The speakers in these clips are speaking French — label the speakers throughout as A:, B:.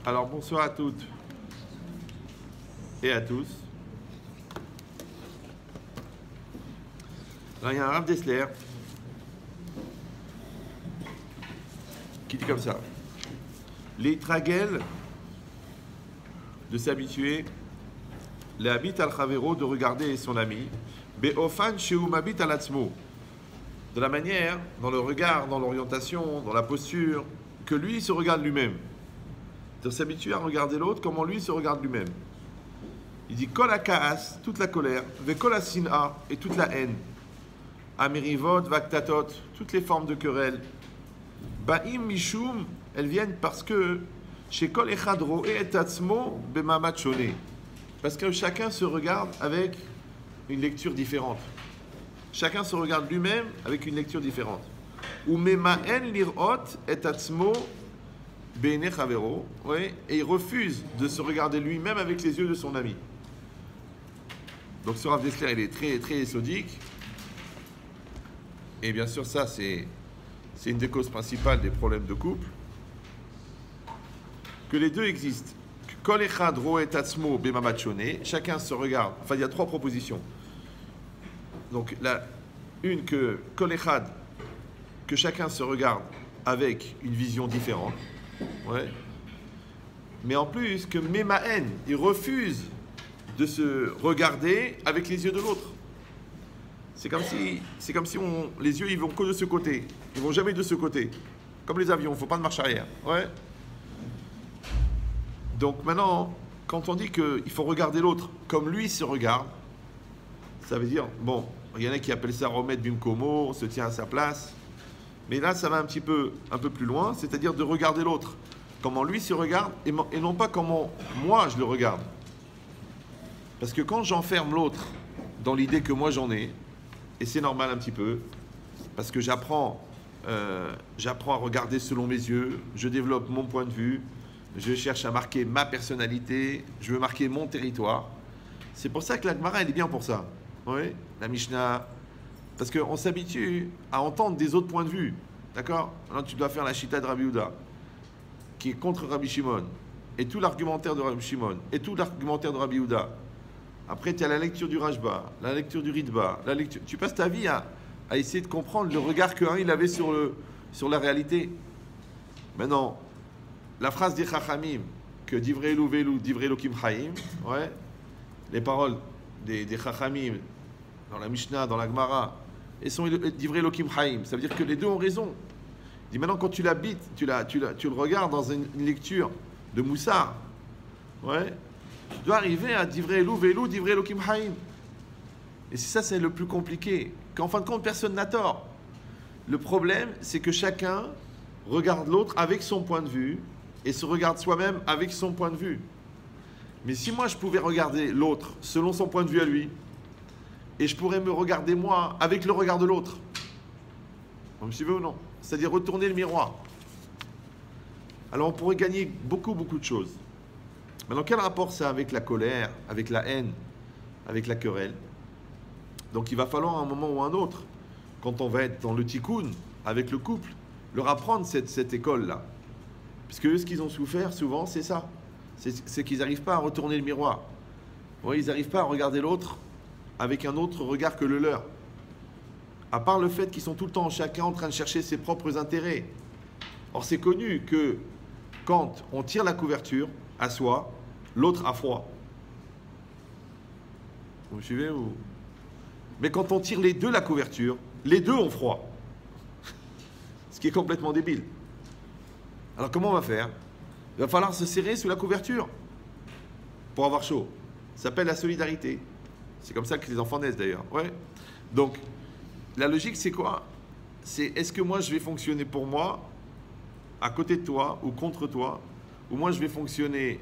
A: Alors bonsoir à toutes et à tous. Alors, il y a un Rav Dessler qui dit comme ça. Les tragels de s'habituer, les habit al chavero de regarder son ami, be'ofan sheum habit al atzmo, de la manière, dans le regard, dans l'orientation, dans la posture, que lui se regarde lui-même. De s'habituer à regarder l'autre comment lui se regarde lui-même. Il dit kol hakaas, toute la colère, ve kol hasina, et toute la haine, amirivot, vaktatot, toutes les formes de querelle, ba'im mishum, elles viennent parce que chez kol echad roe et atzmo bemamad shoné, parce que chacun se regarde avec une lecture différente. Chacun se regarde lui-même avec une lecture différente. Ou mema'en lirot et atzmo b'einei chavero, et il refuse de se regarder lui-même avec les yeux de son ami. Donc ce Rav Dessler, il est très très ésodique. Et bien sûr, ça, c'est une des causes principales des problèmes de couple. Que les deux existent. Kol echad roe atzmo b'mamad shoné, chacun se regarde. Enfin, il y a trois propositions. Donc, une que kol echad, que chacun se regarde avec une vision différente. Ouais. Mais en plus, que memaen, il refuse de se regarder avec les yeux de l'autre. C'est comme si les yeux, ils vont que de ce côté. Ils vont jamais de ce côté. Comme les avions, il ne faut pas de marche arrière. Ouais. Donc maintenant, quand on dit qu'il faut regarder l'autre comme lui se regarde, ça veut dire, bon, il y en a qui appellent ça remettre bimkomo, on se tient à sa place. Mais là, ça va un peu plus loin, c'est-à-dire de regarder l'autre comment lui se regarde et non pas comment moi je le regarde. Parce que quand j'enferme l'autre dans l'idée que moi j'en ai, et c'est normal un petit peu, parce que j'apprends à regarder selon mes yeux, je développe mon point de vue, je cherche à marquer ma personnalité, je veux marquer mon territoire. C'est pour ça que la Gemara, elle est bien pour ça. Oui, la Mishnah. Parce qu'on s'habitue à entendre des autres points de vue. D'accord? Alors tu dois faire la Shita de Rabbi Yehuda, qui est contre Rabbi Shimon, et tout l'argumentaire de Rabbi Shimon, et tout l'argumentaire de Rabbi Yehuda. Après, tu as la lecture du Rashba, la lecture du Ritba, la lecture... Tu passes ta vie à essayer de comprendre le regard qu'un il avait sur la réalité. Maintenant, la phrase des Chachamim, que Divrei Elu Velu, Divrei Elokim Chaim, ouais, les paroles des Chachamim, dans la Mishnah, dans la Gemara, et sont Divrei Elokim Chaim. Ça veut dire que les deux ont raison. Il dit maintenant, quand tu l'habites, tu le regardes dans une lecture de Moussar, ouais, tu dois arriver à Divrei Elu Velu, Divrei Elokim Chaim. Et c'est ça, c'est le plus compliqué. Qu'en fin de compte, personne n'a tort. Le problème, c'est que chacun regarde l'autre avec son point de vue et se regarde soi-même avec son point de vue. Mais si moi, je pouvais regarder l'autre selon son point de vue à lui, et je pourrais me regarder moi avec le regard de l'autre, vous me suivez ou non? C'est-à-dire retourner le miroir. Alors on pourrait gagner beaucoup de choses. Maintenant, quel rapport ça avec la colère, avec la haine, avec la querelle? Donc il va falloir à un moment ou à un autre, quand on va être dans le tikkun, avec le couple, leur apprendre cette école-là. Parce que eux, ce qu'ils ont souffert souvent, c'est ça. C'est qu'ils n'arrivent pas à retourner le miroir. Ouais, ils n'arrivent pas à regarder l'autre avec un autre regard que le leur. À part le fait qu'ils sont tout le temps chacun en train de chercher ses propres intérêts. Or, c'est connu que quand on tire la couverture à soi, l'autre a froid. Vous me suivez ou... Mais quand on tire les deux la couverture, les deux ont froid. Ce qui est complètement débile. Alors comment on va faire? Il va falloir se serrer sous la couverture pour avoir chaud. Ça s'appelle la solidarité. C'est comme ça que les enfants naissent d'ailleurs. Ouais. Donc, la logique c'est quoi? C'est est-ce que moi je vais fonctionner pour moi, à côté de toi ou contre toi, ou moi je vais fonctionner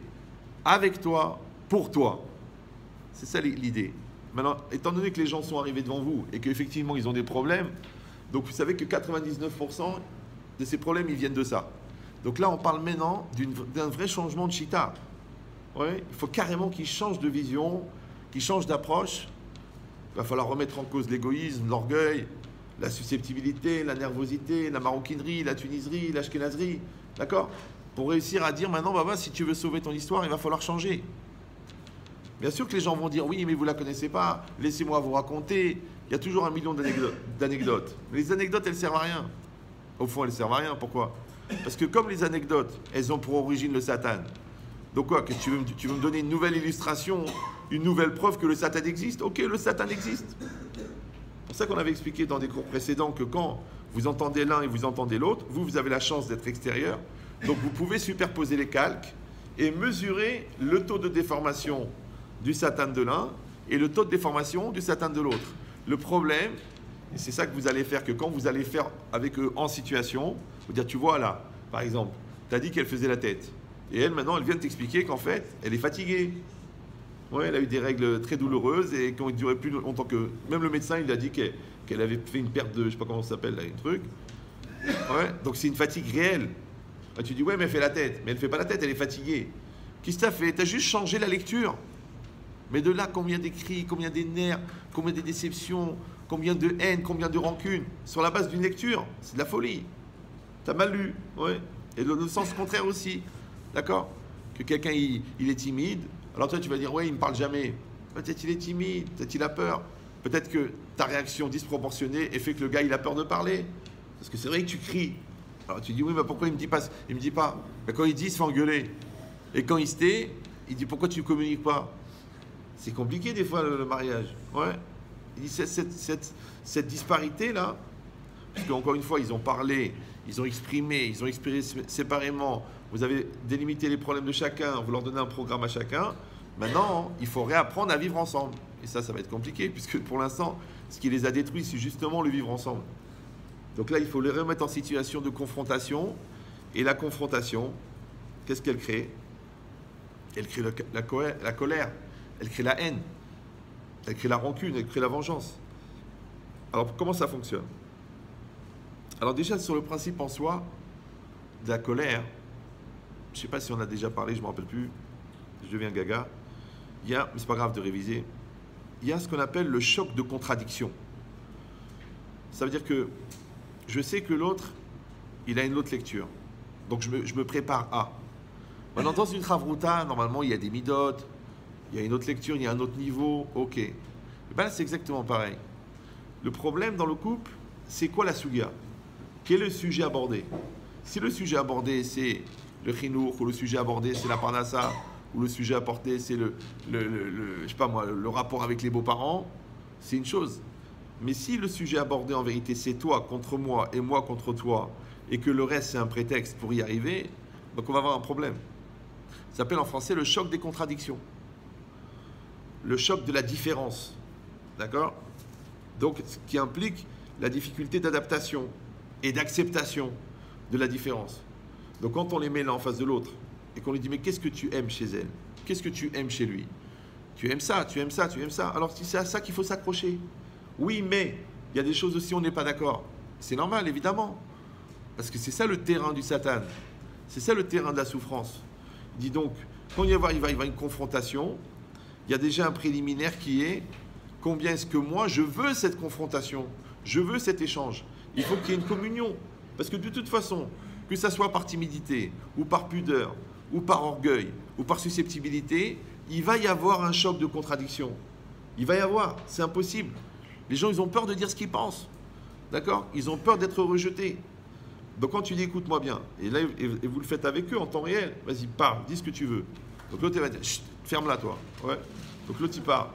A: avec toi, pour toi? C'est ça l'idée. Maintenant, étant donné que les gens sont arrivés devant vous et qu'effectivement ils ont des problèmes, donc vous savez que 99% de ces problèmes ils viennent de ça. Donc là on parle maintenant d'un vrai changement de chita. Ouais, il faut carrément qu'ils changent de vision, qu'ils changent d'approche. Il va falloir remettre en cause l'égoïsme, l'orgueil, la susceptibilité, la nervosité, la maroquinerie, la tuniserie, l'ashkénazerie. D'accord? pour réussir à dire maintenant, bah, si tu veux sauver ton histoire, il va falloir changer. Bien sûr que les gens vont dire, oui, mais vous ne la connaissez pas, laissez-moi vous raconter. Il y a toujours un million d'anecdotes. Mais les anecdotes, elles ne servent à rien. Au fond, elles ne servent à rien. Pourquoi? Parce que comme les anecdotes, elles ont pour origine le Satan. Donc quoi, que tu veux me donner une nouvelle illustration, une nouvelle preuve que le Satan existe? Ok, le Satan existe. C'est pour ça qu'on avait expliqué dans des cours précédents que quand vous entendez l'un et vous entendez l'autre, vous avez la chance d'être extérieur. Donc vous pouvez superposer les calques et mesurer le taux de déformation du Satan de l'un et le taux de déformation du Satan de l'autre. Le problème, et c'est ça que vous allez faire, que quand vous allez faire avec eux en situation, vous dire, tu vois là, par exemple, tu as dit qu'elle faisait la tête. Et elle, maintenant, elle vient de t'expliquer qu'en fait, elle est fatiguée. Ouais, elle a eu des règles très douloureuses et qui ont duré plus longtemps que... Même le médecin, il a dit qu'elle avait fait une perte de... Je ne sais pas comment ça s'appelle, là, un truc. Ouais, donc c'est une fatigue réelle. Ah, tu dis, ouais, mais elle fait la tête. Mais elle ne fait pas la tête, elle est fatiguée. Qu'est-ce que tu as fait? Tu as juste changé la lecture. Mais de là, combien d'écrits, combien des nerfs, combien de déceptions, combien de haine, combien de rancune, sur la base d'une lecture, c'est de la folie. Tu as mal lu, ouais. Et le sens contraire aussi, d'accord? Que quelqu'un, il est timide, alors toi, tu vas dire, ouais, il ne me parle jamais. Peut-être il est timide, peut-être il a peur. Peut-être que ta réaction disproportionnée fait que le gars, il a peur de parler. Parce que c'est vrai que tu cries. Alors tu dis, oui, mais pourquoi il me dit pas? Il me dit pas. Mais quand il dit, il se fait engueuler. Et quand il se tait, il dit, pourquoi tu ne communiques pas? C'est compliqué des fois le mariage. Ouais. Il dit cette disparité-là, parce qu'encore une fois, ils ont parlé, ils ont exprimé séparément. Vous avez délimité les problèmes de chacun, vous leur donnez un programme à chacun. Maintenant, il faut réapprendre à vivre ensemble. Et ça va être compliqué, puisque pour l'instant, ce qui les a détruits, c'est justement le vivre ensemble. Donc là, il faut les remettre en situation de confrontation. Et la confrontation, qu'est-ce qu'elle crée? Elle crée la colère. Elle crée la haine, elle crée la rancune, elle crée la vengeance. Alors, comment ça fonctionne? Alors déjà, sur le principe en soi de la colère, je ne sais pas si on a déjà parlé, je ne me rappelle plus, je deviens gaga, mais c'est pas grave de réviser, il y a ce qu'on appelle le choc de contradiction. Ça veut dire que je sais que l'autre, il a une autre lecture, donc je me prépare à. Maintenant, dans une Chavruta, normalement, il y a des midotes, il y a une autre lecture, il y a un autre niveau, ok. Et bien là, c'est exactement pareil. Le problème dans le couple, c'est quoi la sugia? Quel est le sujet abordé? Si le sujet abordé, c'est le chinour, ou le sujet abordé, c'est la parnassa, ou le sujet abordé, c'est je sais pas moi, le rapport avec les beaux-parents, c'est une chose. Mais si le sujet abordé, en vérité, c'est toi contre moi et moi contre toi, et que le reste, c'est un prétexte pour y arriver, donc on va avoir un problème. Ça s'appelle en français le choc des contradictions. Le choc de la différence, d'accord? Donc, ce qui implique la difficulté d'adaptation et d'acceptation de la différence. Donc, quand on les met l'un en face de l'autre et qu'on lui dit, mais qu'est-ce que tu aimes chez elle? Qu'est-ce que tu aimes chez lui? Tu aimes ça, tu aimes ça, tu aimes ça. Alors, c'est à ça qu'il faut s'accrocher. Oui, mais il y a des choses aussi où on n'est pas d'accord. C'est normal, évidemment. Parce que c'est ça le terrain du Satan. C'est ça le terrain de la souffrance. Il dit donc, quand il va y avoir une confrontation, il y a déjà un préliminaire qui est combien est-ce que moi je veux cette confrontation, je veux cet échange. Il faut qu'il y ait une communion. Parce que de toute façon, que ça soit par timidité, ou par pudeur, ou par orgueil, ou par susceptibilité, il va y avoir un choc de contradiction. Il va y avoir, c'est impossible. Les gens, ils ont peur de dire ce qu'ils pensent. D'accord? Ils ont peur d'être rejetés. Donc quand tu dis écoute-moi bien, et là et vous le faites avec eux en temps réel, vas-y, parle, dis ce que tu veux. Donc l'autre, il va dire, chut, ferme-la toi. Ouais. Donc l'autre, il part.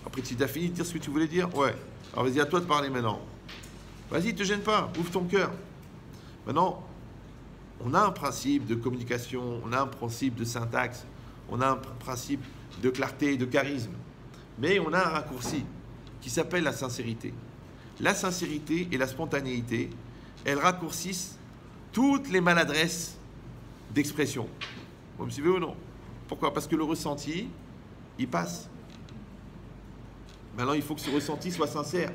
A: Après, tu as fini de dire ce que tu voulais dire? Ouais. Alors vas-y, à toi de parler maintenant. Vas-y, te gêne pas, ouvre ton cœur. Maintenant, on a un principe de communication, on a un principe de syntaxe, on a un principe de clarté et de charisme. Mais on a un raccourci qui s'appelle la sincérité. La sincérité et la spontanéité, elles raccourcissent toutes les maladresses d'expression. Vous me suivez ou non? Pourquoi? Parce que le ressenti, il passe. Maintenant, il faut que ce ressenti soit sincère.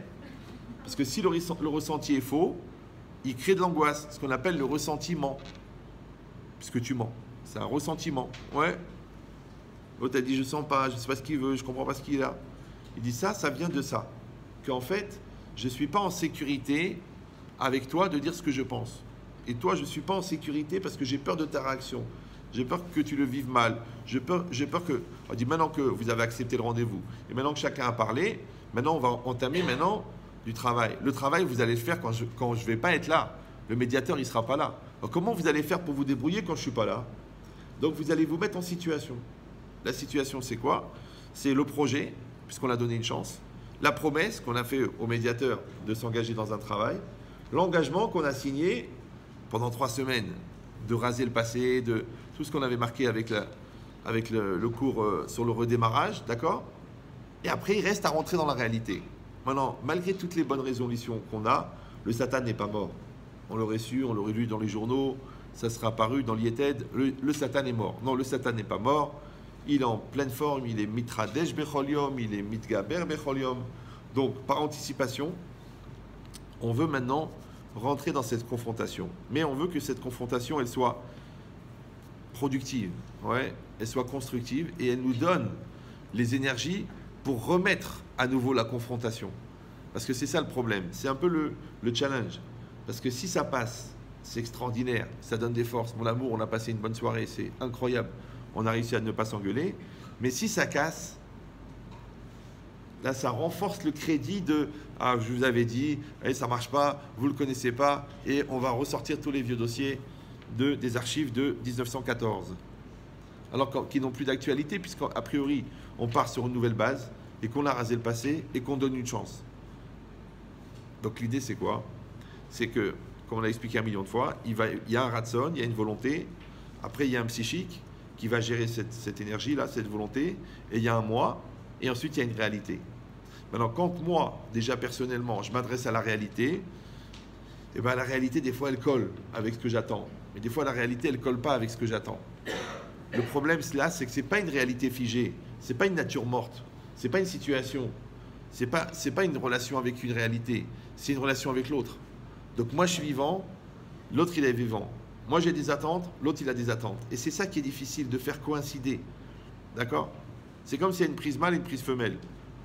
A: Parce que si le ressenti est faux, il crée de l'angoisse, ce qu'on appelle le ressentiment. Puisque tu mens. C'est un ressentiment. Ouais. L'autre a dit, je sens pas, je ne sais pas ce qu'il veut, je ne comprends pas ce qu'il a. Il dit ça vient de ça. Qu'en fait, je ne suis pas en sécurité avec toi de dire ce que je pense. Et toi, je ne suis pas en sécurité parce que j'ai peur de ta réaction. J'ai peur que tu le vives mal. J'ai peur que... On dit maintenant que vous avez accepté le rendez-vous, et maintenant que chacun a parlé, maintenant on va entamer maintenant du travail. Le travail, vous allez le faire quand je ne vais pas être là. Le médiateur, il ne sera pas là. Alors, comment vous allez faire pour vous débrouiller quand je ne suis pas là? Donc vous allez vous mettre en situation. La situation, c'est quoi? C'est le projet, puisqu'on a donné une chance. La promesse qu'on a fait au médiateur de s'engager dans un travail. L'engagement qu'on a signé pendant 3 semaines de raser le passé, de tout ce qu'on avait marqué avec le cours sur le redémarrage, d'accord? Et après, il reste à rentrer dans la réalité. Maintenant, malgré toutes les bonnes résolutions qu'on a, le Satan n'est pas mort. On l'aurait su, on l'aurait lu dans les journaux, ça sera apparu dans l'Yeted, le Satan est mort. Non, le Satan n'est pas mort, il est en pleine forme, il est mitradesh becholium, il est mitgaber becholium. Donc, par anticipation, on veut maintenant rentrer dans cette confrontation. Mais on veut que cette confrontation, elle soit productive, ouais, elle soit constructive et elle nous donne les énergies pour remettre à nouveau la confrontation. Parce que c'est ça le problème, c'est un peu le challenge. Parce que si ça passe, c'est extraordinaire, ça donne des forces. Mon amour, on a passé une bonne soirée, c'est incroyable. On a réussi à ne pas s'engueuler. Mais si ça casse, là, ça renforce le crédit de « Ah, je vous avais dit, ça ne marche pas, vous ne le connaissez pas. » Et on va ressortir tous les vieux dossiers des archives de 1914. Alors qui n'ont plus d'actualité, puisqu'a priori, on part sur une nouvelle base et qu'on a rasé le passé et qu'on donne une chance. Donc l'idée, c'est quoi? C'est que, comme on l'a expliqué 1 million de fois, il y a un ratson, il y a une volonté, après il y a un psychique qui va gérer cette énergie-là, cette volonté, et il y a un moi, et ensuite il y a une réalité. Maintenant, quand moi, déjà personnellement, je m'adresse à la réalité, et bien la réalité, des fois, elle colle avec ce que j'attends. Mais des fois, la réalité, elle ne colle pas avec ce que j'attends. Le problème, là, c'est que ce n'est pas une réalité figée, ce n'est pas une nature morte, ce n'est pas une situation, ce n'est pas une relation avec une réalité, c'est une relation avec l'autre. Donc moi, je suis vivant, l'autre, il est vivant. Moi, j'ai des attentes, l'autre, il a des attentes. Et c'est ça qui est difficile, de faire coïncider. D'accord? C'est comme s'il y a une prise mâle et une prise femelle.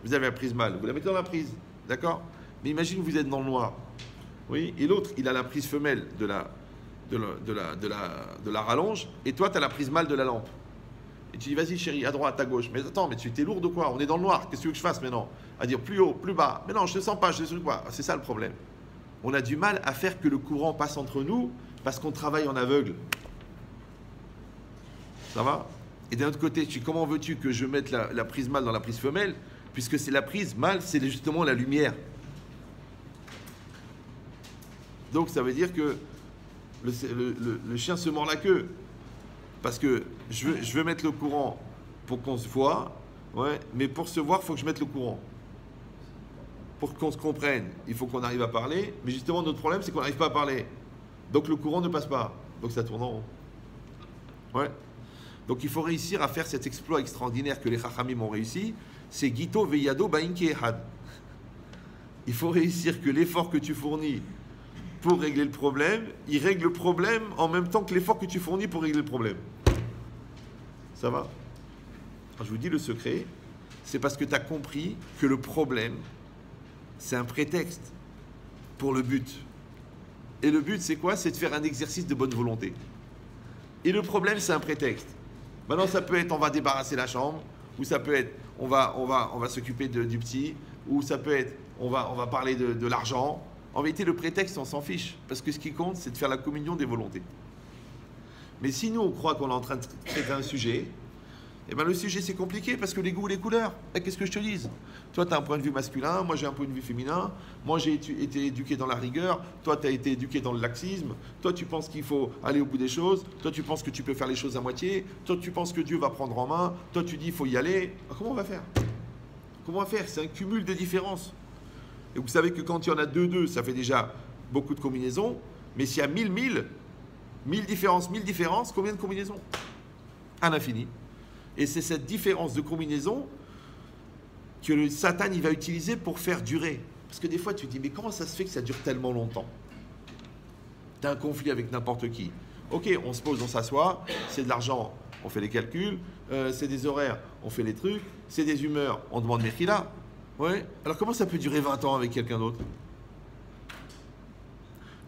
A: Vous avez la prise mâle, vous la mettez dans la prise. D'accord? Mais imagine que vous êtes dans le noir. Oui? Et l'autre, il a la prise femelle de la rallonge, et toi, tu as la prise mâle de la lampe. Et tu dis, vas-y chérie, à droite, à gauche. Mais attends, mais tu t'es lourde ou quoi? On est dans le noir, qu'est-ce que tu veux que je fasse maintenant? À dire plus haut, plus bas. Mais non, je ne te sens pas, je te sens quoi? C'est ça le problème. On a du mal à faire que le courant passe entre nous parce qu'on travaille en aveugle. Ça va? Et d'un autre côté, comment veux-tu que je mette la prise mâle dans la prise femelle? Puisque c'est la prise mâle, c'est justement la lumière. Donc ça veut dire que le chien se mord la queue. Parce que je veux mettre le courant pour qu'on se voit, ouais, mais pour se voir, il faut que je mette le courant. Pour qu'on se comprenne, il faut qu'on arrive à parler, mais justement, notre problème, c'est qu'on n'arrive pas à parler. Donc le courant ne passe pas. Donc ça tourne en rond. Ouais. Donc il faut réussir à faire cet exploit extraordinaire que les Chachamim ont réussi, c'est Gito Veyado Bainke Ehad. Il faut réussir que l'effort que tu fournis pour régler le problème, il règle le problème en même temps que l'effort que tu fournis pour régler le problème. Ça va? Alors, je vous dis le secret, c'est parce que tu as compris que le problème, c'est un prétexte pour le but. Et le but, c'est quoi? C'est de faire un exercice de bonne volonté. Et le problème, c'est un prétexte. Maintenant, ça peut être on va débarrasser la chambre, ou ça peut être on va s'occuper du petit, ou ça peut être on va parler de l'argent. En vérité, le prétexte, on s'en fiche. Parce que ce qui compte, c'est de faire la communion des volontés. Mais si nous, on croit qu'on est en train de traiter un sujet, eh bien le sujet, c'est compliqué parce que les goûts, les couleurs. Et qu'est-ce que je te dise? Toi, tu as un point de vue masculin, moi, j'ai un point de vue féminin. Moi, j'ai été éduqué dans la rigueur. Toi, tu as été éduqué dans le laxisme. Toi, tu penses qu'il faut aller au bout des choses. Toi, tu penses que tu peux faire les choses à moitié. Toi, tu penses que Dieu va prendre en main. Toi, tu dis qu'il faut y aller. Alors, comment on va faire? Comment on va faire? C'est un cumul de différences. Et vous savez que quand il y en a deux, ça fait déjà beaucoup de combinaisons. Mais s'il y a 1000 différences, combien de combinaisons? À l'infini. Et c'est cette différence de combinaison que le Satan il va utiliser pour faire durer. Parce que des fois, tu te dis, mais comment ça se fait que ça dure tellement longtemps? Tu as un conflit avec n'importe qui. Ok, on se pose, on s'assoit, c'est de l'argent, on fait les calculs, c'est des horaires, on fait les trucs, c'est des humeurs, on demande Mechila. Ouais. Alors comment ça peut durer 20 ans avec quelqu'un d'autre?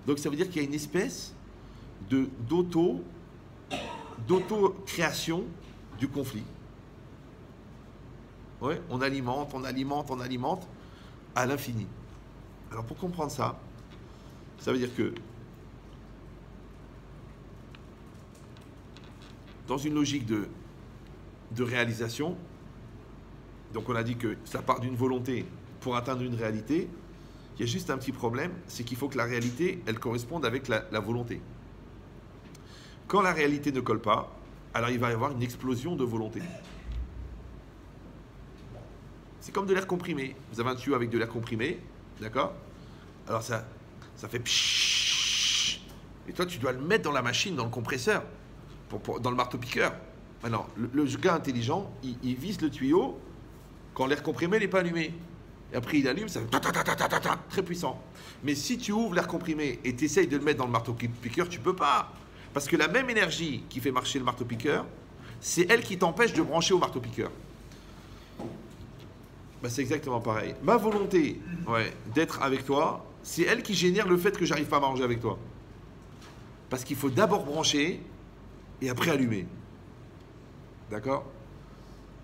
A: Donc ça veut dire qu'il y a une espèce d'auto-création du conflit. Ouais, on alimente à l'infini. Alors pour comprendre ça, ça veut dire que dans une logique de réalisation, donc on a dit que ça part d'une volonté pour atteindre une réalité, il y a juste un petit problème, c'est qu'il faut que la réalité, elle corresponde avec la volonté. Quand la réalité ne colle pas, alors il va y avoir une explosion de volonté. C'est comme de l'air comprimé. Vous avez un tuyau avec de l'air comprimé, d'accord? Alors ça fait pshhh. Et toi, tu dois le mettre dans la machine, dans le compresseur, dans le marteau-piqueur. Maintenant, le gars intelligent, il visse le tuyau quand l'air comprimé n'est pas allumé. Et après, il allume, ça fait très puissant. Mais si tu ouvres l'air comprimé et tu essayes de le mettre dans le marteau-piqueur, tu ne peux pas. Parce que la même énergie qui fait marcher le marteau-piqueur, c'est elle qui t'empêche de brancher au marteau-piqueur. Ben, c'est exactement pareil. Ma volonté d'être avec toi, c'est elle qui génère le fait que j'arrive pas à m'arranger avec toi. Parce qu'il faut d'abord brancher et après allumer. D'accord?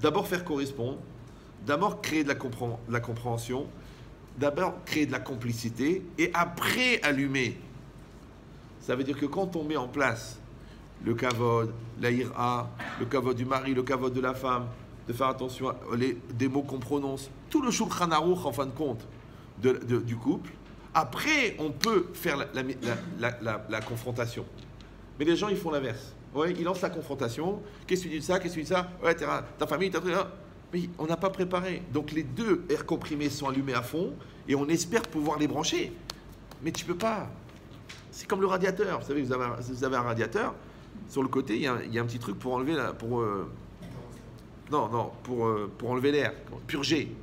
A: D'abord faire correspondre, d'abord créer de la compréhension, d'abord créer de la complicité et après allumer. Ça veut dire que quand on met en place le kavod, la ira, le kavod du mari, le kavod de la femme, de faire attention à des mots qu'on prononce, tout le shulchan aruch en fin de compte du couple, après on peut faire la confrontation. Mais les gens ils font l'inverse. Ouais, ils lancent la confrontation. Qu'est-ce que tu dis de ça? Qu'est-ce que tu dis de ça? Ouais, ta famille, ta truc. Mais on n'a pas préparé. Donc les deux airs comprimés sont allumés à fond et on espère pouvoir les brancher. Mais tu peux pas. C'est comme le radiateur. Vous savez, vous avez un radiateur. Sur le côté, il y a un petit truc pour enlever pour enlever l'air, purger.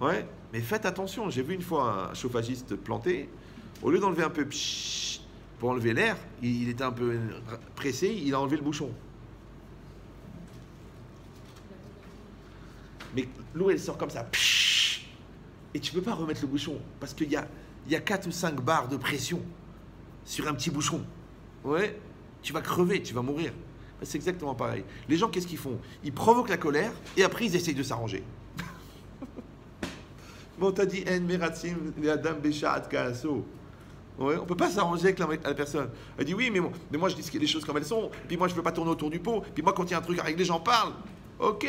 A: Ouais. Mais faites attention. J'ai vu une fois un chauffagiste planté. Au lieu d'enlever un peu pour enlever l'air, il était un peu pressé. Il a enlevé le bouchon. Mais l'eau, elle sort comme ça. Et tu ne peux pas remettre le bouchon. Parce qu'il y a 4 ou 5 bars de pression sur un petit bouchon. Ouais, tu vas crever, tu vas mourir. C'est exactement pareil. Les gens, qu'est-ce qu'ils font? Ils provoquent la colère et après, ils essayent de s'arranger. Bon, t'as dit, En meratzim l'adam beshat kaaso. Ouais, on ne peut pas s'arranger avec la personne. Elle dit, oui, mais moi, je dis les choses comme elles sont. Puis moi, je ne veux pas tourner autour du pot. Puis moi, quand il y a un truc à régler, j'en parle. Ok,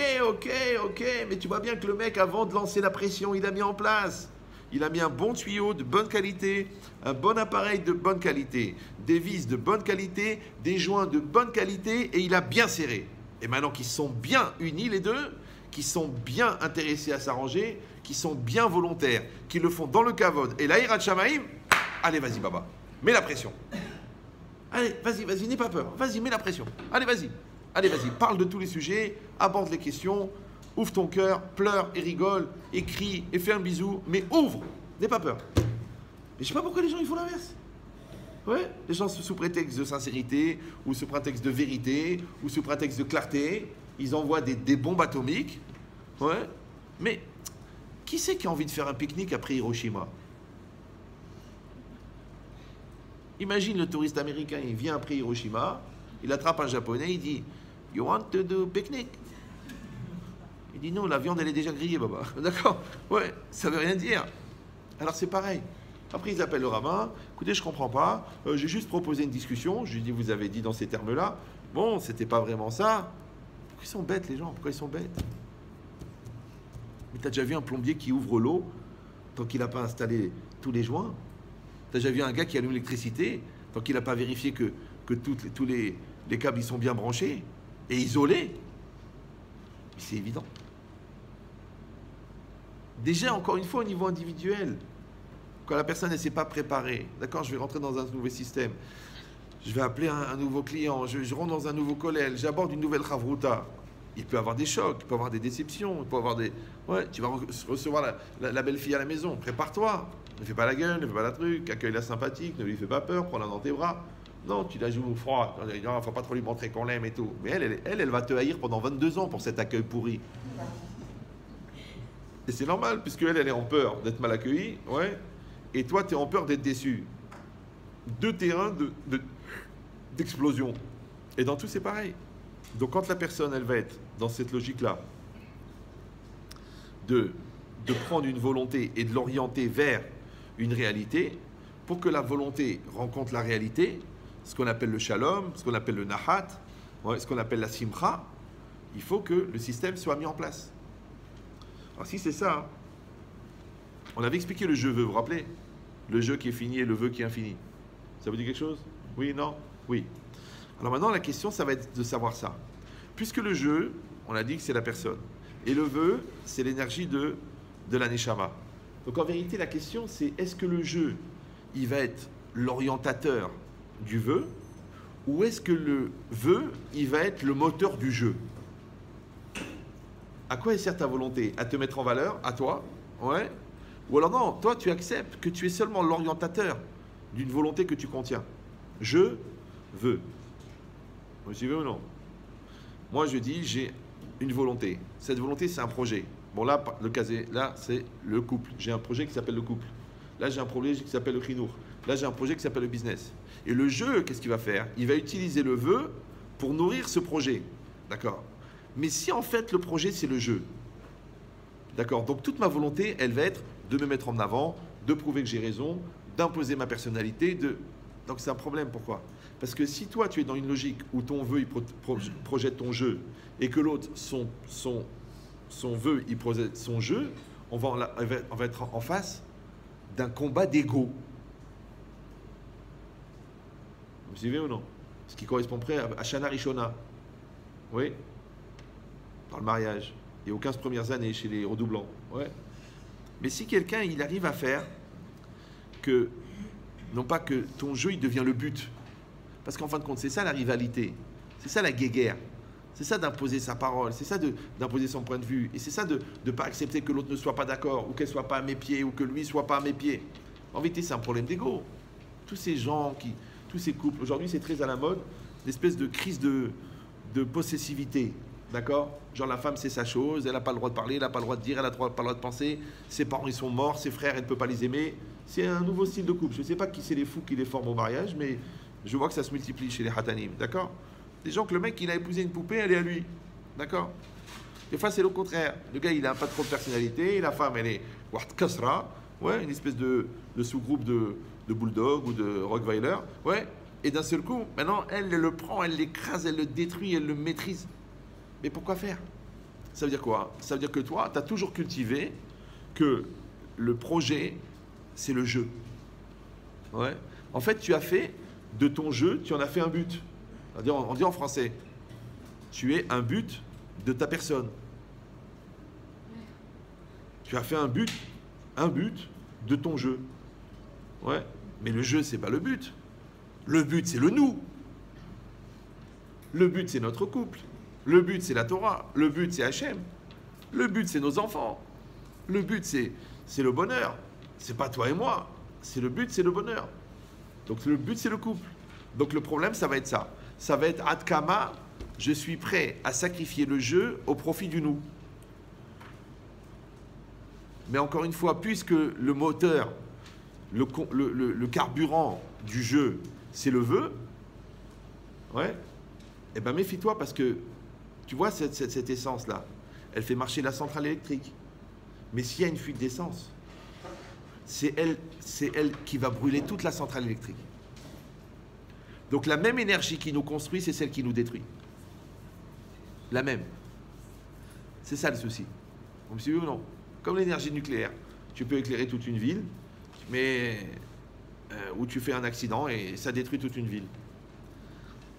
A: mais tu vois bien que le mec, avant de lancer la pression, il a mis en place. Il a mis un bon tuyau de bonne qualité, un bon appareil de bonne qualité, des vis de bonne qualité, des joints de bonne qualité, et il a bien serré. Et maintenant qu'ils sont bien unis les deux, qu'ils sont bien intéressés à s'arranger, qu'ils sont bien volontaires, qu'ils le font dans le kavod et l'Aïrat Shamaïm, allez, vas-y, Baba, mets la pression. Allez, vas-y, n'aie pas peur. Vas-y, mets la pression. Allez, vas-y, parle de tous les sujets, aborde les questions, ouvre ton cœur, pleure et rigole, et crie et fais un bisou, mais ouvre, n'aie pas peur. Mais je sais pas pourquoi les gens ils font l'inverse. Ouais, les gens sous prétexte de sincérité, ou sous prétexte de vérité, ou sous prétexte de clarté, ils envoient des bombes atomiques. Ouais, mais qui c'est qui a envie de faire un pique-nique après Hiroshima? Imagine le touriste américain, il vient après Hiroshima, il attrape un japonais, il dit « You want to do picnic ?» Il dit « Non, la viande elle est déjà grillée, Baba. » D'accord? Ouais, ça veut rien dire. Alors c'est pareil. Après ils appellent le rabbin, « Écoutez, je comprends pas, j'ai juste proposé une discussion. » Je lui dis « Vous avez dit dans ces termes-là. Bon, c'était pas vraiment ça. » Pourquoi ils sont bêtes les gens? Pourquoi ils sont bêtes? Mais t'as déjà vu un plombier qui ouvre l'eau tant qu'il n'a pas installé tous les joints? T'as déjà vu un gars qui allume l'électricité tant qu'il n'a pas vérifié que tous les câbles ils sont bien branchés et isolés? C'est évident. Déjà, encore une fois, au niveau individuel, quand la personne ne s'est pas préparée, d'accord, je vais rentrer dans un nouveau système, je vais appeler un nouveau client, je rentre dans un nouveau collège, j'aborde une nouvelle chavruta. Il peut avoir des chocs, il peut avoir des déceptions, il peut avoir des... Ouais, tu vas recevoir la belle-fille à la maison, prépare-toi. Ne fais pas la gueule, ne fais pas la truc, accueille-la sympathique, ne lui fais pas peur, prends-la dans tes bras. Non, tu la joues froid, il ne faut pas trop lui montrer qu'on l'aime et tout. Mais elle va te haïr pendant 22 ans pour cet accueil pourri. Et c'est normal, puisque elle est en peur d'être mal accueillie, ouais. Et toi, tu es en peur d'être déçu. Deux terrains d'explosion. Et dans tout, c'est pareil. Donc quand la personne, elle va être dans cette logique-là, de prendre une volonté et de l'orienter vers une réalité, pour que la volonté rencontre la réalité, ce qu'on appelle le shalom, ce qu'on appelle le nahat, ce qu'on appelle la simcha, il faut que le système soit mis en place. Alors si c'est ça, on avait expliqué le jeu, vous vous rappelez? Le jeu qui est fini et le vœu qui est infini. Ça vous dit quelque chose? Oui, non? Oui. Alors maintenant, la question, ça va être de savoir ça. Puisque le jeu, on a dit que c'est la personne. Et le vœu, c'est l'énergie de la neshama. Donc en vérité, la question, c'est est-ce que le jeu, il va être l'orientateur du vœu, ou est-ce que le vœu, il va être le moteur du jeu? À quoi sert ta volonté? À te mettre en valeur? À toi? Ouais? Ou alors non, toi, tu acceptes que tu es seulement l'orientateur d'une volonté que tu contiens. Je veux. Vous suivez ou non? Moi, je dis, j'ai une volonté. Cette volonté, c'est un projet. Bon, là, le casé, là, c'est le couple. J'ai un projet qui s'appelle le couple. Là, j'ai un projet qui s'appelle le chinour. Là, j'ai un projet qui s'appelle le business. Et le jeu, qu'est-ce qu'il va faire? Il va utiliser le vœu pour nourrir ce projet. D'accord? Mais si en fait, le projet, c'est le jeu. D'accord? Donc, toute ma volonté, elle va être de me mettre en avant, de prouver que j'ai raison, d'imposer ma personnalité. Donc, c'est un problème. Pourquoi? Parce que si toi, tu es dans une logique où ton vœu, il projette ton jeu, et que l'autre, son vœu, il projette son jeu, on va être en face d'un combat d'ego. Vous suivez ou non? Ce qui correspond près à Shana Rishona. Oui? Dans le mariage. Et aux 15 premières années chez les redoublants. Ouais. Mais si quelqu'un, il arrive à faire que, non pas que ton jeu, il devient le but. Parce qu'en fin de compte, c'est ça la rivalité. C'est ça la guéguerre. C'est ça d'imposer sa parole. C'est ça d'imposer son point de vue. Et c'est ça de ne pas accepter que l'autre ne soit pas d'accord, ou qu'elle ne soit pas à mes pieds, ou que lui ne soit pas à mes pieds. En vérité, c'est un problème d'ego. Tous ces gens tous ces couples, aujourd'hui, c'est très à la mode, l'espèce de crise de possessivité. D'accord? Genre la femme c'est sa chose, elle n'a pas le droit de parler, elle n'a pas le droit de dire, elle n'a pas le droit de penser, ses parents ils sont morts, ses frères elle ne peut pas les aimer. C'est un nouveau style de couple. Je ne sais pas qui c'est les fous qui les forment au mariage, mais je vois que ça se multiplie chez les hatanim. D'accord? Des gens que le mec il a épousé une poupée, elle est à lui. D'accord? Des fois c'est le contraire. Le gars il n'a pas trop de personnalité, et la femme elle est kasra, ouais, une espèce de sous-groupe de bulldog ou de rottweiler, ouais. Et d'un seul coup, maintenant elle le prend, elle l'écrase, elle le détruit, elle le maîtrise. Mais pourquoi faire? Ça veut dire quoi? Ça veut dire que toi, tu as toujours cultivé que le projet, c'est le jeu. Ouais. En fait, tu as fait de ton jeu, tu en as fait un but. On dit en français, tu es un but de ta personne. Tu as fait un but de ton jeu. Ouais. Mais le jeu, c'est pas le but. Le but, c'est le nous. Le but, c'est notre couple. Le but, c'est la Torah. Le but, c'est Hachem. Le but, c'est nos enfants. Le but, c'est le bonheur. C'est pas toi et moi. C'est le but, c'est le bonheur. Donc le but, c'est le couple. Donc le problème, ça va être ça. Ça va être Adkama, je suis prêt à sacrifier le jeu au profit du nous. Mais encore une fois, puisque le moteur, le carburant du jeu, c'est le vœu, ouais, eh ben méfie-toi parce que tu vois cette essence-là, elle fait marcher la centrale électrique. Mais s'il y a une fuite d'essence, c'est elle qui va brûler toute la centrale électrique. Donc la même énergie qui nous construit, c'est celle qui nous détruit. La même. C'est ça le souci. Vous me suivez ou non? Comme l'énergie nucléaire. Tu peux éclairer toute une ville, mais où tu fais un accident et ça détruit toute une ville.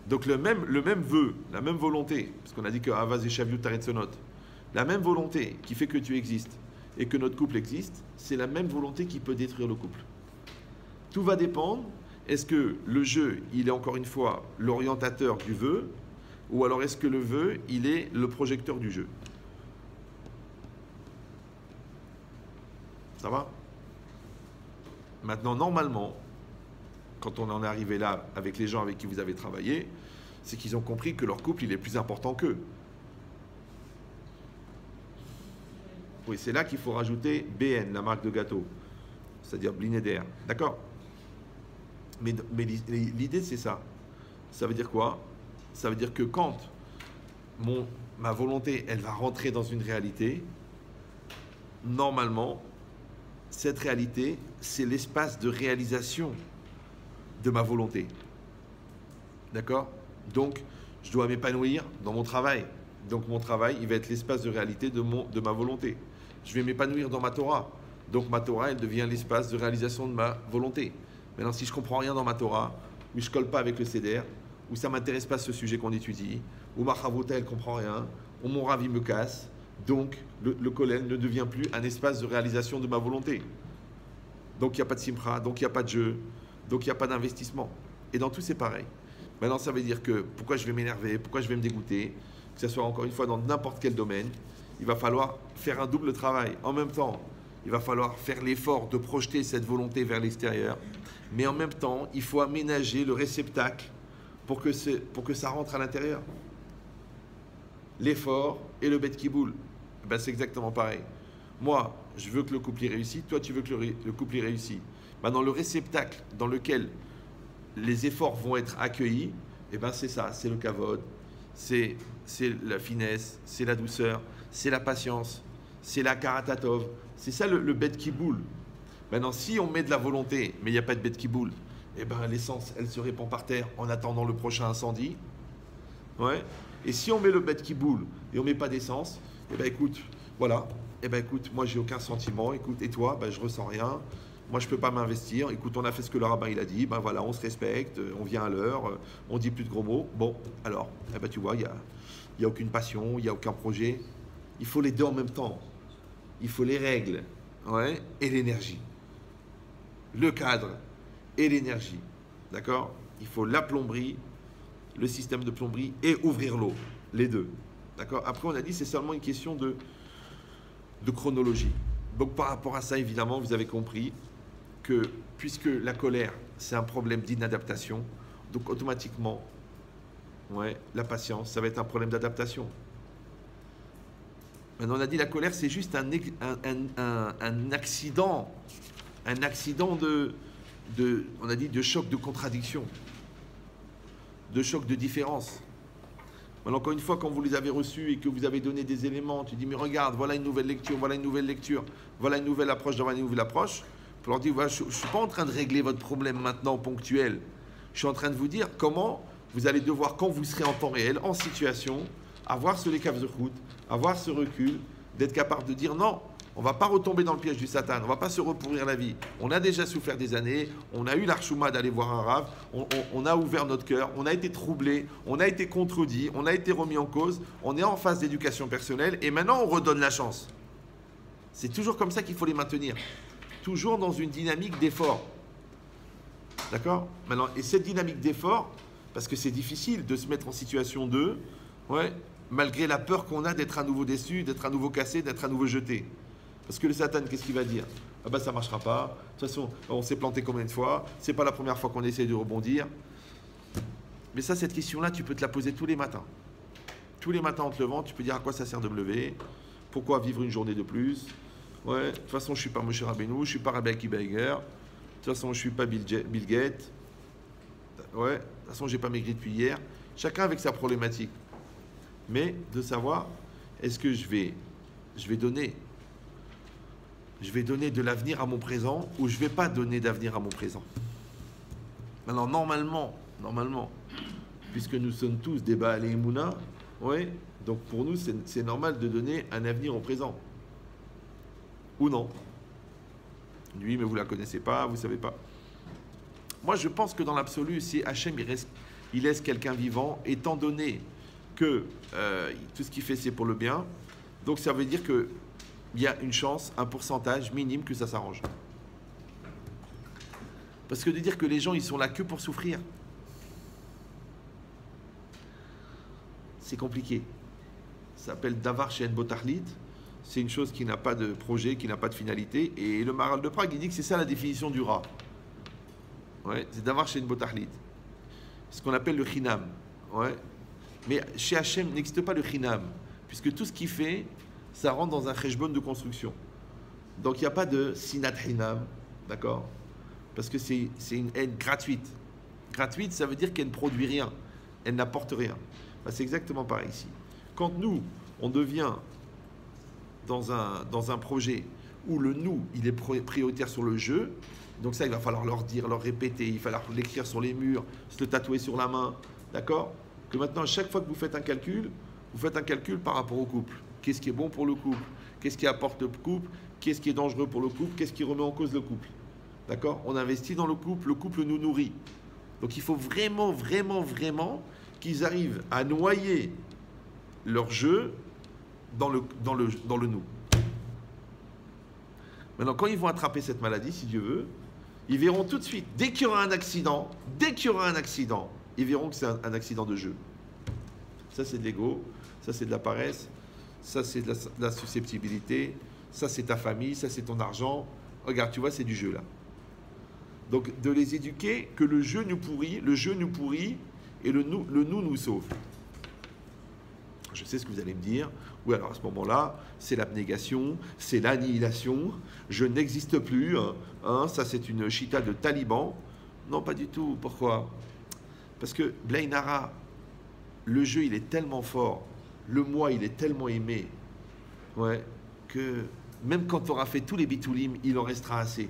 A: Donc le même vœu, la même volonté, parce qu'on a dit que Avaz et Shaviut Taretzonot, la même volonté qui fait que tu existes et que notre couple existe, c'est la même volonté qui peut détruire le couple. Tout va dépendre, est-ce que le jeu, il est encore une fois l'orientateur du vœu, ou alors est-ce que le vœu, il est le projecteur du jeu? Ça va? Maintenant, normalement, quand on en est arrivé là avec les gens avec qui vous avez travaillé, c'est qu'ils ont compris que leur couple, il est plus important qu'eux. Oui, c'est là qu'il faut rajouter BN, la marque de gâteau, c'est-à-dire Blinéder. D'accord? Mais l'idée, c'est ça. Ça veut dire quoi? Ça veut dire que quand ma volonté, elle va rentrer dans une réalité, normalement, cette réalité, c'est l'espace de réalisation de ma volonté. D'accord? Donc, je dois m'épanouir dans mon travail. Donc, mon travail, il va être l'espace de réalité de ma volonté. Je vais m'épanouir dans ma Torah. Donc, ma Torah, elle devient l'espace de réalisation de ma volonté. Maintenant, si je ne comprends rien dans ma Torah, ou je ne colle pas avec le Seder, ou ça ne m'intéresse pas ce sujet qu'on étudie, ou ma Chavota, elle ne comprend rien, ou mon Ravi me casse, donc le Kollel ne devient plus un espace de réalisation de ma volonté. Donc, il n'y a pas de simcha, donc il n'y a pas de jeu, donc il n'y a pas d'investissement. Et dans tout, c'est pareil. Maintenant, ça veut dire que pourquoi je vais m'énerver, pourquoi je vais me dégoûter, que ce soit encore une fois dans n'importe quel domaine, il va falloir faire un double travail. En même temps, il va falloir faire l'effort de projeter cette volonté vers l'extérieur, mais en même temps, il faut aménager le réceptacle pour que ça rentre à l'intérieur. L'effort et le bet kiboul, ben c'est exactement pareil. Moi, je veux que le couple y réussisse, toi, tu veux que le couple y réussisse. Maintenant, le réceptacle dans lequel les efforts vont être accueillis, eh ben c'est ça, c'est le kavod, c'est la finesse, c'est la douceur, c'est la patience, c'est la karatatov, c'est ça le bet kiboul. Maintenant, si on met de la volonté, mais il n'y a pas de bet kiboul, eh ben l'essence, elle se répand par terre en attendant le prochain incendie. Ouais. Et si on met le bet kiboul et on met pas d'essence, eh ben écoute, voilà, eh ben écoute, moi j'ai aucun sentiment, écoute, et toi, ben je ressens rien. Moi, je ne peux pas m'investir. Écoute, on a fait ce que le rabbin il a dit. Ben voilà, on se respecte, on vient à l'heure, on dit plus de gros mots. Bon, alors, eh ben, tu vois, il y a aucune passion, il n'y a aucun projet. Il faut les deux en même temps. Il faut les règles, ouais, et l'énergie. Le cadre et l'énergie. D'accord? Il faut la plomberie, le système de plomberie et ouvrir l'eau. Les deux. D'accord? Après, on a dit c'est seulement une question de chronologie. Donc, par rapport à ça, évidemment, vous avez compris que puisque la colère, c'est un problème d'inadaptation, donc automatiquement, ouais, la patience, ça va être un problème d'adaptation. Maintenant, on a dit la colère, c'est juste un accident on a dit de choc de contradiction, de choc de différence. Maintenant, encore une fois, quand vous les avez reçus et que vous avez donné des éléments, tu dis, mais regarde, voilà une nouvelle lecture, voilà une nouvelle lecture, voilà une nouvelle approche, voilà une nouvelle approche. Pour leur dire, voilà, je ne suis pas en train de régler votre problème maintenant ponctuel. Je suis en train de vous dire comment vous allez devoir, quand vous serez en temps réel, en situation, avoir ce lekaf zechut, avoir ce recul, d'être capable de dire non, on ne va pas retomber dans le piège du Satan, on ne va pas se repourrir la vie. On a déjà souffert des années, on a eu l'archouma d'aller voir un rave, on a ouvert notre cœur, on a été troublé, on a été contredit, on a été remis en cause, on est en phase d'éducation personnelle et maintenant on redonne la chance. C'est toujours comme ça qu'il faut les maintenir. Toujours dans une dynamique d'effort. D'accord? Maintenant, et cette dynamique d'effort, parce que c'est difficile de se mettre en situation de, ouais, malgré la peur qu'on a d'être à nouveau déçu, d'être à nouveau cassé, d'être à nouveau jeté. Parce que le Satan, qu'est-ce qu'il va dire? Ah bah ça ne marchera pas. De toute façon, on s'est planté combien de fois? C'est pas la première fois qu'on essaie de rebondir. Mais ça, cette question-là, tu peux te la poser tous les matins. Tous les matins en te levant, tu peux dire à quoi ça sert de me lever? Pourquoi vivre une journée de plus? Ouais, de toute façon, je ne suis pas Moshe Rabbeinu, je ne suis pas Rabbi Akiva Eiger. De toute façon, je ne suis pas Bill Gates. Ouais, de toute façon, je n'ai pas maigri depuis hier. Chacun avec sa problématique. Mais de savoir, est-ce que je vais donner de l'avenir à mon présent ou je ne vais pas donner d'avenir à mon présent. Alors, normalement, puisque nous sommes tous des Baal et Emouna, ouais, donc pour nous, c'est normal de donner un avenir au présent. Ou non. Lui, mais vous ne la connaissez pas, vous ne savez pas. Moi, je pense que dans l'absolu, si Hachem il laisse quelqu'un vivant, étant donné que tout ce qu'il fait, c'est pour le bien, donc ça veut dire qu'il y a une chance, un pourcentage minime que ça s'arrange. Parce que de dire que les gens, ils sont là que pour souffrir, c'est compliqué. Ça s'appelle Davar She'en Bo Tachlit. C'est une chose qui n'a pas de projet, qui n'a pas de finalité. Et le Maharal de Prague, il dit que c'est ça la définition du rat. Ouais, c'est d'avoir chez une botachlit. Ce qu'on appelle le chinam. Ouais. Mais chez Hachem n'existe pas le chinam. Puisque tout ce qu'il fait, ça rentre dans un cheshbon de construction. Donc il n'y a pas de sinat chinam. D'accord? Parce que c'est une haine gratuite. gratuite, ça veut dire qu'elle ne produit rien. Elle n'apporte rien. Ben, c'est exactement pareil ici. Quand nous, on devient dans un projet où le nous, il est prioritaire sur le jeu, donc ça, il va falloir leur dire, leur répéter, il va falloir l'écrire sur les murs, se le tatouer sur la main, d'accord? Que maintenant, à chaque fois que vous faites un calcul par rapport au couple. Qu'est-ce qui est bon pour le couple? Qu'est-ce qui apporte le couple? Qu'est-ce qui est dangereux pour le couple? Qu'est-ce qui remet en cause le couple? D'accord? On investit dans le couple nous nourrit. Donc il faut vraiment, vraiment, vraiment qu'ils arrivent à noyer leur jeu dans le nous. Maintenant, quand ils vont attraper cette maladie, si Dieu veut, ils verront tout de suite, dès qu'il y aura un accident, ils verront que c'est un accident de jeu. Ça, c'est de l'ego, ça, c'est de la paresse, ça, c'est de la susceptibilité, ça, c'est ta famille, ça, c'est ton argent. Regarde, tu vois, c'est du jeu, là. Donc, de les éduquer que le jeu nous pourrit et le nous sauve. Je sais ce que vous allez me dire. Oui, alors à ce moment-là, c'est l'abnégation, c'est l'annihilation. Je n'existe plus. Ça, c'est une chita de taliban. Non, pas du tout. Pourquoi? Parce que Blainara, le jeu, il est tellement fort. Le moi, il est tellement aimé. Ouais, que même quand tu auras fait tous les bitoulim, il en restera assez.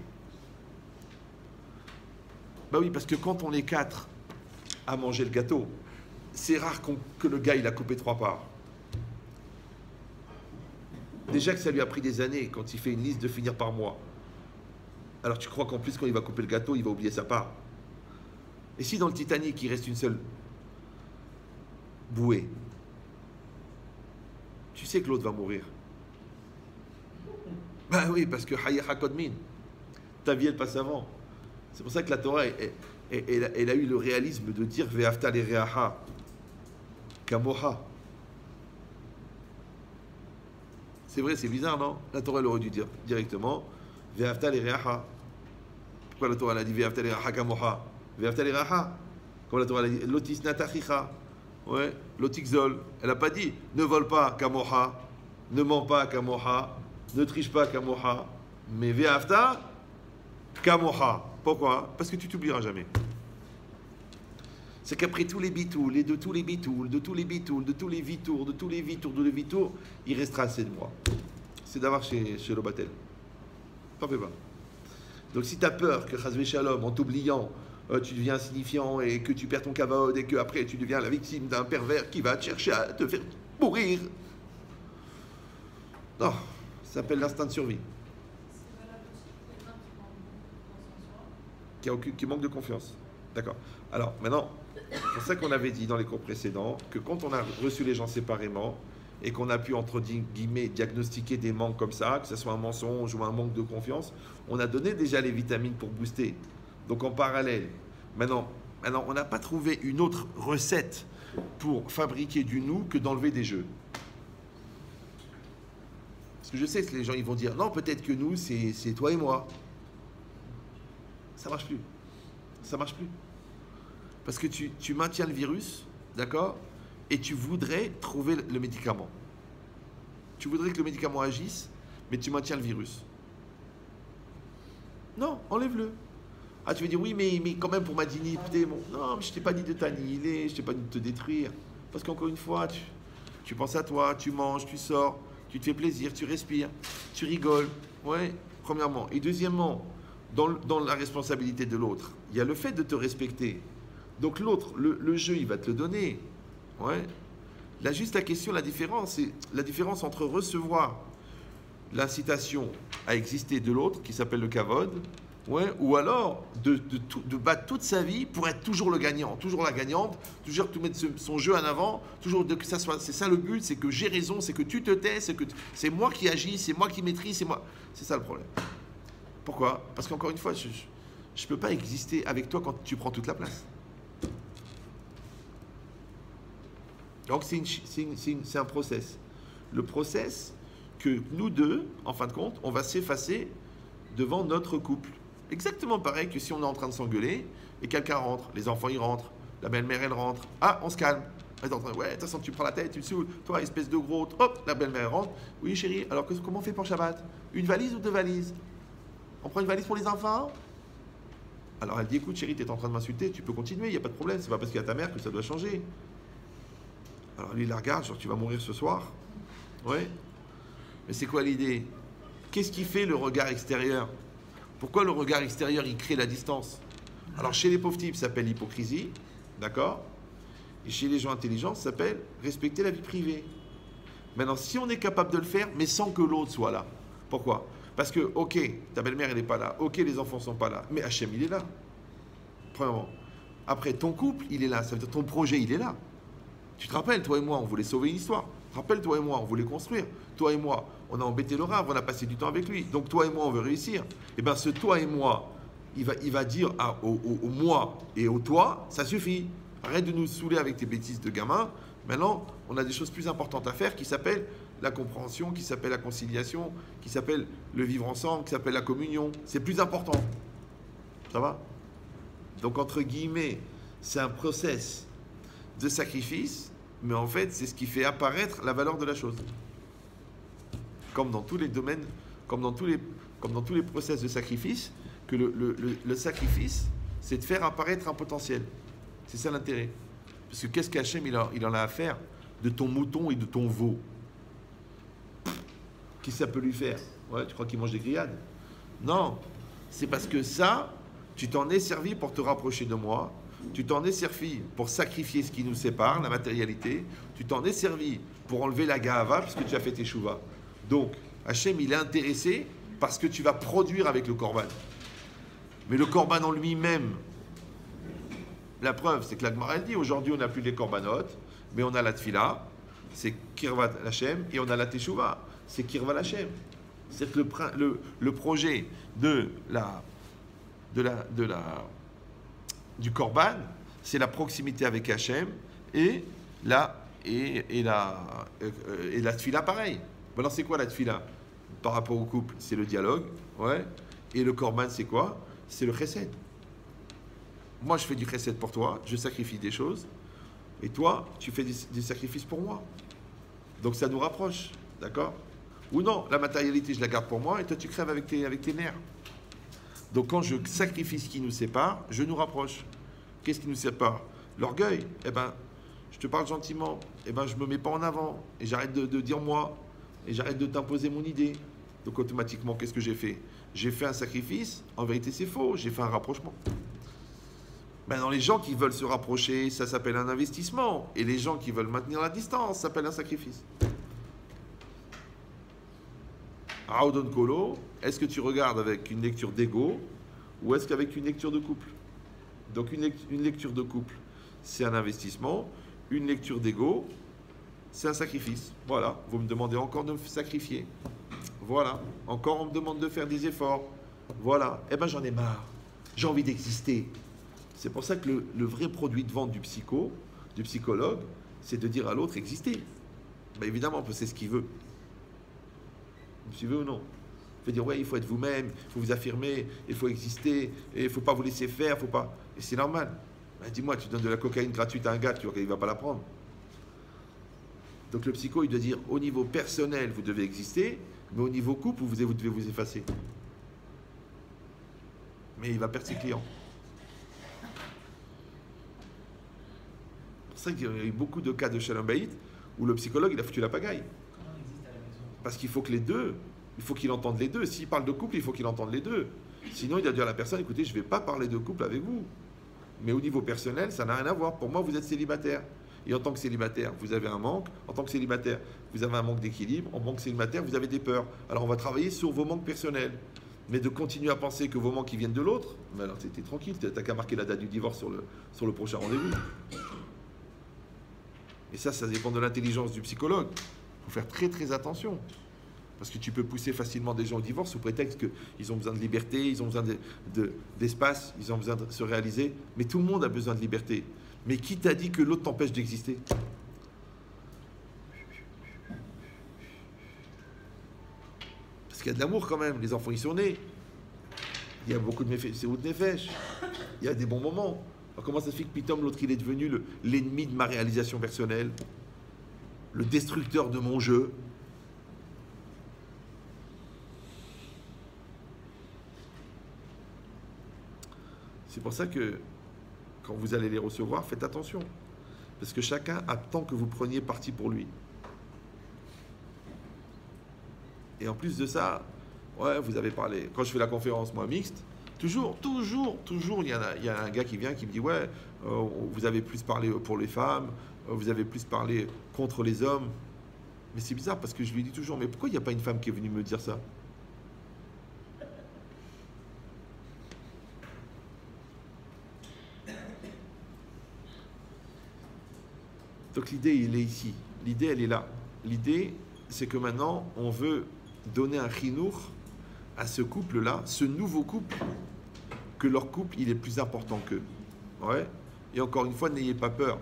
A: Bah oui, parce que quand on est 4 à manger le gâteau, c'est rare que le gars, il a coupé 3 parts. Déjà que ça lui a pris des années quand il fait une liste de finir par mois. Alors tu crois qu'en plus, quand il va couper le gâteau, il va oublier sa part. Et si dans le Titanic, il reste une seule bouée, tu sais que l'autre va mourir. Ben oui, parce que Hayaha Kodmin, ta vie, elle passe avant. C'est pour ça que la Torah, elle a eu le réalisme de dire Ve'afta l'ereaha kamoha. C'est vrai, c'est bizarre, non? La Torah, elle aurait dû dire directement Ve'afta l'ereaha. Pourquoi la Torah, elle a dit Ve'afta l'ereaha kamoha? Ve'afta l'ereaha. Comme la Torah, elle a dit Lotis natachicha. Ouais, l'otixol. Elle n'a pas dit ne vole pas kamoha, ne ment pas kamoha, ne triche pas kamoha, mais ve'afta kamoha. Pourquoi? Parce que tu t'oublieras jamais. C'est qu'après tous les bitouls, de tous les bitouls, de tous les bitouls, de tous les vitours, de tous les vitours, de les vitours, il restera assez de moi. C'est d'avoir chez Lobatel. T'en fais pas. Donc si tu as peur que Chazvé Shalom, en t'oubliant, tu deviens insignifiant et que tu perds ton kavod et que après tu deviens la victime d'un pervers qui va te chercher à te faire mourir. Non, ça s'appelle l'instinct de survie. Qui manque de confiance. D'accord. Alors, maintenant, c'est pour ça qu'on avait dit dans les cours précédents que quand on a reçu les gens séparément et qu'on a pu, entre guillemets, diagnostiquer des manques comme ça, que ce soit un mensonge ou un manque de confiance, on a donné déjà les vitamines pour booster. Donc, en parallèle, maintenant on n'a pas trouvé une autre recette pour fabriquer du nous que d'enlever des jeux. Parce que je sais que les gens, ils vont dire, non, peut-être que nous, c'est toi et moi. Ça marche plus. Ça marche plus. Parce que tu maintiens le virus, d'accord? Et tu voudrais trouver le médicament. Tu voudrais que le médicament agisse, mais tu maintiens le virus. Non, enlève-le. Ah, tu veux dire, oui, mais quand même pour ma dignité, non, mais je t'ai pas dit de t'annihiler, je t'ai pas dit de te détruire. Parce qu'encore une fois, tu penses à toi, tu manges, tu sors, tu te fais plaisir, tu respires, tu rigoles. Ouais, premièrement. Et deuxièmement, dans la responsabilité de l'autre, il y a le fait de te respecter. Donc l'autre, le jeu, il va te le donner. Ouais. Là, juste la question, la différence, c'est la différence entre recevoir l'incitation à exister de l'autre, qui s'appelle le kavod, ouais, ou alors de battre toute sa vie pour être toujours le gagnant, toujours la gagnante, toujours tout mettre son jeu en avant, toujours que ça soit, c'est ça le but, c'est que j'ai raison, c'est que tu te tais, c'est moi qui agis, c'est moi qui maîtrise, c'est moi. C'est ça le problème. Pourquoi? Parce qu'encore une fois, je ne peux pas exister avec toi quand tu prends toute la place. Donc c'est un process. Le process que nous deux, en fin de compte, on va s'effacer devant notre couple. Exactement pareil que si on est en train de s'engueuler et quelqu'un rentre, les enfants ils rentrent, la belle-mère elle rentre, ah on se calme. Ouais, de toute façon tu prends la tête, tu me saoules, toi espèce de gros, hop, la belle-mère rentre. Oui chérie, alors comment on fait pour Shabbat? Une valise ou 2 valises? On prend une valise pour les enfants? Alors elle dit, écoute chérie, tu es en train de m'insulter, tu peux continuer, il n'y a pas de problème, c'est pas parce qu'il y a ta mère que ça doit changer. Alors lui, il la regarde, genre, tu vas mourir ce soir. Ouais. Mais c'est quoi l'idée? Qu'est-ce qui fait le regard extérieur? Pourquoi le regard extérieur, il crée la distance? Alors chez les pauvres types, ça s'appelle l'hypocrisie, d'accord? Et chez les gens intelligents, ça s'appelle respecter la vie privée. Maintenant, si on est capable de le faire, mais sans que l'autre soit là. Pourquoi? Parce que, ok, ta belle-mère, elle n'est pas là. Ok, les enfants ne sont pas là. Mais Hachem, il est là. Premièrement. Après, ton couple, il est là. Ça veut dire ton projet, il est là. Tu te rappelles, toi et moi, on voulait sauver une histoire. Rappelle, toi et moi, on voulait construire. Toi et moi, on a embêté le rave, on a passé du temps avec lui. Donc, toi et moi, on veut réussir. Et bien, ce toi et moi, il va dire au moi et au toi, ça suffit. Arrête de nous saouler avec tes bêtises de gamin. Maintenant, on a des choses plus importantes à faire qui s'appellent la compréhension, qui s'appelle la conciliation, qui s'appelle le vivre ensemble, qui s'appelle la communion. C'est plus important. Ça va? Donc, entre guillemets, c'est un process de sacrifice, mais en fait, c'est ce qui fait apparaître la valeur de la chose. Comme dans tous les domaines, comme dans tous les process de sacrifice, que le sacrifice, c'est de faire apparaître un potentiel. C'est ça l'intérêt. Parce que qu'est-ce qu'Hachem, il en a à faire de ton mouton et de ton veau? Qu'est-ce que ça peut lui faire? Ouais, tu crois qu'il mange des grillades? Non, c'est parce que ça, tu t'en es servi pour te rapprocher de moi, tu t'en es servi pour sacrifier ce qui nous sépare, la matérialité, tu t'en es servi pour enlever la gahava, puisque tu as fait tes chouvas. Donc, Hachem, il est intéressé parce que tu vas produire avec le korban. Mais le korban en lui-même, la preuve, c'est que la Gemara elle dit, aujourd'hui on n'a plus les korbanot, mais on a la tfila, c'est Kirvat Hachem, et on a la teshuva, c'est Kirvat Hachem. C'est que le projet du korban, c'est la proximité avec Hachem et la tfila pareil. Maintenant, c'est quoi la tfila par rapport au couple? C'est le dialogue, ouais. Et le korban, c'est quoi? C'est le chesed. Moi, je fais du chesed pour toi, je sacrifie des choses, et toi, tu fais des sacrifices pour moi. Donc, ça nous rapproche, d'accord? Ou non, la matérialité, je la garde pour moi, et toi, tu crèves avec tes nerfs. Donc, quand je sacrifie ce qui nous sépare, je nous rapproche. Qu'est-ce qui nous sépare? L'orgueil. Eh ben, je te parle gentiment. Eh ben, je me mets pas en avant, et j'arrête de dire moi, et j'arrête de t'imposer mon idée. Donc, automatiquement, qu'est-ce que j'ai fait? J'ai fait un sacrifice. En vérité, c'est faux. J'ai fait un rapprochement. Maintenant, les gens qui veulent se rapprocher, ça s'appelle un investissement. Et les gens qui veulent maintenir la distance, ça s'appelle un sacrifice. Raudon Kolo, est-ce que tu regardes avec une lecture d'ego ou est-ce qu'avec une lecture de couple? Donc, une lecture de couple, c'est un investissement. Une lecture d'ego, c'est un sacrifice. Voilà, vous me demandez encore de me sacrifier. Voilà, encore on me demande de faire des efforts. Voilà, eh ben j'en ai marre. J'ai envie d'exister. C'est pour ça que le vrai produit de vente du psychologue, c'est de dire à l'autre exister. Ben évidemment, c'est ce qu'il veut. Vous suivez ou non? Il faut dire, ouais, il faut être vous-même, il faut vous affirmer, il faut exister, et il ne faut pas vous laisser faire, faut pas... Et c'est normal. Ben, dis-moi, tu donnes de la cocaïne gratuite à un gars, tu vois qu'il ne va pas la prendre. Donc le psycho, il doit dire, au niveau personnel, vous devez exister, mais au niveau couple, vous devez vous effacer. Mais il va perdre ses clients. C'est pour ça qu'il y a eu beaucoup de cas de Shalom Bayit où le psychologue, il a foutu la pagaille. Parce qu'il faut que les deux, il faut qu'il entende les deux. S'il parle de couple, il faut qu'il entende les deux. Sinon, il doit dire à la personne, écoutez, je ne vais pas parler de couple avec vous. Mais au niveau personnel, ça n'a rien à voir. Pour moi, vous êtes célibataire. Et en tant que célibataire, vous avez un manque. En tant que célibataire, vous avez un manque d'équilibre. En tant que célibataire, vous avez des peurs. Alors, on va travailler sur vos manques personnels. Mais de continuer à penser que vos manques, ils viennent de l'autre, ben alors t'es tranquille. T'as qu'à marquer la date du divorce sur le prochain rendez-vous. Et ça dépend de l'intelligence du psychologue. Il faut faire très très attention. Parce que tu peux pousser facilement des gens au divorce sous prétexte qu'ils ont besoin de liberté, ils ont besoin d'espace, ils ont besoin de se réaliser. Mais tout le monde a besoin de liberté. Mais qui t'a dit que l'autre t'empêche d'exister? Parce qu'il y a de l'amour quand même. Les enfants, ils sont nés. Il y a beaucoup de méfaits. C'est route nefesh. Il y a des bons moments. Alors comment ça se fait que Pitom, l'autre, il est devenu l'ennemi de ma réalisation personnelle, le destructeur de mon jeu? C'est pour ça que quand vous allez les recevoir, faites attention. Parce que chacun attend que vous preniez parti pour lui. Et en plus de ça, ouais, vous avez parlé. Quand je fais la conférence, moi, mixte, toujours, il y a un gars qui vient qui me dit, ouais, vous avez plus parlé pour les femmes, vous avez plus parlé contre les hommes. Mais c'est bizarre parce que je lui dis toujours, mais pourquoi il n'y a pas une femme qui est venue me dire ça? Donc l'idée, il est ici. L'idée, elle est là. L'idée, c'est que maintenant, on veut donner un chinour à ce couple-là, ce nouveau couple, que leur couple, il est plus important qu'eux. Ouais. Et encore une fois, n'ayez pas peur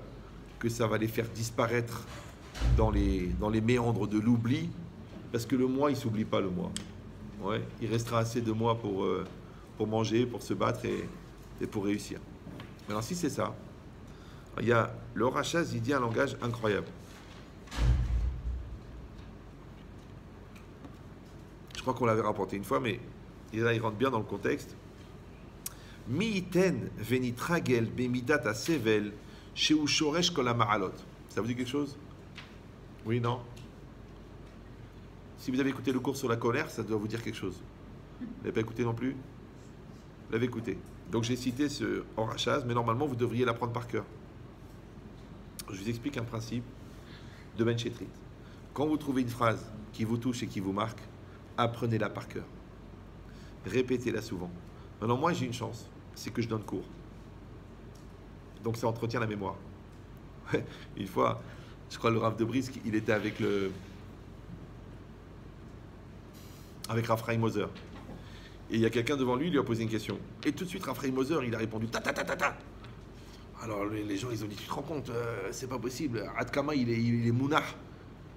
A: que ça va les faire disparaître dans les méandres de l'oubli, parce que le moi, il ne s'oublie pas, le moi. Ouais. Il restera assez de moi pour manger, pour se battre et pour réussir. Maintenant, si c'est ça, il y a le Horachaz, il dit un langage incroyable. Je crois qu'on l'avait rapporté une fois, mais là, il rentre bien dans le contexte. Mi-iten venitragel bemidat asevel sheu shoresh kol hama'alot. Ça vous dit quelque chose? Oui, non? Si vous avez écouté le cours sur la colère, ça doit vous dire quelque chose. Vous l'avez pas écouté non plus? Vous l'avez écouté. Donc j'ai cité ce Horachaz, mais normalement, vous devriez l'apprendre par cœur. Je vous explique un principe de Ben Chetrit. Quand vous trouvez une phrase qui vous touche et qui vous marque, apprenez-la par cœur. Répétez-la souvent. Maintenant, moi, j'ai une chance, c'est que je donne cours. Donc, ça entretient la mémoire. Une fois, je crois le Rav de Brisk, il était avec Raphaël Moser. Et il y a quelqu'un devant lui, il lui a posé une question. Et tout de suite, Raphaël Moser, il a répondu ta ta ta ta ta. Alors les gens, ils ont dit, tu te rends compte, c'est pas possible. Adkama, il est mounah.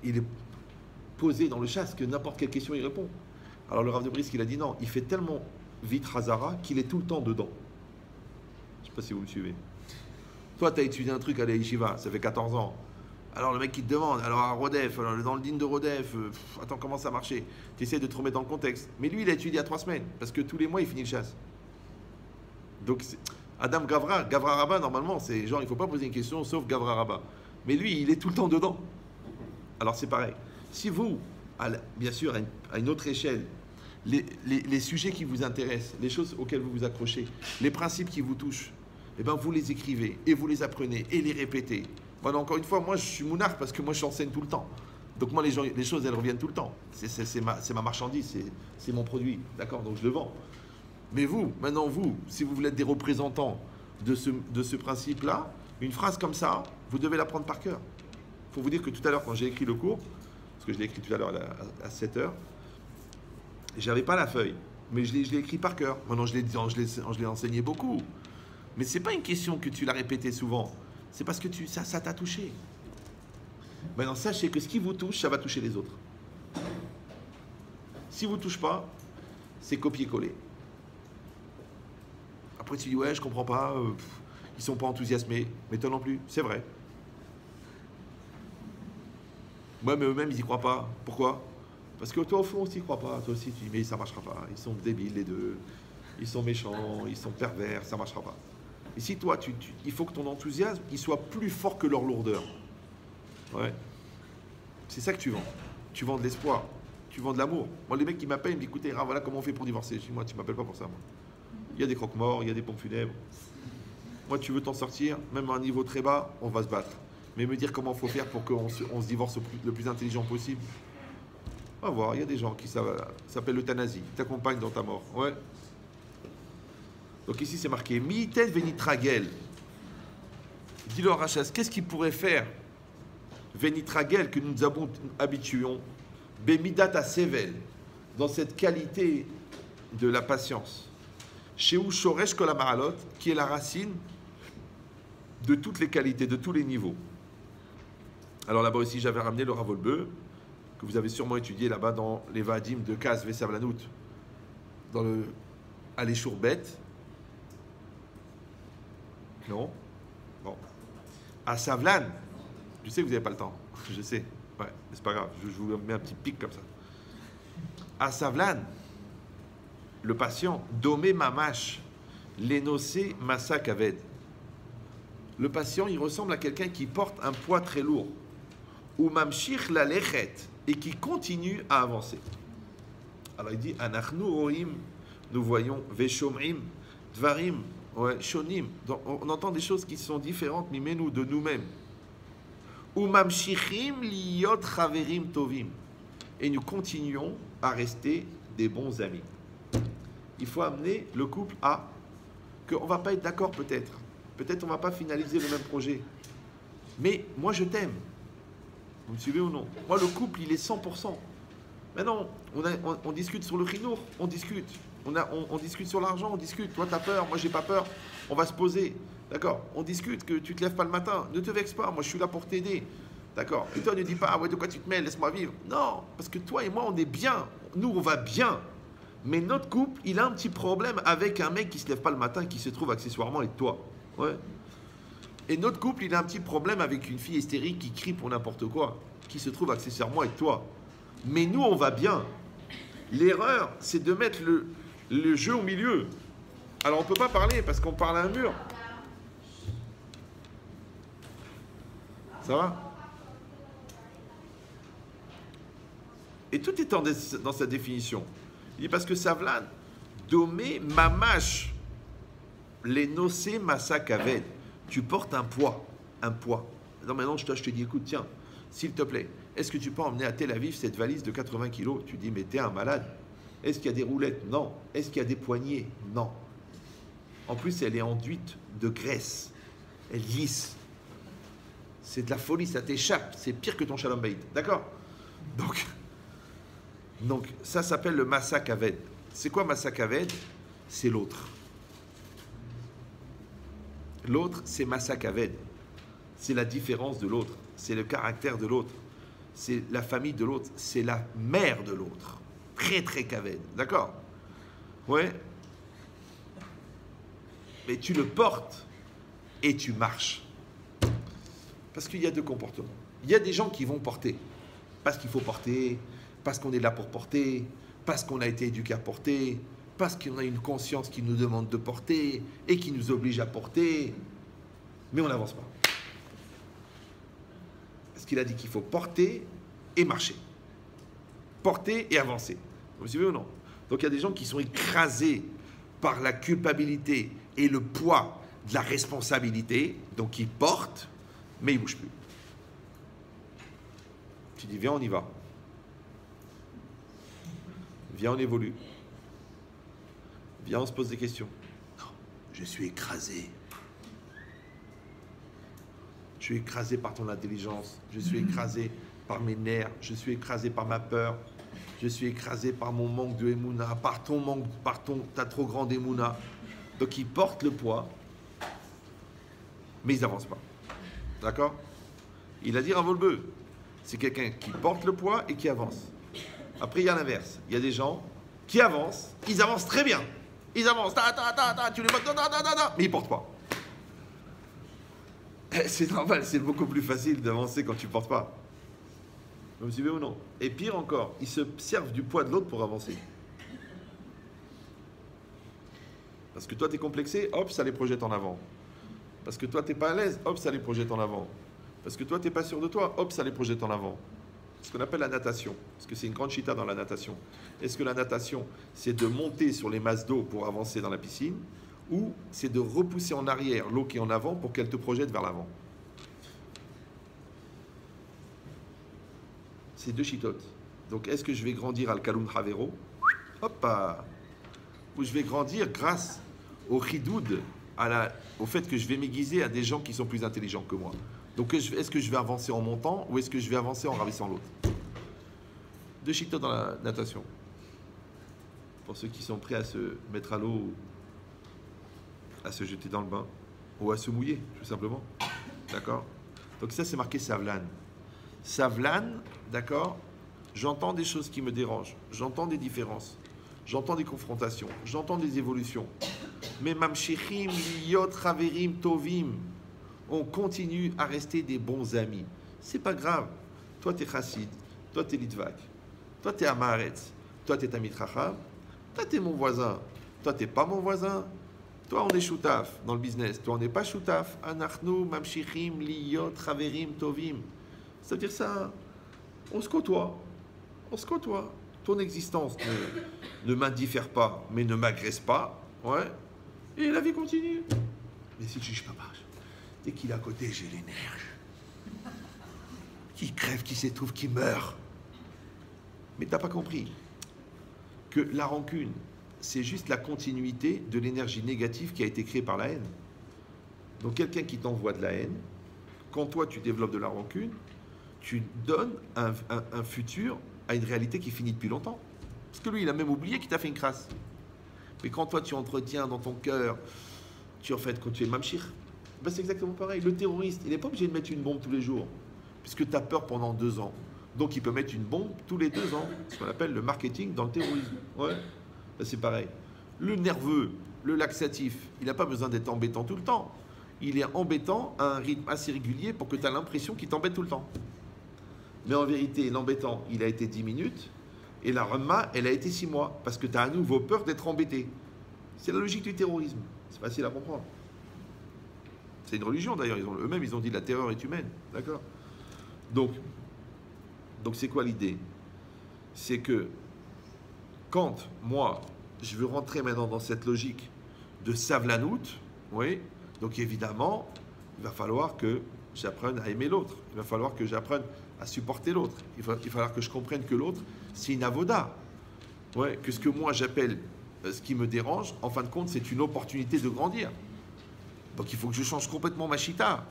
A: Il est posé dans le chasse que n'importe quelle question, il répond. Alors le Rav de Brisk, il a dit non, il fait tellement vite Hazara qu'il est tout le temps dedans. Je sais pas si vous me suivez. Toi, tu as étudié un truc à l'Yeshiva, ça fait 14 ans. Alors le mec qui te demande, alors à Rodef, alors dans le din de Rodef, attends, comment ça marchait? Tu essaies de te remettre dans le contexte. Mais lui, il a étudié à 3 semaines, parce que tous les mois, il finit le chasse. Donc, Adam Gavra Rabba, normalement, c'est genre, il ne faut pas poser une question, sauf Gavra Rabba. Mais lui, il est tout le temps dedans. Alors c'est pareil. Si vous, bien sûr, à une autre échelle, les sujets qui vous intéressent, les choses auxquelles vous vous accrochez, les principes qui vous touchent, eh ben, vous les écrivez et vous les apprenez et les répétez. Voilà, encore une fois, moi je suis mounard parce que moi j'enseigne tout le temps. Donc moi les choses elles reviennent tout le temps. C'est ma marchandise, c'est mon produit, d'accord? Donc je le vends. Mais vous, maintenant vous, si vous voulez être des représentants de ce principe-là, une phrase comme ça, vous devez la prendre par cœur. Il faut vous dire que tout à l'heure quand j'ai écrit le cours, parce que je l'ai écrit tout à l'heure à 7h, j'avais pas la feuille, mais je l'ai écrit par cœur. Maintenant je l'ai enseigné beaucoup. Mais c'est pas une question que tu l'as répété souvent. C'est parce que ça t'a touché. Maintenant, sachez que ce qui vous touche, ça va toucher les autres. Si vous ne touche pas, c'est copier-coller. Après, tu dis, ouais, je comprends pas, ils sont pas enthousiasmés. Mais toi non plus, c'est vrai. Ouais, mais eux-mêmes, ils y croient pas. Pourquoi? Parce que toi, au fond, tu n'y crois pas. Toi aussi, tu dis, mais ça marchera pas. Ils sont débiles, les deux. Ils sont méchants, ils sont pervers, ça marchera pas. Et si toi, il faut que ton enthousiasme, il soit plus fort que leur lourdeur. Ouais. C'est ça que tu vends. Tu vends de l'espoir. Tu vends de l'amour. Moi, les mecs qui m'appellent, ils me disent, écoutez, voilà comment on fait pour divorcer. Je dis, moi, tu m'appelles pas pour ça, moi. Il y a des croque-morts, il y a des pompes funèbres. Moi, tu veux t'en sortir, même à un niveau très bas, on va se battre. Mais me dire comment il faut faire pour qu'on se divorce le plus intelligent possible. On va voir, il y a des gens qui ça s'appelle l'euthanasie. Ils t'accompagnent dans ta mort. Ouais. Donc ici, c'est marqué Mi'itel venitragel. Dis-le à Rachas, qu'est-ce qu'il pourrait faire Venitragel que nous nous habituons Bemidata sevel, dans cette qualité de la patience. Sheu shoresh kol hama'alot, qui est la racine de toutes les qualités, de tous les niveaux. Alors là-bas aussi, j'avais ramené le Ravolbeu, que vous avez sûrement étudié là-bas dans les Vadim de Kaz Vesavlanout, dans le Aléchour bête. Non? Bon. À Savlan, je sais que vous n'avez pas le temps, je sais, ouais, mais c'est pas grave, je vous mets un petit pic comme ça. À Savlan, le patient, Domé Mamash, L'énocé massa kaved. Le patient, il ressemble à quelqu'un qui porte un poids très lourd. Ou mamshich la lechet, et qui continue à avancer. Alors il dit, anachnu roim, nous voyons, veshomrim, dvarim, ouais, shonim. Donc, on entend des choses qui sont différentes, mimenu, de nous-mêmes. Ou mamshichim liot chaverim tovim. Et nous continuons à rester des bons amis. Il faut amener le couple à qu'on ne va pas être d'accord peut-être. Peut-être on ne va pas finaliser le même projet. Mais moi je t'aime. Vous me suivez ou non? Moi le couple il est 100%. Maintenant on discute sur le chinour, on discute. On discute sur l'argent, on discute. Toi tu as peur, moi j'ai pas peur. On va se poser. D'accord? On discute que tu ne te lèves pas le matin. Ne te vexe pas, moi je suis là pour t'aider. D'accord? Et toi ne dis pas, ah ouais, de quoi tu te mêles, laisse-moi vivre. Non, parce que toi et moi on est bien. Nous on va bien. Mais notre couple, il a un petit problème avec un mec qui ne se lève pas le matin, qui se trouve accessoirement avec toi. Ouais. Et notre couple, il a un petit problème avec une fille hystérique qui crie pour n'importe quoi, qui se trouve accessoirement avec toi. Mais nous, on va bien. L'erreur, c'est de mettre le jeu au milieu. Alors, on ne peut pas parler parce qu'on parle à un mur. Ça va? Et tout est dans sa définition. Il dit parce que Savlan, domé mamash, les nocé massa kaved. Tu portes un poids, un poids. Non, maintenant je te dis, écoute, tiens, s'il te plaît, est-ce que tu peux emmener à Tel Aviv cette valise de 80 kilos? Tu dis, mais t'es un malade. Est-ce qu'il y a des roulettes? Non. Est-ce qu'il y a des poignées? Non. En plus, elle est enduite de graisse. Elle lisse. C'est de la folie, ça t'échappe. C'est pire que ton shalom bayit. D'accord? Donc, ça s'appelle le massa kaved. C'est quoi massa kaved? C'est l'autre. L'autre, c'est massa kaved. C'est la différence de l'autre. C'est le caractère de l'autre. C'est la famille de l'autre. C'est la mère de l'autre. Très, très kaved. D'accord? Ouais. Mais tu le portes et tu marches. Parce qu'il y a deux comportements. Il y a des gens qui vont porter. Parce qu'il faut porter, parce qu'on est là pour porter, parce qu'on a été éduqué à porter, parce qu'on a une conscience qui nous demande de porter et qui nous oblige à porter. Mais on n'avance pas. Parce qu'il a dit qu'il faut porter et marcher. Porter et avancer. Vous me suivez ou non? Donc il y a des gens qui sont écrasés par la culpabilité et le poids de la responsabilité. Donc ils portent, mais ils ne bougent plus. Tu dis, viens, on y va. Viens, on évolue. Viens, on se pose des questions. Non, je suis écrasé. Je suis écrasé par ton intelligence. Je suis écrasé par mes nerfs. Je suis écrasé par ma peur. Je suis écrasé par mon manque de émouna, par ton manque, ta trop grande émouna. Donc ils portent le poids, mais ils n'avancent pas. D'accord? Il a dit un volbeu. C'est quelqu'un qui porte le poids et qui avance. Après, il y a l'inverse. Il y a des gens qui avancent, ils avancent très bien. Ils avancent, tu les vois, mais ils ne portent pas. C'est normal, c'est beaucoup plus facile d'avancer quand tu ne portes pas. Vous me suivez ou non? Et pire encore, ils se servent du poids de l'autre pour avancer. Parce que toi, tu es complexé, hop, ça les projette en avant. Parce que toi, tu n'es pas à l'aise, hop, ça les projette en avant. Parce que toi, tu n'es pas sûr de toi, hop, ça les projette en avant. Ce qu'on appelle la natation. Parce que c'est une grande chita dans la natation. Est-ce que la natation, c'est de monter sur les masses d'eau pour avancer dans la piscine, ou c'est de repousser en arrière l'eau qui est en avant pour qu'elle te projette vers l'avant? C'est deux chitotes. Donc, est-ce que je vais grandir al Kalun Havero, hop, ou je vais grandir grâce au chidoud, au fait que je vais m'aiguiser à des gens qui sont plus intelligents que moi? Donc, est-ce que je vais avancer en montant ou est-ce que je vais avancer en ravissant l'autre? Deux chitotes dans la natation. Pour ceux qui sont prêts à se mettre à l'eau, à se jeter dans le bain ou à se mouiller, tout simplement. D'accord? Donc, ça, c'est marqué Savlan. Savlan, d'accord? J'entends des choses qui me dérangent. J'entends des différences. J'entends des confrontations. J'entends des évolutions. Mais mamshechim liot chaverim tovim. On continue à rester des bons amis. C'est pas grave. Toi, tu es chassid. Toi, tu es litvak. Toi, tu es amaretz. Toi, tu es tamid chacham. Toi, tu es mon voisin. Toi, tu n'es pas mon voisin. Toi, on est choutaf dans le business. Toi, on n'est pas choutaf. Anachnu, mamshichim, liyot, chaverim, tovim. Ça veut dire ça. On se côtoie. On se côtoie. Ton existence ne m'indiffère pas, mais ne m'agresse pas. Ouais. Et la vie continue. Mais si tu juges pas, dès qu'il est à côté, j'ai les nerfs. Qui crève, qui s'étouffe, qui meurt. Mais t'as pas compris que la rancune, c'est juste la continuité de l'énergie négative qui a été créée par la haine. Donc quelqu'un qui t'envoie de la haine, quand toi tu développes de la rancune, tu donnes un futur à une réalité qui finit depuis longtemps. Parce que lui, il a même oublié qu'il t'a fait une crasse. Mais quand toi tu entretiens dans ton cœur, quand tu es mamshir, ben c'est exactement pareil. Le terroriste, il n'est pas obligé de mettre une bombe tous les jours, puisque tu as peur pendant 2 ans. Donc il peut mettre une bombe tous les 2 ans, ce qu'on appelle le marketing dans le terrorisme. Ouais, ben, c'est pareil. Le nerveux, le laxatif, il n'a pas besoin d'être embêtant tout le temps. Il est embêtant à un rythme assez régulier pour que tu aies l'impression qu'il t'embête tout le temps. Mais en vérité, l'embêtant, il a été 10 minutes, et la remma, elle a été 6 mois, parce que tu as à nouveau peur d'être embêté. C'est la logique du terrorisme. C'est facile à comprendre. C'est une religion d'ailleurs, eux-mêmes ils ont dit la terreur est humaine. D'accord ? Donc c'est quoi l'idée ? C'est que quand moi, je veux rentrer maintenant dans cette logique de savlanout, oui, donc évidemment, il va falloir que j'apprenne à aimer l'autre. Il va falloir que j'apprenne à supporter l'autre. Il va falloir que je comprenne que l'autre, c'est une avoda. Ouais, que ce que moi j'appelle ce qui me dérange, en fin de compte, c'est une opportunité de grandir. Donc il faut que je change complètement ma chita.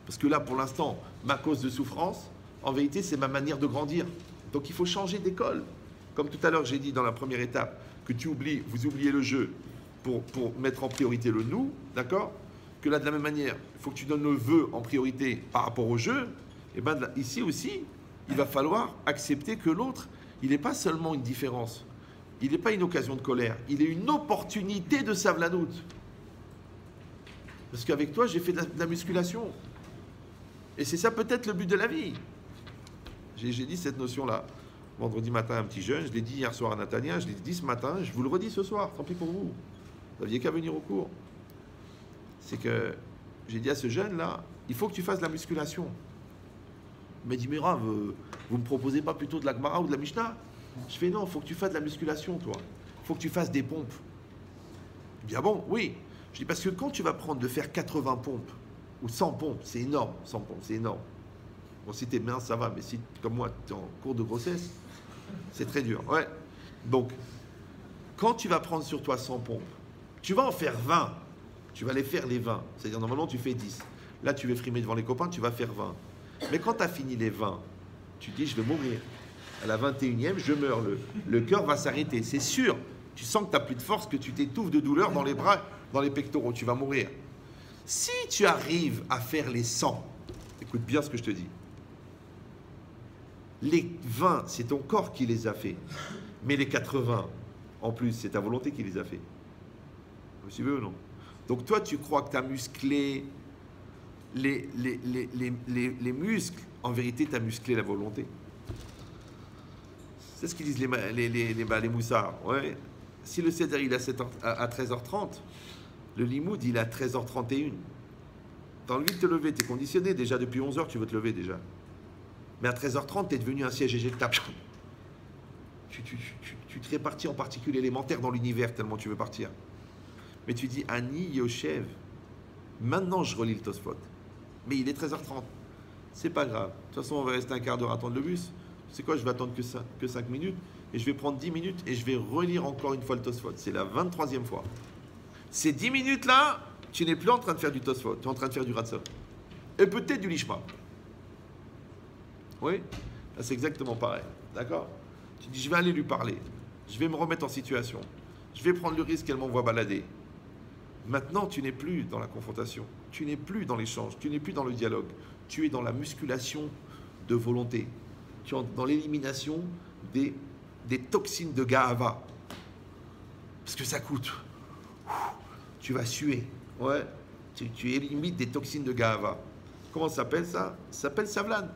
A: Parce que là, pour l'instant, ma cause de souffrance, en vérité, c'est ma manière de grandir. Donc il faut changer d'école. Comme tout à l'heure, j'ai dit dans la première étape, que vous oubliez le jeu pour mettre en priorité le nous, d'accord ? Que là, de la même manière, il faut que tu donnes le vœu en priorité par rapport au jeu. Et bien ici aussi, il va falloir accepter que l'autre, il n'est pas seulement une différence. Il n'est pas une occasion de colère. Il est une opportunité de savlanout. Parce qu'avec toi, j'ai fait de la musculation. Et c'est ça peut-être le but de la vie. J'ai dit cette notion-là. Vendredi matin, un petit jeune, je l'ai dit hier soir à Natania, je l'ai dit ce matin, je vous le redis ce soir, tant pis pour vous. Vous n'aviez qu'à venir au cours. C'est que j'ai dit à ce jeune-là, il faut que tu fasses de la musculation. Il m'a dit, mais Rav, vous ne me proposez pas plutôt de la Gemara ou de la Mishnah ? Je fais, non, il faut que tu fasses de la musculation, toi. Il faut que tu fasses des pompes. Il dit, ah bon ? Oui. Je dis, parce que quand tu vas prendre de faire 80 pompes, ou 100 pompes, c'est énorme, 100 pompes, c'est énorme. Bon, si t'es bien, ça va, mais si, comme moi, tu es en cours de grossesse, c'est très dur. Ouais. Donc, quand tu vas prendre sur toi 100 pompes, tu vas en faire 20. Tu vas les faire les 20. C'est-à-dire, normalement, tu fais 10. Là, tu veux frimer devant les copains, tu vas faire 20. Mais quand tu as fini les 20, tu te dis, je vais mourir. À la 21e, je meurs. Le cœur va s'arrêter. C'est sûr. Tu sens que tu n'as plus de force, que tu t'étouffes de douleur dans les bras, dans les pectoraux. Tu vas mourir. Si tu arrives à faire les 100, écoute bien ce que je te dis. Les 20, c'est ton corps qui les a fait. Mais les 80, en plus, c'est ta volonté qui les a fait. Vous suivez ou non? Donc toi, tu crois que tu as musclé les muscles. En vérité, tu as musclé la volonté. C'est ce qu'ils disent les moussards. Ouais. Si le Seder il est à 13h30, le limoud il est à 13h31. Tu as envie de te lever, tu es conditionné déjà depuis 11h, tu veux te lever déjà. Mais à 13h30, tu es devenu un siège éjectable. Tu te répartis en particules élémentaires dans l'univers tellement tu veux partir. Mais tu dis Ani Yoshev, maintenant je relis le Tosfot. Mais il est 13h30. C'est pas grave. De toute façon, on va rester un quart d'heure à attendre le bus. C'est quoi, je vais attendre que 5 minutes et je vais prendre 10 minutes et je vais relire encore une fois le Tosfot. C'est la 23e fois. Ces 10 minutes-là, tu n'es plus en train de faire du Tosfot, tu es en train de faire du Ratzon. Et peut-être du Lishma. Oui, là, c'est exactement pareil. D'accord? Tu dis, je vais aller lui parler. Je vais me remettre en situation. Je vais prendre le risque qu'elle m'envoie balader. Maintenant, tu n'es plus dans la confrontation. Tu n'es plus dans l'échange. Tu n'es plus dans le dialogue. Tu es dans la musculation de volonté. Tu es dans l'élimination des toxines de Gahava. Parce que ça coûte. Tu vas suer. Ouais. Tu élimines des toxines de Gahava. Comment ça s'appelle ça? Ça s'appelle Savlan.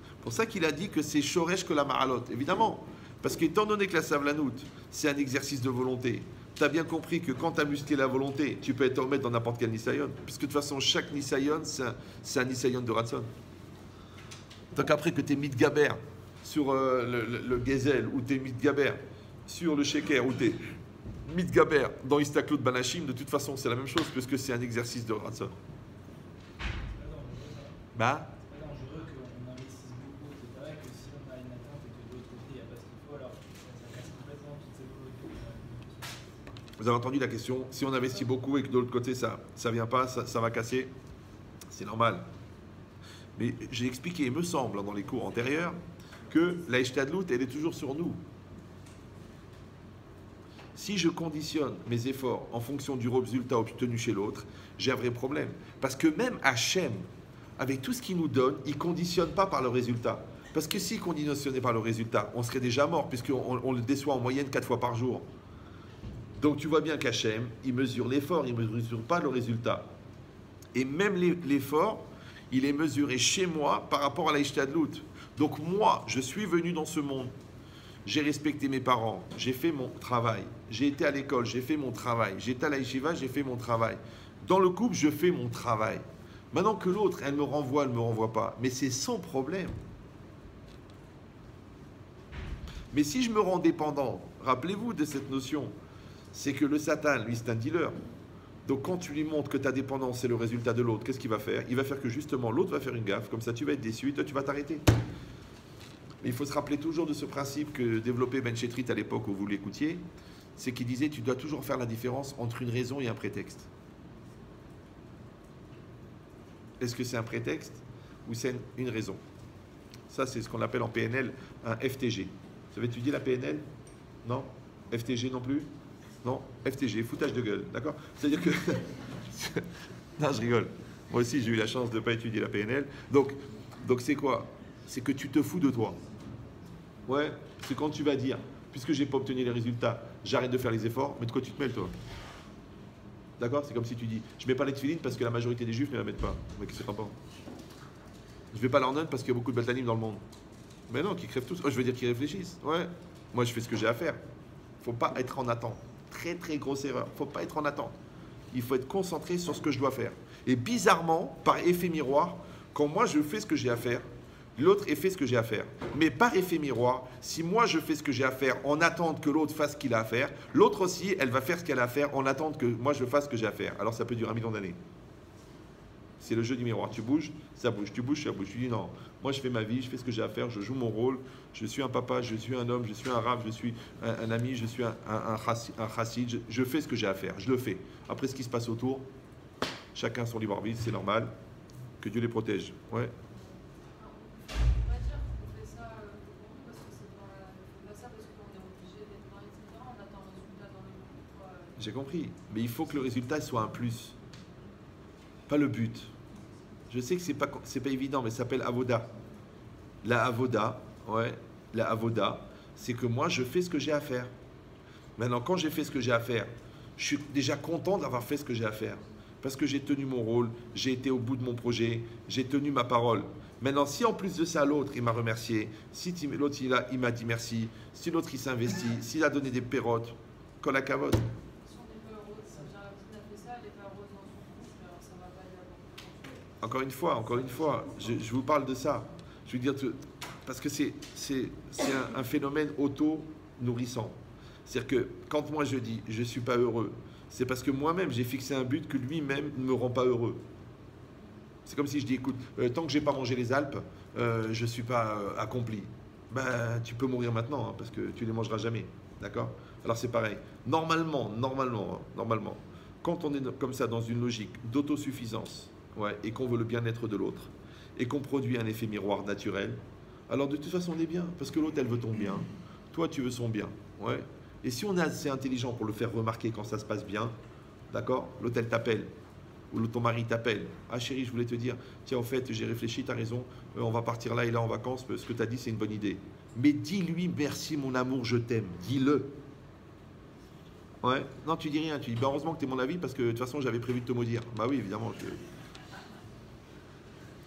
A: C'est pour ça qu'il a dit que c'est Shoresh que la Mahalot. Évidemment. Parce qu'étant donné que la Savlanout, c'est un exercice de volonté. tu as bien compris que quand tu as musclé la volonté, tu peux être Omed dans n'importe quel Nisayon. Puisque de toute façon, chaque Nisayon, c'est un Nisayon de Ratson. Donc après que tu es Mitgaber sur le Gezel, ou tu es Mitgaber sur le Sheker, ou tu es Mitgaber dans Istaklot Banashim, de toute façon, c'est la même chose, puisque c'est un exercice de Ratson. Bah
B: C'est pas dangereux qu'on investisse beaucoup, etc. Et que si on a une attente et que de l'autre côté il n'y a pas ce qu'il faut, alors ça casse complètement toute cette volonté.
A: Vous avez entendu la question, si on investit beaucoup et que de l'autre côté ça ne vient pas, ça va casser, c'est normal. Mais j'ai expliqué, il me semble, dans les cours antérieurs, que la Ishtadlout, elle est toujours sur nous. Si je conditionne mes efforts en fonction du résultat obtenu chez l'autre, j'ai un vrai problème. Parce que même Hachem, avec tout ce qu'il nous donne, il ne conditionne pas par le résultat. Parce que s'il conditionnait par le résultat, on serait déjà mort, puisqu'on le déçoit en moyenne 4 fois par jour. Donc tu vois bien qu'Hachem, il mesure l'effort, il ne mesure pas le résultat. Et même l'effort, il est mesuré chez moi par rapport à la Ishtadlout. Donc moi, je suis venu dans ce monde, j'ai respecté mes parents, j'ai fait mon travail, j'ai été à l'école, j'ai fait mon travail, j'étais à la yeshiva, j'ai fait mon travail. Dans le couple, je fais mon travail. Maintenant que l'autre, elle me renvoie, elle ne me renvoie pas, mais c'est son problème. Mais si je me rends dépendant, rappelez-vous de cette notion, c'est que le Satan, lui, c'est un dealer. Donc quand tu lui montres que ta dépendance c'est le résultat de l'autre, qu'est-ce qu'il va faire? Il va faire que justement l'autre va faire une gaffe, comme ça tu vas être déçu et toi tu vas t'arrêter. Mais il faut se rappeler toujours de ce principe que développait Ben Chetrit à l'époque où vous l'écoutiez, c'est qu'il disait tu dois toujours faire la différence entre une raison et un prétexte. Est-ce que c'est un prétexte ou c'est une raison? Ça c'est ce qu'on appelle en PNL un FTG. Vous avez étudié la PNL? Non? FTG non plus? Non, FTG, foutage de gueule, d'accord? C'est-à-dire que... non, je rigole. Moi aussi, j'ai eu la chance de ne pas étudier la PNL. Donc c'est quoi? C'est que tu te fous de toi. Ouais, c'est quand tu vas dire, puisque je n'ai pas obtenu les résultats, j'arrête de faire les efforts, mais de quoi tu te mêles, toi? D'accord? C'est comme si tu dis, je ne mets pas les tefilines parce que la majorité des juifs ne la mettent pas. Mais qu'est-ce que tu entends? Je ne vais pas leur donner parce qu'il y a beaucoup de batalim dans le monde. Mais non, qui crèvent tous. Oh, je veux dire qu'ils réfléchissent. Ouais, moi je fais ce que j'ai à faire. Il ne faut pas être en attente. Très très grosse erreur. Il ne faut pas être en attente. Il faut être concentré sur ce que je dois faire. Et bizarrement, par effet miroir, quand moi je fais ce que j'ai à faire, l'autre fait ce que j'ai à faire. Mais par effet miroir, si moi je fais ce que j'ai à faire en attente que l'autre fasse ce qu'il a à faire, l'autre aussi, elle va faire ce qu'elle a à faire en attente que moi je fasse ce que j'ai à faire. Alors ça peut durer 1 million d'années. C'est le jeu du miroir. Tu bouges, ça bouge. Tu bouges, ça bouge. Tu dis non, moi je fais ma vie, je fais ce que j'ai à faire, je joue mon rôle, je suis un papa, je suis un homme, je suis un rave, je suis un ami, je suis un chassid, je fais ce que j'ai à faire, je le fais. Après ce qui se passe autour, chacun son libre arbitre, c'est normal. Que Dieu les protège. Ouais.
C: On va dire qu'on fait ça parce que c'est pas ça, parce qu'on est obligé d'être là, etc. On attend un résultat dans le monde.
A: J'ai compris. Mais il faut que le résultat soit un plus. Pas le but. Je sais que c'est pas évident, mais ça s'appelle avoda. La avoda, ouais, la avoda, c'est que moi je fais ce que j'ai à faire. Maintenant, quand j'ai fait ce que j'ai à faire, je suis déjà content d'avoir fait ce que j'ai à faire. Parce que j'ai tenu mon rôle, j'ai été au bout de mon projet, j'ai tenu ma parole. Maintenant, si en plus de ça, l'autre, il m'a remercié, si l'autre, il m'a dit merci, si l'autre, il s'investit, s'il a donné des pérottes, qu'on la cavote.
C: Si on n'est pas heureux, ça a fait ça, elle n'est pas heureuse dans son couple, alors ça ne va pas y avoir.
A: Encore une fois, je vous parle de ça. Je veux dire, parce que c'est un phénomène auto-nourrissant. C'est-à-dire que quand moi je dis je ne suis pas heureux, c'est parce que moi-même j'ai fixé un but que lui-même ne me rend pas heureux. C'est comme si je dis écoute, tant que je n'ai pas mangé les Alpes, je ne suis pas accompli. Ben, tu peux mourir maintenant hein, parce que tu ne les mangeras jamais. D'accord? Alors c'est pareil. Normalement, quand on est comme ça dans une logique d'autosuffisance, ouais, et qu'on veut le bien-être de l'autre, et qu'on produit un effet miroir naturel, alors de toute façon on est bien, parce que l'autre elle veut ton bien, toi tu veux son bien, ouais. Et si on est assez intelligent pour le faire remarquer quand ça se passe bien, d'accord, l'autre elle t'appelle, ou ton mari t'appelle, ah chérie je voulais te dire, tiens au fait j'ai réfléchi, t'as raison, on va partir là et là en vacances, ce que t'as dit c'est une bonne idée. Mais dis-lui merci mon amour, je t'aime, dis-le. Ouais, non tu dis rien, tu dis bah, heureusement que t'es mon avis parce que de toute façon j'avais prévu de te maudire. Bah oui évidemment,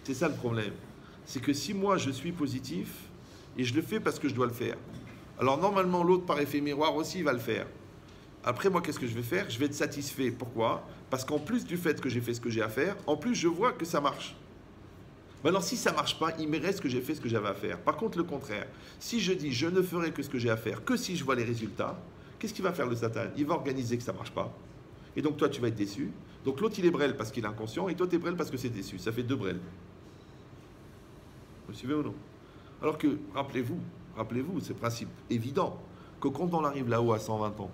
A: c'est ça le problème. C'est que si moi je suis positif et je le fais parce que je dois le faire, alors normalement l'autre par effet miroir aussi va le faire. Après, moi, qu'est-ce que je vais faire? Je vais être satisfait. Pourquoi? Parce qu'en plus du fait que j'ai fait ce que j'ai à faire, en plus, je vois que ça marche. Maintenant, si ça ne marche pas, il me reste que j'ai fait ce que j'avais à faire. Par contre, le contraire, si je dis je ne ferai que ce que j'ai à faire, que si je vois les résultats, qu'est-ce qu'il va faire le Satan? Il va organiser que ça ne marche pas. Et donc, toi, tu vas être déçu. Donc, l'autre, il est brel parce qu'il est inconscient, et toi, tu es brel parce que c'est déçu. Ça fait deux brels. Vous suivez ou non? Alors que, rappelez-vous, c'est principe évident, que quand on arrive là-haut à 120 ans,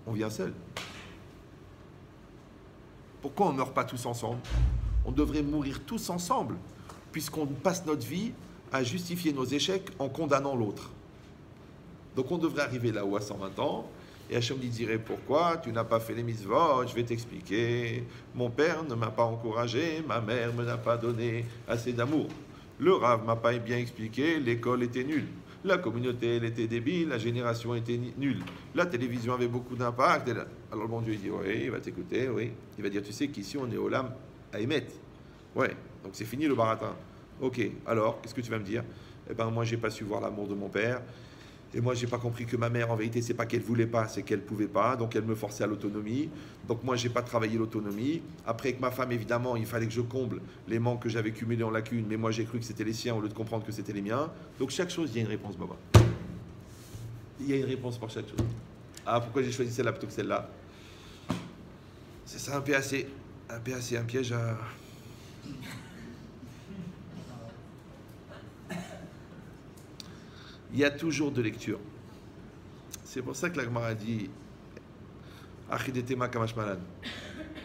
A: on vient seul. Pourquoi on ne meurt pas tous ensemble? On devrait mourir tous ensemble, puisqu'on passe notre vie à justifier nos échecs en condamnant l'autre. Donc on devrait arriver là-haut à 120 ans, et Hachem lui dirait, pourquoi tu n'as pas fait les mitzvot? Je vais t'expliquer. Mon père ne m'a pas encouragé, ma mère ne m'a pas donné assez d'amour. Le Rav m'a pas bien expliqué, l'école était nulle. La communauté, elle était débile, la génération était nulle. La télévision avait beaucoup d'impact. Alors le bon Dieu, il dit, oui, il va t'écouter, oui. Il va dire, tu sais qu'ici, on est au lame à émettre. Ouais, donc c'est fini le baratin. Ok, alors, qu'est-ce que tu vas me dire? Eh ben, moi, j'ai pas su voir l'amour de mon père. Et moi, j'ai pas compris que ma mère, en vérité, c'est pas qu'elle voulait pas, c'est qu'elle pouvait pas. Donc, elle me forçait à l'autonomie. Donc, moi, j'ai pas travaillé l'autonomie. Après, avec ma femme, évidemment, il fallait que je comble les manques que j'avais cumulés en lacunes. Mais moi, j'ai cru que c'était les siens au lieu de comprendre que c'était les miens. Donc, chaque chose, il y a une réponse, Baba. Il y a une réponse pour chaque chose. Ah, pourquoi j'ai choisi celle-là plutôt que celle-là? C'est ça, un PAC. Un PAC, un piège à... Il y a toujours de lecture. C'est pour ça que la Gemara dit Achidetema Kamash Malan.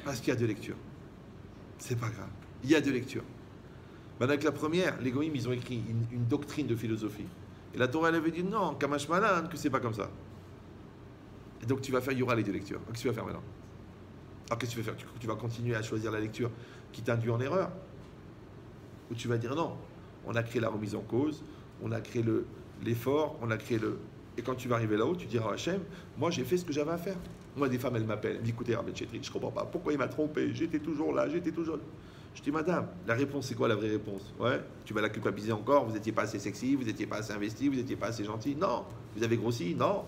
A: Parce qu'il y a de lecture. C'est pas grave. Il y a de lecture. Maintenant, avec la première, les Goïms, ils ont écrit une doctrine de philosophie. Et la Torah, elle avait dit non, Kamash Malan, que c'est pas comme ça. Et donc, tu vas faire, il y aura les deux lectures. Qu'est-ce que tu vas faire maintenant? Alors, qu'est-ce que tu vas faire? Tu vas continuer à choisir la lecture qui t'induit en erreur? Ou tu vas dire non, on a créé la remise en cause, on a créé l'effort, on a créé le... Et quand tu vas arriver là-haut, tu diras à Hachem, moi j'ai fait ce que j'avais à faire. Moi, des femmes, elles m'appellent, elles me disent, écoutez, Rabbi Chetri, je ne comprends pas, pourquoi il m'a trompé? J'étais toujours là, j'étais toujours là. Je dis, madame, la réponse, c'est quoi la vraie réponse? Ouais, tu vas la culpabiliser encore, vous n'étiez pas assez sexy, vous n'étiez pas assez investi, vous n'étiez pas assez gentil. Non, vous avez grossi, non.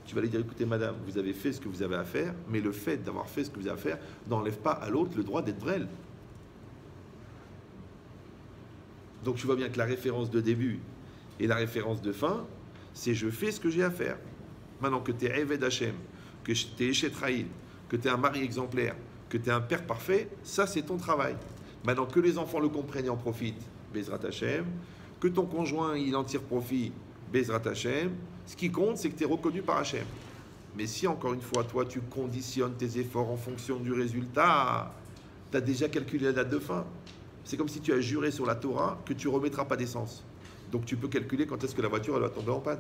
A: Tu vas lui dire, écoutez, madame, vous avez fait ce que vous avez à faire, mais le fait d'avoir fait ce que vous avez à faire n'enlève pas à l'autre le droit d'être brel. Donc tu vois bien que la référence de début et la référence de fin, c'est je fais ce que j'ai à faire. Maintenant que tu es Eved Hashem, que tu es Eshet Raïl, que tu es un mari exemplaire, que tu es un père parfait, ça c'est ton travail. Maintenant que les enfants le comprennent et en profitent, Bezrat Hashem, que ton conjoint il en tire profit, Bezrat Hashem, ce qui compte c'est que tu es reconnu par Hashem. Mais si encore une fois, toi tu conditionnes tes efforts en fonction du résultat, tu as déjà calculé la date de fin. C'est comme si tu as juré sur la Torah que tu ne remettras pas d'essence. Donc tu peux calculer quand est-ce que la voiture elle va tomber en panne.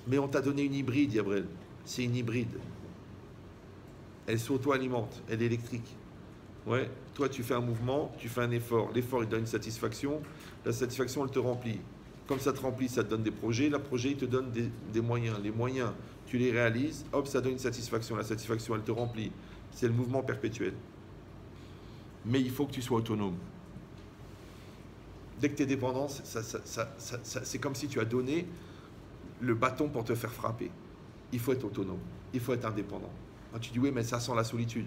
A: Mais on t'a donné une hybride, Yabrel. C'est une hybride. Elle s'auto-alimente, elle est électrique. Ouais, toi tu fais un mouvement, tu fais un effort. L'effort il donne une satisfaction, la satisfaction elle te remplit. Comme ça te remplit, ça te donne des projets. Le projet il te donne des moyens. Les moyens, tu les réalises, hop, ça donne une satisfaction. La satisfaction elle te remplit. C'est le mouvement perpétuel. Mais il faut que tu sois autonome. Dès que tu es dépendant, c'est comme si tu as donné le bâton pour te faire frapper. Il faut être autonome, il faut être indépendant. Quand tu dis oui, mais ça sent la solitude.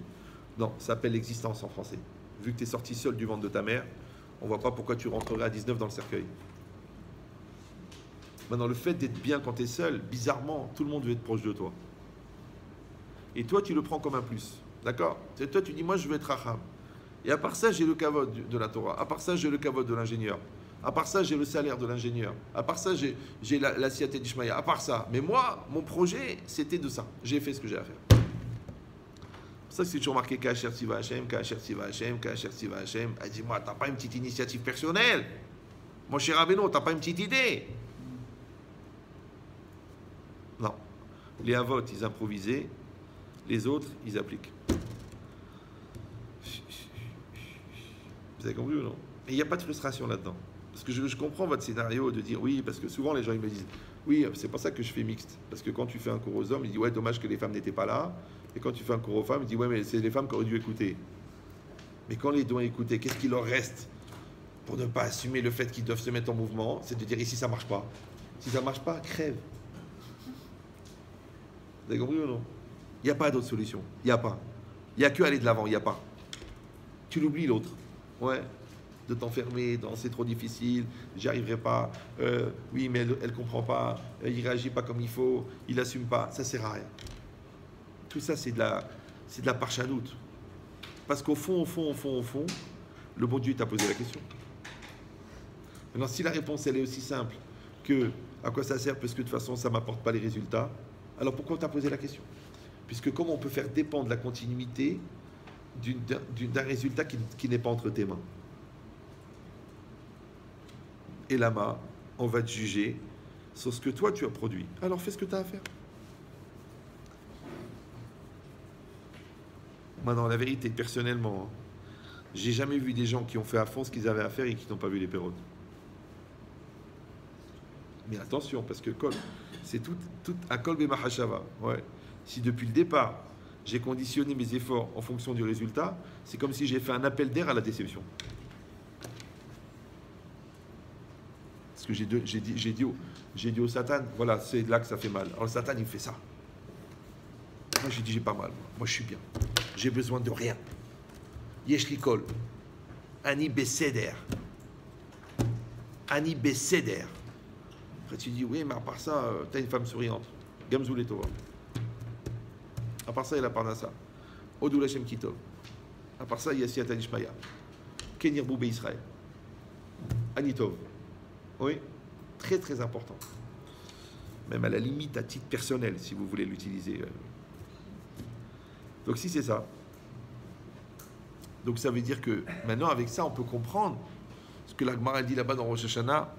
A: Non, ça s'appelle l'existence en français. Vu que tu es sorti seul du ventre de ta mère, on ne voit pas pourquoi tu rentrerais à 19 dans le cercueil. Maintenant, le fait d'être bien quand tu es seul, bizarrement, tout le monde veut être proche de toi. Et toi, tu le prends comme un plus. D'accord? Toi, tu dis, moi, je veux être racham. Et à part ça, j'ai le kavod de la Torah. À part ça, j'ai le kavod de l'ingénieur. À part ça, j'ai le salaire de l'ingénieur. À part ça, j'ai la siaté d'Ishmaïa. À part ça. Mais moi, mon projet, c'était de ça. J'ai fait ce que j'ai à faire. C'est ça que c'est toujours marqué Kacher Tiva Hashem, Kacher Tiva Hashem, Kacher Tiva Hashem. Elle dit, moi, t'as pas une petite initiative personnelle? Mon cher Rabbeinu, t'as pas une petite idée? Non. Les avot, ils improvisaient. Les autres, ils appliquent. Vous avez compris ou non? Et il n'y a pas de frustration là-dedans. Parce que je comprends votre scénario de dire oui, parce que souvent les gens ils me disent oui, c'est pour ça que je fais mixte. Parce que quand tu fais un cours aux hommes, ils disent ouais, dommage que les femmes n'étaient pas là. Et quand tu fais un cours aux femmes, ils disent ouais, mais c'est les femmes qui auraient dû écouter. Mais quand les deux ont écouté, qu'est-ce qu'il leur reste pour ne pas assumer le fait qu'ils doivent se mettre en mouvement? C'est de dire ici ça marche pas. Si ça marche pas, crève. Vous avez compris ou non? Il n'y a pas d'autre solution. Il n'y a pas. Il n'y a que aller de l'avant, il n'y a pas. Tu l'oublies l'autre. Ouais. De t'enfermer dans c'est trop difficile, j'y arriverai pas. Oui, mais elle ne comprend pas, il réagit pas comme il faut, il n'assume pas. Ça sert à rien. Tout ça, c'est de la parchanoute. Parce qu'au fond, le bon Dieu t'a posé la question. Maintenant, si la réponse, elle est aussi simple que à quoi ça sert, parce que de toute façon, ça ne m'apporte pas les résultats, alors pourquoi on t'a posé la question? Puisque comment on peut faire dépendre la continuité d'un résultat qui n'est pas entre tes mains? Et là-bas, on va te juger sur ce que toi, tu as produit. Alors fais ce que tu as à faire. Maintenant, la vérité, personnellement, j'ai jamais vu des gens qui ont fait à fond ce qu'ils avaient à faire et qui n'ont pas vu les pérotes. Mais attention, parce que c'est tout à kol b'machashava. Ouais. Si depuis le départ, j'ai conditionné mes efforts en fonction du résultat, c'est comme si j'ai fait un appel d'air à la déception. Parce que j'ai dit au Satan, voilà, c'est là que ça fait mal. Alors le Satan, il me fait ça. Moi, j'ai dit, j'ai pas mal. Moi, je suis bien. J'ai besoin de rien. Yesh li kol. Ani beseder. Ani beseder. Après, tu dis, oui, mais à part ça, t'as une femme souriante. Gamzou les Tova. À part ça, il y a la Parnassa. Odou Lachem Kitov. À part ça, il y a Siyata Nishmaya. Kenir Boubé Israël. Anitov. Oui, très très important. Même à la limite, à titre personnel, si vous voulez l'utiliser. Donc si c'est ça. Donc ça veut dire que maintenant, avec ça, on peut comprendre ce que la Gemara dit là-bas dans Rosh Hashanah.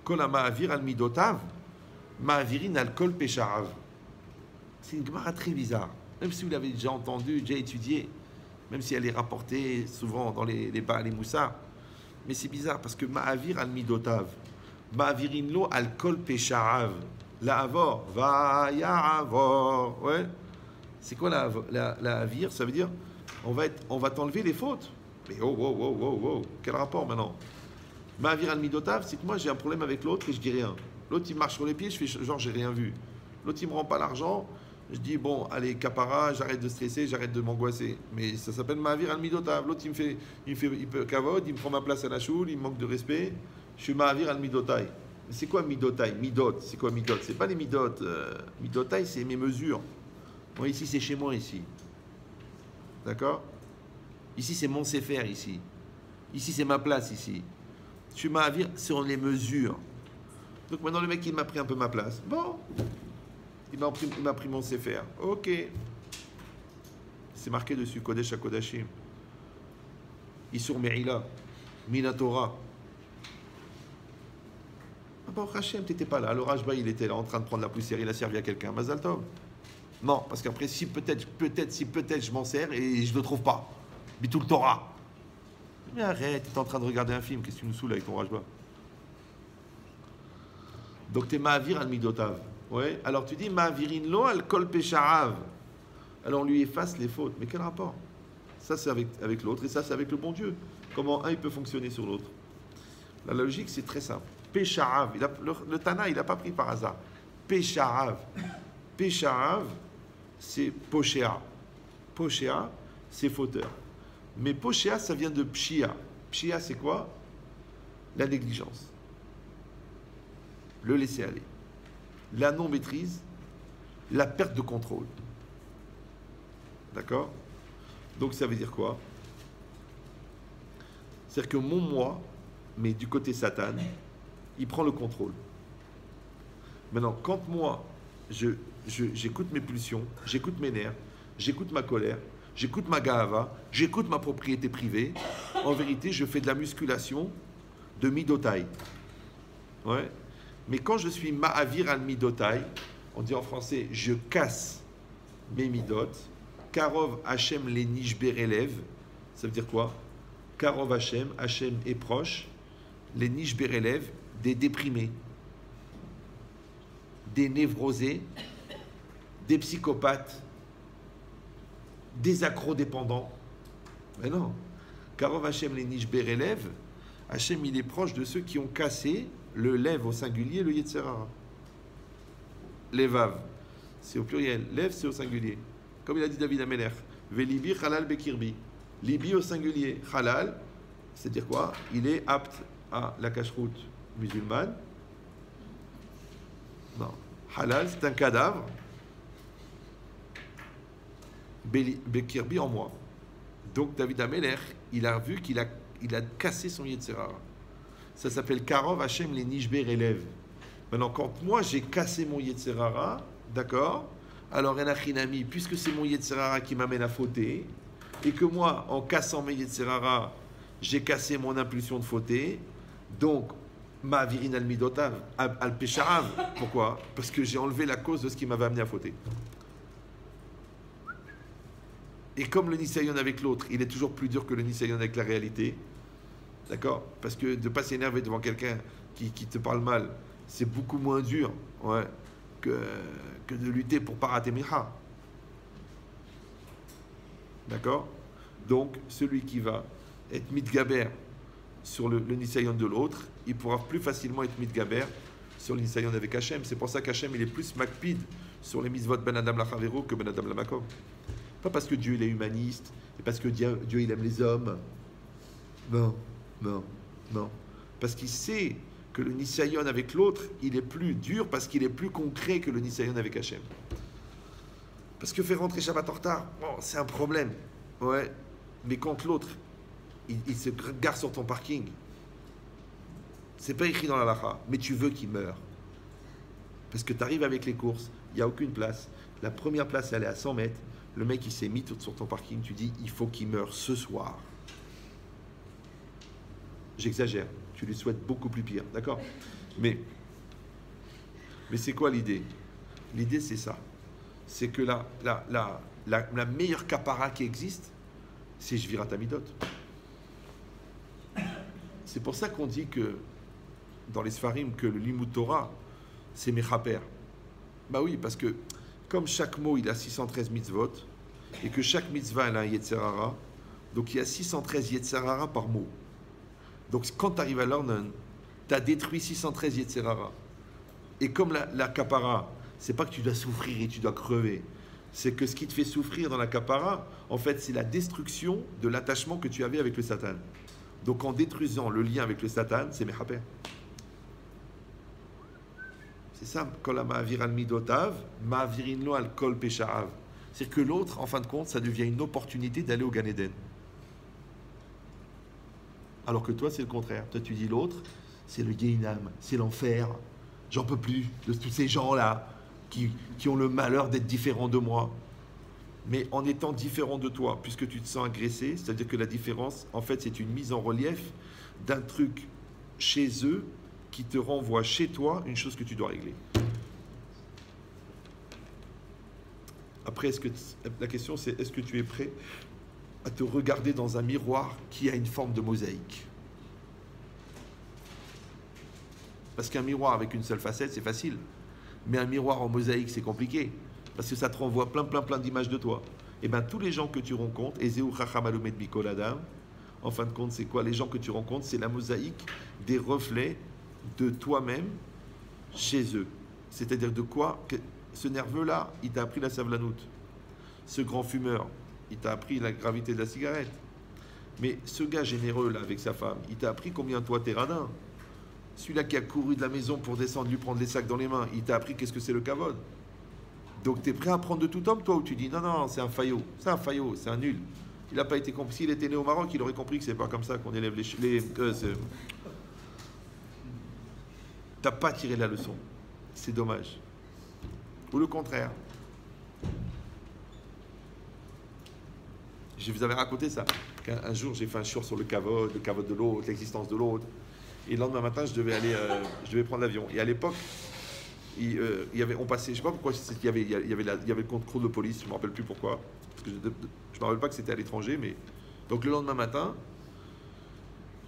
A: Kol ha-ma'avir al midotav, ma'avirin al kol pesharav. C'est une Gemara très bizarre. Même si vous l'avez déjà entendu, déjà étudié, même si elle est rapportée souvent dans les Moussa. Mais c'est bizarre parce que ma'avir al midotav, ma'avirin lo al kol pesharav. La avor, va ya avor. Ouais. C'est quoi la avir? Ça veut dire on va t'enlever les fautes. Mais oh, quel rapport maintenant? Ma'avir al midotav, c'est que moi j'ai un problème avec l'autre et je dis rien. L'autre il marche sur les pieds, je fais genre j'ai rien vu. L'autre il me rend pas l'argent, je dis bon allez capara, j'arrête de stresser, j'arrête de m'angoisser. Mais ça s'appelle ma'avir al midotav. L'autre il peut kavod, il me prend ma place à la choule, il me manque de respect. Je suis ma'avir al midotai. Mais c'est quoi midotai? Midot, c'est quoi midot? C'est pas les midot. Midotai c'est mes mesures. Bon, ici c'est chez moi ici. D'accord? Ici c'est mon sefer ici. Ici c'est ma place ici. Je suis ma'avir sur les mesures. Donc maintenant le mec il m'a pris un peu ma place. Bon. Il m'a pris mon sefer. Ok. C'est marqué dessus Kodesh HaKodashim. Isur Me'ila. Minatora. Ah bah Hachem, t'étais pas là. Alors Rajba il était là en train de prendre la poussière, il a servi à quelqu'un. Mazal Tov. Non, parce qu'après si peut-être je m'en sers et je le trouve pas. Bitul Torah. Mais arrête, tu es en train de regarder un film, qu'est-ce que tu nous saoules avec ton Rajba? Donc t'es ma'avir al midotav. Ouais. Alors tu dis ma'avirin lo al kol pesharav. Alors on lui efface les fautes. Mais quel rapport? Ça c'est avec l'autre et ça c'est avec le bon Dieu. Comment un il peut fonctionner sur l'autre? La logique c'est très simple. Pesharav, le Tana il n'a pas pris par hasard. Pesharav. Pesharav c'est poshéa. Poshéa c'est fauteur. Mais poshéa ça vient de pshia. Pshia c'est quoi? La négligence. Le laisser aller. La non-maîtrise, la perte de contrôle. D'accord? Donc ça veut dire quoi? C'est-à-dire que mon moi, mais du côté Satan, il prend le contrôle. Maintenant, quand moi, j'écoute mes pulsions, j'écoute mes nerfs, j'écoute ma colère, j'écoute ma gahava, j'écoute ma propriété privée, en vérité, je fais de la musculation de midotai. Ouais. Mais quand je suis ma'avir al midotai, on dit en français, je casse mes midot, karov Hashem les nishberelev, ça veut dire quoi? Karov Hashem, Hashem est proche, les nishberelev, des déprimés, des névrosés, des psychopathes, des accrodépendants. Mais non, karov Hashem les nishberelev, Hashem il est proche de ceux qui ont cassé le lève au singulier, le Yetzerara. Les vav, c'est au pluriel. Lev, c'est au singulier. Comme il a dit David Ameler. Velibi halal bekirbi. Libi au singulier. Halal, c'est-à-dire quoi? Il est apte à la cache-route musulmane. Non. Halal, c'est un cadavre. Bekirbi en moi. Donc David Ameler, il a vu qu'il a cassé son Yetzerara. Ça s'appelle Karov Hashem les Nishber élève. Maintenant, quand moi j'ai cassé mon Yetzerara, d'accord? Alors Enachinami, puisque c'est mon Yetzerara qui m'amène à fauter, et que moi, en cassant mes Yetzerara, j'ai cassé mon impulsion de fauter, donc ma virine al midotav, al pécharav. Pourquoi? Parce que j'ai enlevé la cause de ce qui m'avait amené à fauter. Et comme le Nisayon avec l'autre, il est toujours plus dur que le Nisayon avec la réalité, d'accord? Parce que de ne pas s'énerver devant quelqu'un qui te parle mal, c'est beaucoup moins dur, ouais, que de lutter pour pas rater Micha. D'accord? Donc, celui qui va être mitgaber sur le Nisayon de l'autre, il pourra plus facilement être mitgaber sur le Nisayon avec Hachem. C'est pour ça qu'Hachem, il est plus makpid sur les mitzvot ben Adam la Chavero que ben Adam la Makom. Pas parce que Dieu il est humaniste, et parce que Dieu il aime les hommes. Non. Parce qu'il sait que le Nisayon avec l'autre, il est plus dur parce qu'il est plus concret que le Nisayon avec Hachem. Parce que faire rentrer Shabbat en retard, bon, c'est un problème. Ouais. Mais quand l'autre, il se gare sur ton parking, c'est pas écrit dans la halakha, mais tu veux qu'il meure. Parce que tu arrives avec les courses, il n'y a aucune place. La première place, elle est à 100 mètres. Le mec, il s'est mis tout sur ton parking. Tu dis, il faut qu'il meure ce soir. J'exagère. Tu lui souhaites beaucoup plus pire. D'accord? Mais c'est quoi l'idée? L'idée, c'est ça. C'est que la meilleure kapara qui existe, c'est Shvirat Hamidot. C'est pour ça qu'on dit que, dans les Sfarim, que le Limud Torah, c'est Mechaper. Bah oui, parce que, comme chaque mot, il a 613 mitzvot, et que chaque mitzvah, elle a un Yetzerara, donc il y a 613 Yetzerara par mot. Donc quand tu arrives à l'Ornon, tu as détruit 613 Yetzerara. Et comme la kapara, c'est pas que tu dois souffrir et tu dois crever, c'est que ce qui te fait souffrir dans la kapara, en fait, c'est la destruction de l'attachement que tu avais avec le Satan. Donc en détruisant le lien avec le Satan, c'est Mechaper. C'est ça, kol ma'avir al midotav, ma'avirin lo al kol pesha'av. C'est-à-dire que l'autre, en fin de compte, ça devient une opportunité d'aller au Gan Eden. Alors que toi, c'est le contraire. Toi, tu dis l'autre, c'est le Gehinam, c'est l'enfer. J'en peux plus de tous ces gens-là qui ont le malheur d'être différents de moi. Mais en étant différent de toi, puisque tu te sens agressé, c'est-à-dire que la différence, en fait, c'est une mise en relief d'un truc chez eux qui te renvoie chez toi une chose que tu dois régler. Après, la question c'est, est-ce que tu es prêt à te regarder dans un miroir qui a une forme de mosaïque? Parce qu'un miroir avec une seule facette, c'est facile. Mais un miroir en mosaïque, c'est compliqué. Parce que ça te renvoie plein d'images de toi. Et bien, tous les gens que tu rencontres, Ezeu Chacham Alomet Bikol Adam, en fin de compte, c'est quoi? Les gens que tu rencontres, c'est la mosaïque des reflets de toi-même chez eux. C'est-à-dire de quoi? Ce nerveux-là, il t'a appris la savlanoute. Ce grand fumeur, il t'a appris la gravité de la cigarette. Mais ce gars généreux, là, avec sa femme, il t'a appris combien toi t'es radin. Celui-là qui a couru de la maison pour descendre, lui prendre les sacs dans les mains, il t'a appris qu'est-ce que c'est le kavod. Donc tu es prêt à prendre de tout homme, toi, ou tu dis non, c'est un faillot, c'est un nul. Il n'a pas été compris. S'il était né au Maroc, il aurait compris que c'est pas comme ça qu'on élève les t'as pas tiré la leçon. C'est dommage. Ou le contraire. Je vous avais raconté ça. Un jour, j'ai fait un shiur sur le kavod de l'autre, l'existence de l'autre. Et le lendemain matin, je devais prendre l'avion. Et à l'époque, on passait, je sais pas pourquoi, il y avait le contrôle de police, je ne me rappelle plus pourquoi. Parce que je ne me rappelle pas que c'était à l'étranger, mais. Donc le lendemain matin,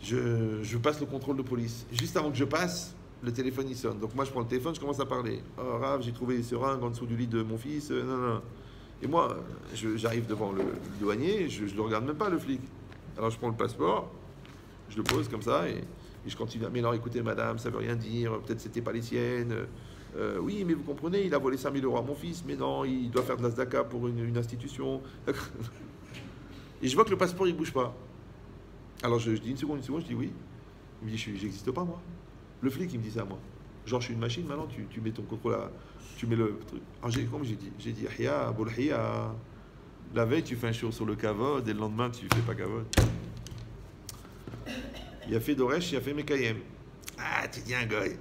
A: je passe le contrôle de police. Juste avant que je passe, le téléphone il sonne. Donc moi je prends le téléphone, je commence à parler. Oh Rav, j'ai trouvé des seringues en dessous du lit de mon fils. Non. Et moi, j'arrive devant le douanier, je ne le regarde même pas le flic. Alors je prends le passeport, je le pose comme ça et je continue. Mais alors écoutez madame, ça veut rien dire, peut-être c'était pas les siennes. Oui, mais vous comprenez, il a volé 5 000 euros à mon fils, mais non, il doit faire de la tzedaka pour une institution. Et je vois que le passeport, il bouge pas. Alors je dis une seconde, je dis oui. Il me dit, j'existe pas, moi. Le flic, il me dit ça, moi. Genre, je suis une machine, maintenant, tu mets ton contrôle là, tu mets le truc. Alors, comme j'ai dit, Ahya, Bolhia. La veille, tu fais un show sur le kavod, et le lendemain, tu fais pas kavod. Il a fait Doresh, il a fait Mekayem. Ah, tu dis un goy.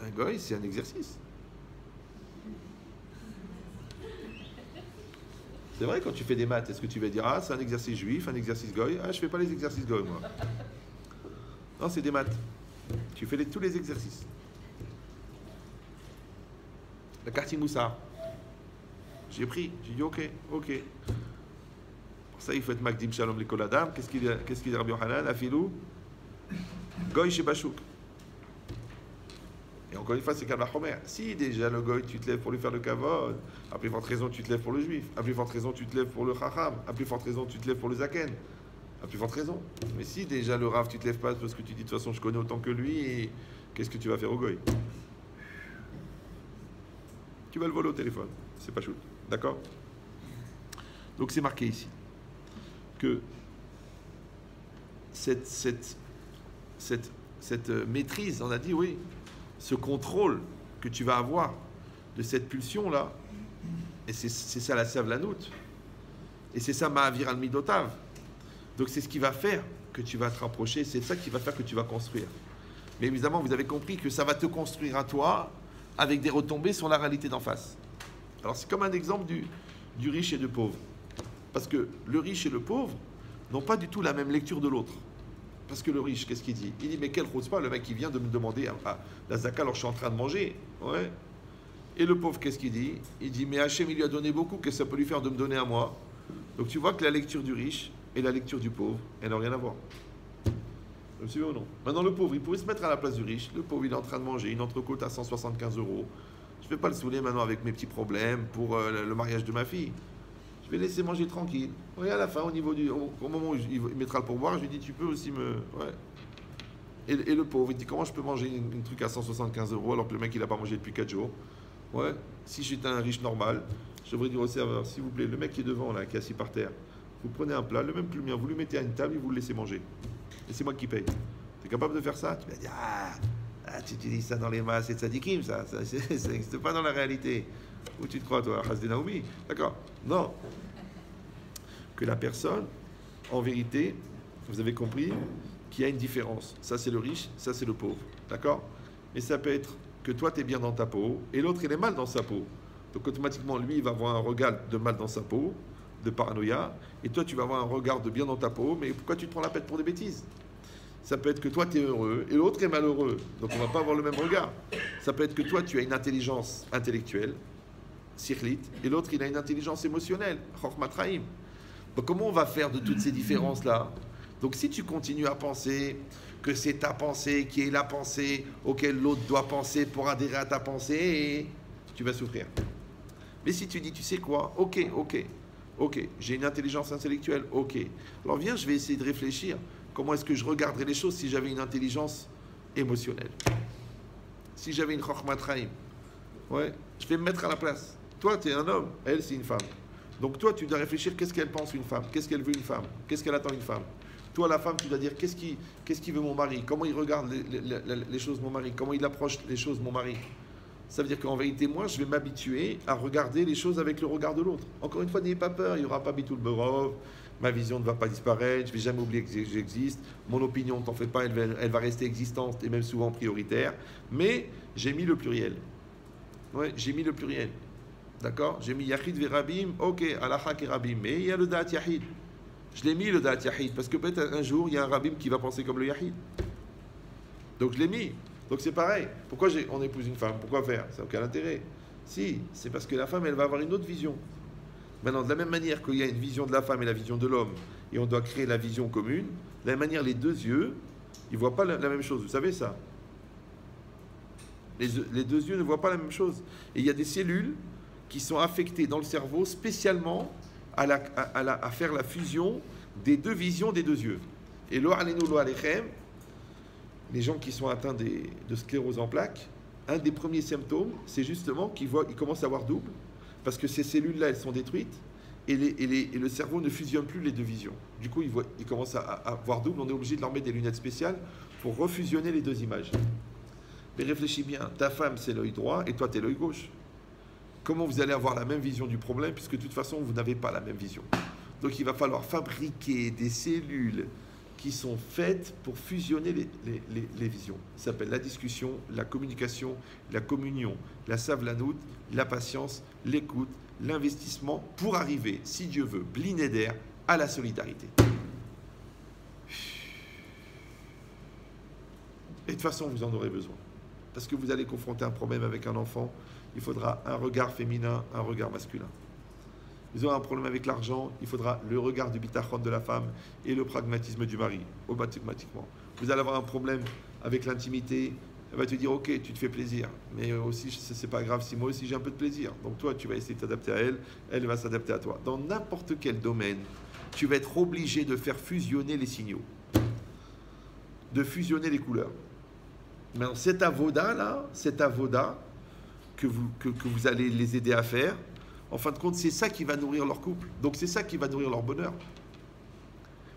A: Un goy, c'est un exercice. C'est vrai, quand tu fais des maths, est-ce que tu vas dire, ah, c'est un exercice juif, un exercice goy? Ah, je fais pas les exercices goy, moi. Non, c'est des maths. Tu fais tous les exercices. La carte Moussa. J'ai pris, j'ai dit ok. Pour ça, il faut être Magdim Shalom Likol Adam. Qu'est-ce qu'il dit Rabbi Yochanan? Afilou Goy chez Bachouk. Et encore une fois, c'est Kalva Chomer. Si déjà le Goy, tu te lèves pour lui faire le kavod, à plus forte raison, tu te lèves pour le juif. À plus forte raison, tu te lèves pour le chacham. À plus forte raison, tu te lèves pour le zaken. À plus forte raison. Mais si déjà le Rav, tu te lèves pas parce que tu dis de toute façon, je connais autant que lui, et qu'est-ce que tu vas faire au Goy? Tu vas le voler au téléphone. C'est pas chouette. D'accord? Donc c'est marqué ici que cette maîtrise, on a dit oui, ce contrôle que tu vas avoir de cette pulsion-là, et c'est ça la savlanout, et c'est ça ma'avir al midotav. Donc c'est ce qui va faire que tu vas te rapprocher, c'est ça qui va faire que tu vas construire. Mais évidemment, vous avez compris que ça va te construire à toi avec des retombées sur la réalité d'en face. Alors c'est comme un exemple du riche et du pauvre. Parce que le riche et le pauvre n'ont pas du tout la même lecture de l'autre. Parce que le riche, qu'est-ce qu'il dit? Il dit, mais quel pas le mec qui vient de me demander la zaka alors je suis en train de manger. Ouais. Et le pauvre, qu'est-ce qu'il dit? Il dit, mais Hachem, il lui a donné beaucoup, qu'est-ce que ça peut lui faire de me donner à moi? Donc tu vois que la lecture du riche et la lecture du pauvre, elle n'a rien à voir. Vous me suivez ou non? Maintenant, le pauvre, il pourrait se mettre à la place du riche. Le pauvre, il est en train de manger une entrecôte à 175 euros. Je ne vais pas le saouler maintenant avec mes petits problèmes pour le mariage de ma fille. Je vais laisser manger tranquille. Et à la fin, au moment où il mettra le pourboire, je lui dis, tu peux aussi me... Ouais. Et le pauvre, il dit, comment je peux manger une truc à 175 euros alors que le mec, il n'a pas mangé depuis 4 jours? Ouais. Si j'étais un riche normal, je devrais dire au serveur, s'il vous plaît, le mec qui est devant, là, qui est assis par terre, vous prenez un plat, le même que le mien, vous lui mettez à une table et vous le laissez manger. Et c'est moi qui paye. Tu es capable de faire ça? Tu vas dire, tu utilises ça dans les masses et tzadikim, ça n'existe pas dans la réalité. Où tu te crois, toi, Hasde Naomi? D'accord? Non. Que la personne, en vérité, vous avez compris qu'il y a une différence. Ça, c'est le riche, ça, c'est le pauvre. D'accord? Mais ça peut être que toi, tu es bien dans ta peau et l'autre, il est mal dans sa peau. Donc, automatiquement, lui, il va avoir un regard de mal dans sa peau, de paranoïa, et toi, tu vas avoir un regard de bien dans ta peau, mais pourquoi tu te prends la tête pour des bêtises? Ça peut être que toi, tu es heureux et l'autre est malheureux. Donc, on ne va pas avoir le même regard. Ça peut être que toi, tu as une intelligence intellectuelle, sikhlit, et l'autre, il a une intelligence émotionnelle, chokhmat chaim. Donc, comment on va faire de toutes ces différences-là? Donc, si tu continues à penser que c'est ta pensée qui est la pensée auquel l'autre doit penser pour adhérer à ta pensée, tu vas souffrir. Mais si tu dis, tu sais quoi? Ok, j'ai une intelligence intellectuelle, ok. Alors, viens, je vais essayer de réfléchir. Comment est-ce que je regarderais les choses si j'avais une intelligence émotionnelle? Si j'avais une chokhmat chaim? Ouais, je vais me mettre à la place. Toi, tu es un homme, elle, c'est une femme. Donc toi, tu dois réfléchir qu'est-ce qu'elle pense une femme, qu'est-ce qu'elle veut une femme, qu'est-ce qu'elle attend une femme. Toi, la femme, tu dois dire qu'est-ce qu'il veut mon mari, comment il regarde les choses mon mari, comment il approche les choses mon mari. Ça veut dire qu'en vérité, moi, je vais m'habituer à regarder les choses avec le regard de l'autre. Encore une fois, n'ayez pas peur, il n'y aura pas Bitul Berov, ma vision ne va pas disparaître, je ne vais jamais oublier que j'existe, mon opinion, t'en fais pas, elle va rester existante et même souvent prioritaire, mais j'ai mis le pluriel. Ouais, j'ai mis le pluriel. D'accord? J'ai mis Yachid Verabim, ok, Alachak et Rabim, mais il y a le Da'at Yahid. Je l'ai mis le Da'at Yahid, parce que peut-être un jour, il y a un Rabim qui va penser comme le Yahid. Donc je l'ai mis. Donc c'est pareil. Pourquoi on épouse une femme? Pourquoi faire? Ça n'a aucun intérêt. Si, c'est parce que la femme, elle va avoir une autre vision. Maintenant, de la même manière qu'il y a une vision de la femme et la vision de l'homme, et on doit créer la vision commune, de la même manière, les deux yeux, ils ne voient pas la même chose. Vous savez ça? Les deux yeux ne voient pas la même chose. Et il y a des cellules qui sont affectées dans le cerveau spécialement à faire la fusion des deux visions des deux yeux. Et lo alenu lo alechem, les gens qui sont atteints de sclérose en plaques, un des premiers symptômes, c'est justement qu'il commence à voir double, parce que ces cellules-là, elles sont détruites, et le cerveau ne fusionne plus les deux visions. Du coup, il commence à voir double, on est obligé de leur mettre des lunettes spéciales pour refusionner les deux images. Mais réfléchis bien, ta femme, c'est l'œil droit, et toi, tu es l'œil gauche. Comment vous allez avoir la même vision du problème, puisque de toute façon, vous n'avez pas la même vision. Donc, il va falloir fabriquer des cellules qui sont faites pour fusionner les visions. Ça s'appelle la discussion, la communication, la communion, la savlanout, la patience, l'écoute, l'investissement, pour arriver, si Dieu veut, blinéder, à la solidarité. Et de toute façon, vous en aurez besoin. Parce que vous allez confronter un problème avec un enfant, il faudra un regard féminin, un regard masculin. Vous aurez un problème avec l'argent, il faudra le regard du bitachon de la femme et le pragmatisme du mari, automatiquement. Vous allez avoir un problème avec l'intimité, elle va te dire, ok, tu te fais plaisir, mais aussi, c'est pas grave si moi aussi j'ai un peu de plaisir. Donc toi, tu vas essayer de t'adapter à elle, elle va s'adapter à toi. Dans n'importe quel domaine, tu vas être obligé de faire fusionner les signaux, de fusionner les couleurs. Maintenant, cet avoda-là, que vous allez les aider à faire, en fin de compte, c'est ça qui va nourrir leur couple. Donc c'est ça qui va nourrir leur bonheur.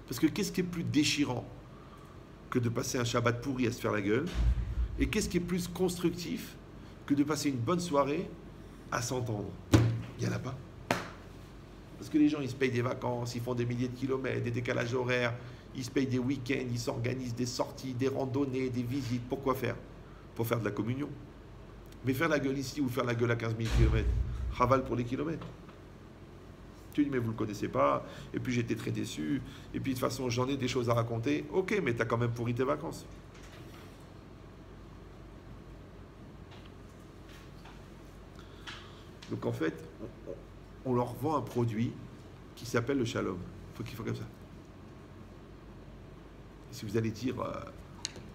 A: Parce que qu'est-ce qui est plus déchirant que de passer un Shabbat pourri à se faire la gueule? Et qu'est-ce qui est plus constructif que de passer une bonne soirée à s'entendre? Il n'y en a pas. Parce que les gens, ils se payent des vacances, ils font des milliers de kilomètres, des décalages horaires, ils se payent des week-ends, ils s'organisent des sorties, des randonnées, des visites. Pourquoi faire? Pour faire de la communion. Mais faire la gueule ici ou faire la gueule à 15 000 km, raval pour les kilomètres. Tu dis, mais vous ne le connaissez pas, et puis j'étais très déçu, et puis de toute façon, j'en ai des choses à raconter. Ok, mais tu as quand même pourri tes vacances. Donc en fait, on leur vend un produit qui s'appelle le shalom. Il faut qu'il fasse comme ça. Et si vous allez dire,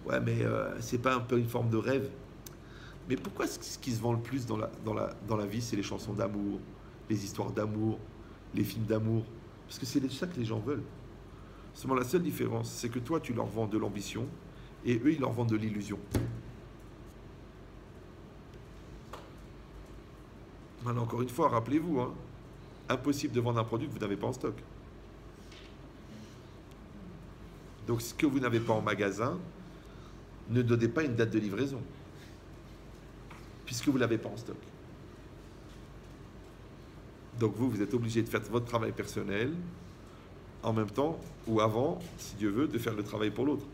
A: ouais, mais c'est pas un peu une forme de rêve? Mais pourquoi ce qui se vend le plus dans la vie, c'est les chansons d'amour, les histoires d'amour, les films d'amour? Parce que c'est ça que les gens veulent. Seulement la seule différence, c'est que toi, tu leur vends de l'ambition, et eux, ils leur vendent de l'illusion. Maintenant, encore une fois, rappelez-vous, hein, impossible de vendre un produit que vous n'avez pas en stock. Donc, ce que vous n'avez pas en magasin, ne donnez pas une date de livraison, puisque vous ne l'avez pas en stock. Donc, vous êtes obligé de faire votre travail personnel, en même temps, ou avant, si Dieu veut, de faire le travail pour l'autre.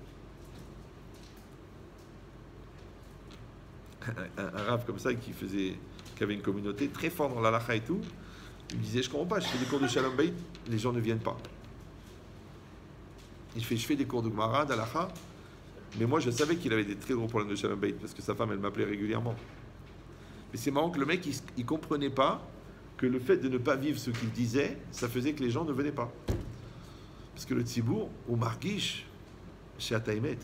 A: Un rave comme ça qui avait une communauté très forte dans l'halakha et tout, il me disait, je comprends pas, je fais des cours de Shalom Bayit, les gens ne viennent pas. Je fais des cours de Gemara, d'halakha, mais moi je savais qu'il avait des très gros problèmes de Shalom Bayit, parce que sa femme, elle m'appelait régulièrement. Mais c'est marrant que le mec, il comprenait pas que le fait de ne pas vivre ce qu'il disait, ça faisait que les gens ne venaient pas. Parce que le tzibour, ou margish, chez Ata Emet.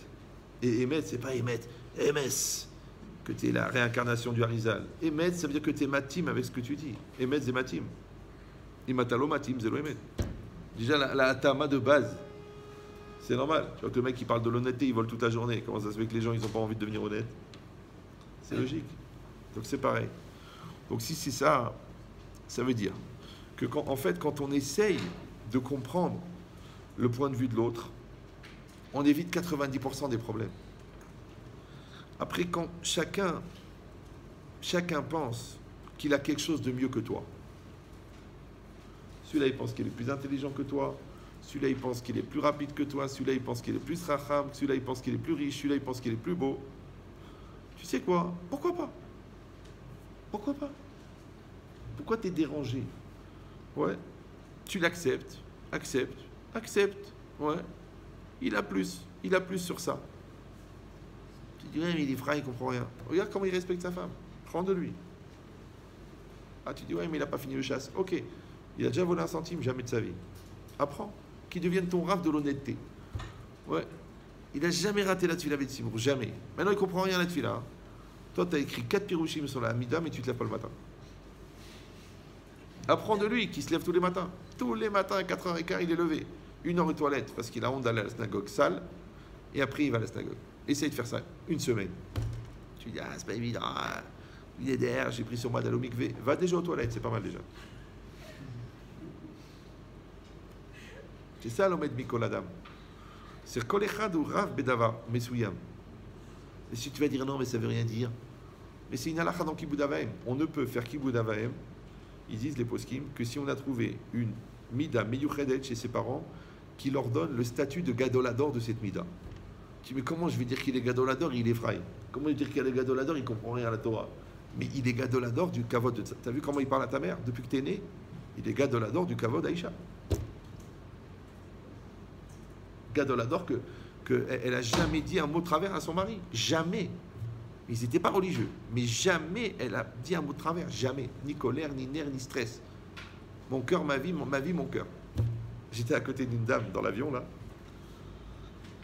A: Et Emet, c'est pas Emet, Emes, que tu es la réincarnation du Harizal. Emet, ça veut dire que tu es matim avec ce que tu dis. Emet, c'est matim. Imatalo matim, c'est l'Emet. Déjà, la atama de base, c'est normal. Tu vois que le mec qui parle de l'honnêteté, il vole toute la journée. Comment ça se fait que les gens, ils n'ont pas envie de devenir honnêtes? C'est logique. Donc c'est pareil. Donc si c'est ça, ça veut dire que en fait, quand on essaye de comprendre le point de vue de l'autre, on évite 90% des problèmes. Après, quand chacun pense qu'il a quelque chose de mieux que toi, celui-là, il pense qu'il est plus intelligent que toi, celui-là, il pense qu'il est plus rapide que toi, celui-là, il pense qu'il est plus racham, celui-là, il pense qu'il est plus riche, celui-là, il pense qu'il est plus beau. Tu sais quoi? Pourquoi pas? Pourquoi pas? Pourquoi t'es dérangé? Ouais, tu l'acceptes, accepte, ouais. Il a plus sur ça. Tu dis, ouais, mais il est frère, il comprend rien. Regarde comment il respecte sa femme. Prends de lui. Ah, tu dis, ouais, mais il n'a pas fini le chasse. Ok, il a déjà volé un centime, jamais de sa vie. Apprends, qu'il devienne ton rave de l'honnêteté. Ouais, il n'a jamais raté la tefila Betzimour, jamais. Maintenant, il comprend rien à la tefila. Hein. Toi, tu as écrit 4 pirouchim sur la Hamida, mais tu ne te lèves pas le matin. Apprends de lui, qui se lève tous les matins. Tous les matins, à 4h15, il est levé. 1 heure aux toilettes, parce qu'il a honte d'aller à la synagogue sale, et après, il va à la synagogue. Essaye de faire ça une semaine. Tu dis, ah, c'est pas évident, il est derrière, j'ai pris sur moi d'aller au mikvé. Va déjà aux toilettes, c'est pas mal déjà. C'est ça l'omed mikol adam. C'est kol echad ou rav bedavar, mesuyam. Et si tu vas dire non, mais ça veut rien dire. Mais c'est une halakha dans Kibud Avaim. On ne peut faire Kibud Avaim, ils disent les poskim, que si on a trouvé une mida meyuchedet chez ses parents qui leur donne le statut de gadolador de cette mida. Tu dis, mais comment je vais dire qu'il est gadolador, il est fraï? Comment je vais dire qu'il est gadolador, il comprend rien à la Torah? Mais il est gadolador du kavod. Tu as vu comment il parle à ta mère depuis que tu es né? Il est gadolador du kavod Aïcha. Gadolador qu'elle n'a jamais dit un mot de travers à son mari. Jamais. Ils n'étaient pas religieux. Mais jamais elle a dit un mot de travers. Jamais. Ni colère, ni nerf, ni stress. Mon cœur, ma vie, mon cœur. J'étais à côté d'une dame dans l'avion, là.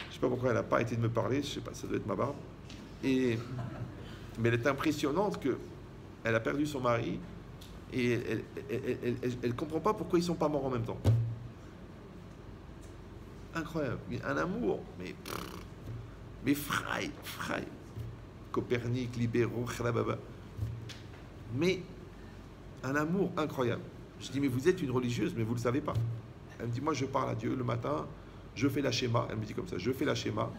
A: Je ne sais pas pourquoi elle n'a pas été de me parler. Je ne sais pas, ça doit être ma barbe. Mais elle est impressionnante qu'elle a perdu son mari et elle ne comprend pas pourquoi ils ne sont pas morts en même temps. Incroyable, un amour, mais fraï. Copernic, libéraux, khlababa. Mais un amour incroyable. Je dis, mais vous êtes une religieuse, mais vous ne le savez pas. Elle me dit, moi je parle à Dieu le matin, je fais la schéma. Elle me dit comme ça, je fais la schéma.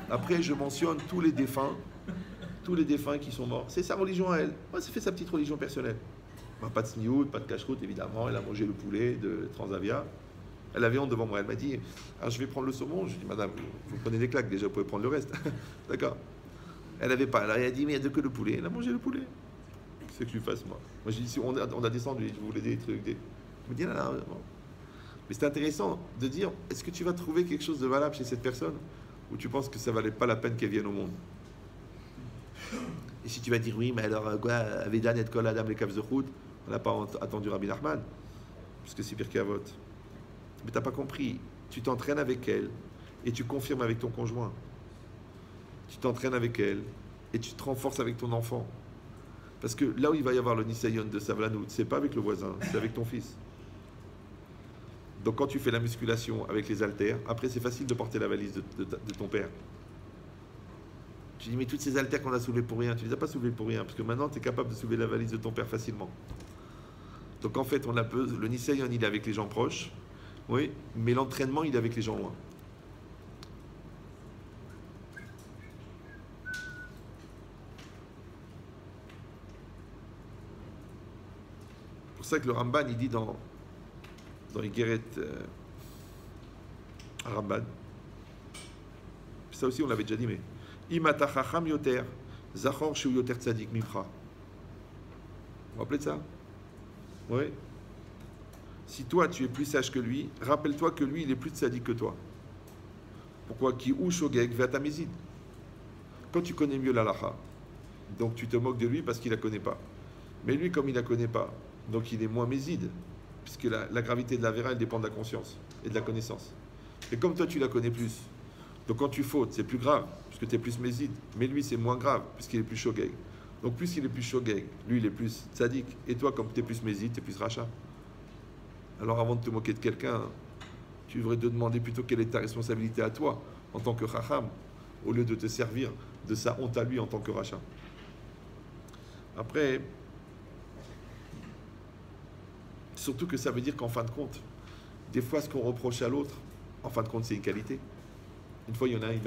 A: Après, je mentionne tous les défunts qui sont morts. C'est sa religion à elle. Moi, ça fait sa petite religion personnelle. Pas de sniout, pas de cacheroute, évidemment. Elle a mangé le poulet de Transavia. Elle avait honte devant moi. Elle m'a dit, ah, je vais prendre le saumon. Je dis, madame, vous prenez des claques déjà, vous pouvez prendre le reste. D'accord. Elle n'avait pas. Alors elle a dit, mais il n'y a que le poulet. Elle a mangé le poulet. Qu'est-ce que je lui fasse, moi? Moi, j'ai dit, si on a descendu, je voulais des trucs. Je me dis, non. Mais c'est intéressant de dire, est-ce que tu vas trouver quelque chose de valable chez cette personne ou tu penses que ça ne valait pas la peine qu'elle vienne au monde? Et si tu vas dire, oui, mais alors, quoi, Avedan et Kol Adam les Kav Zechut, on n'a pas attendu Rabbi Nachman, parce que c'est Pirkei Avot. Mais tu n'as pas compris. Tu t'entraînes avec elle et tu confirmes avec ton conjoint. Tu t'entraînes avec elle et tu te renforces avec ton enfant. Parce que là où il va y avoir le Nisayon de Savlanout, c'est pas avec le voisin, c'est avec ton fils. Donc quand tu fais la musculation avec les haltères, après c'est facile de porter la valise de ton père. Tu dis, mais toutes ces haltères qu'on a soulevées pour rien, tu ne les as pas soulevées pour rien, parce que maintenant tu es capable de soulever la valise de ton père facilement. Donc en fait, le Nisayon, il est avec les gens proches. Oui, mais l'entraînement, il est avec les gens loin. C'est pour ça que le Ramban, il dit dans les guérettes Ramban, ça aussi on l'avait déjà dit, mais Imata chacham yoter, zachor shu yoter tzadik mimcha. Vous vous rappelez de ça? Oui. Si toi tu es plus sage que lui, rappelle-toi que lui il est plus tzaddik que toi. Pourquoi? Ki ou shogeg ve'atamezid. Quand tu connais mieux l'alacha, donc tu te moques de lui parce qu'il la connaît pas. Mais lui, comme il la connaît pas, donc il est moins méside, puisque la gravité de la véra elle dépend de la conscience et de la connaissance. Et comme toi tu la connais plus, donc quand tu fautes c'est plus grave puisque tu es plus méside. Mais lui c'est moins grave puisqu'il est plus shogeg. Donc plus il est plus shogeg, lui il est plus tzaddik. Et toi comme tu es plus méside, tu es plus rachat. Alors avant de te moquer de quelqu'un, tu devrais te demander plutôt quelle est ta responsabilité à toi en tant que chacham, au lieu de te servir de sa honte à lui en tant que rachat. Après, surtout que ça veut dire qu'en fin de compte, des fois ce qu'on reproche à l'autre, en fin de compte c'est une qualité. Une fois il y en a un, il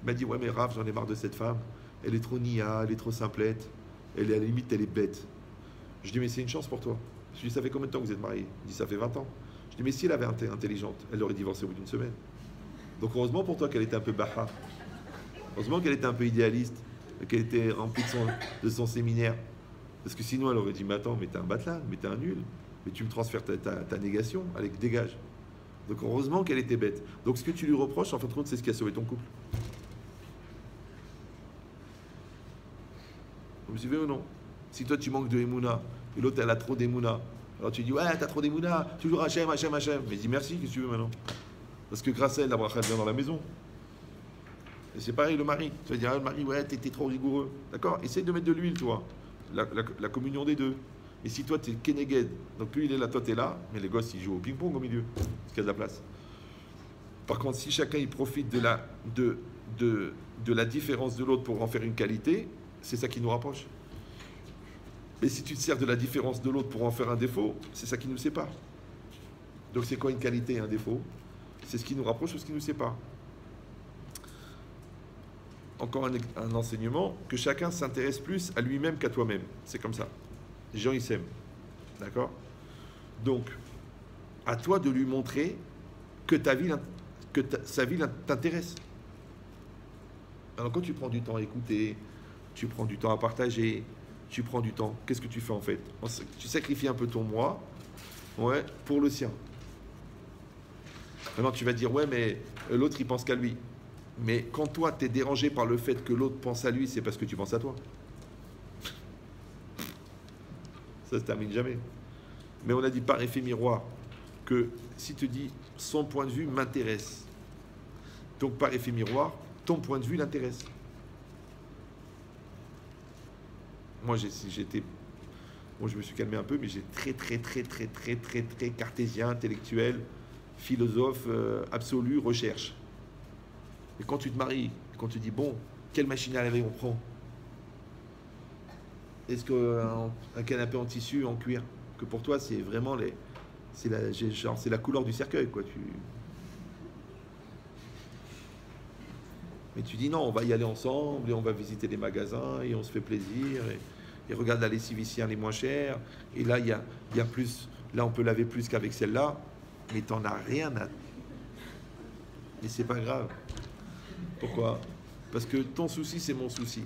A: m'a dit ouais mais Rav, j'en ai marre de cette femme, elle est trop nia, elle est trop simplette, elle est à la limite elle est bête. Je dis mais c'est une chance pour toi. Je lui dis, ça fait combien de temps que vous êtes mariés? Il dit, ça fait 20 ans. Je dis, mais si elle avait été intelligente, elle aurait divorcé au bout d'une semaine. Donc heureusement pour toi qu'elle était un peu baha. Heureusement qu'elle était un peu idéaliste, qu'elle était remplie de son séminaire. Parce que sinon elle aurait dit, mais attends, mais t'es un batelin, mais t'es un nul. Mais tu me transfères ta négation, allez, dégage. Donc heureusement qu'elle était bête. Donc ce que tu lui reproches, en fin de compte, c'est ce qui a sauvé ton couple. Vous me suivez ou non? Si toi tu manques de Emouna, et l'autre elle a trop d'Emouna. Alors tu dis, ouais, t'as trop d'Emouna, toujours Hachem. Mais dis merci, qu'est-ce que tu veux maintenant? Parce que grâce à elle, la bracha vient dans la maison. Et c'est pareil, le mari. Tu vas dire, ah, le mari, ouais, t'es trop rigoureux. D'accord? Essaye de mettre de l'huile, toi. La communion des deux. Et si toi, t'es Keneged, donc lui, il est là, toi, t'es là, mais les gosses, ils jouent au ping-pong au milieu, parce qu'il y a de la place. Par contre, si chacun, il profite de la différence de l'autre pour en faire une qualité, c'est ça qui nous rapproche. Et si tu te sers de la différence de l'autre pour en faire un défaut, c'est ça qui nous sépare. Donc c'est quoi une qualité et un défaut? C'est ce qui nous rapproche ou ce qui nous sépare. Encore un enseignement, que chacun s'intéresse plus à lui-même qu'à toi-même. C'est comme ça. Les gens, ils s'aiment. D'accord? Donc, à toi de lui montrer que sa vie t'intéresse. Alors quand tu prends du temps à écouter, tu prends du temps à partager, tu prends du temps, qu'est-ce que tu fais en fait? Tu sacrifies un peu ton moi, ouais, pour le sien. Maintenant tu vas dire, ouais, mais l'autre il pense qu'à lui. Mais quand toi tu es dérangé par le fait que l'autre pense à lui, c'est parce que tu penses à toi. Ça se termine jamais. Mais on a dit par effet miroir que si tu dis son point de vue m'intéresse, donc par effet miroir, ton point de vue l'intéresse. Moi je me suis calmé un peu, mais j'ai très cartésien, intellectuel, philosophe absolu, recherche. Et quand tu te maries, quand tu dis bon, quelle machine à laver on prend? Est-ce qu'un canapé en tissu, en cuir, que pour toi c'est vraiment c'est la couleur du cercueil, quoi. Mais tu dis non, on va y aller ensemble et on va visiter les magasins et on se fait plaisir et regarde la lessive ici, elle est moins chère et là il y a plus, là on peut laver plus qu'avec celle-là, mais t'en as rien à. Mais c'est pas grave. Pourquoi? Parce que ton souci c'est mon souci.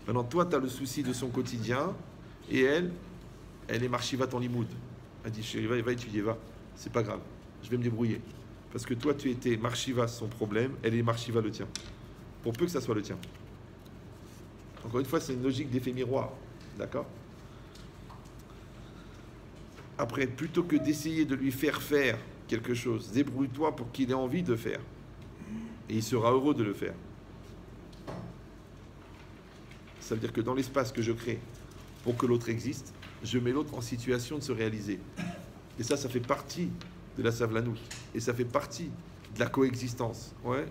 A: Maintenant toi tu as le souci de son quotidien et elle est marchiva ton limoud. Elle dit chérie, va étudier, va. C'est pas grave, je vais me débrouiller. Parce que toi tu étais marchiva son problème, elle est marchiva le tien. Pour peu que ça soit le tien. Encore une fois, c'est une logique d'effet miroir. D'accord? Après, plutôt que d'essayer de lui faire quelque chose, débrouille-toi pour qu'il ait envie de faire. Et il sera heureux de le faire. Ça veut dire que dans l'espace que je crée pour que l'autre existe, je mets l'autre en situation de se réaliser. Et ça fait partie de la savlanout. Et ça fait partie de la coexistence. Ouais.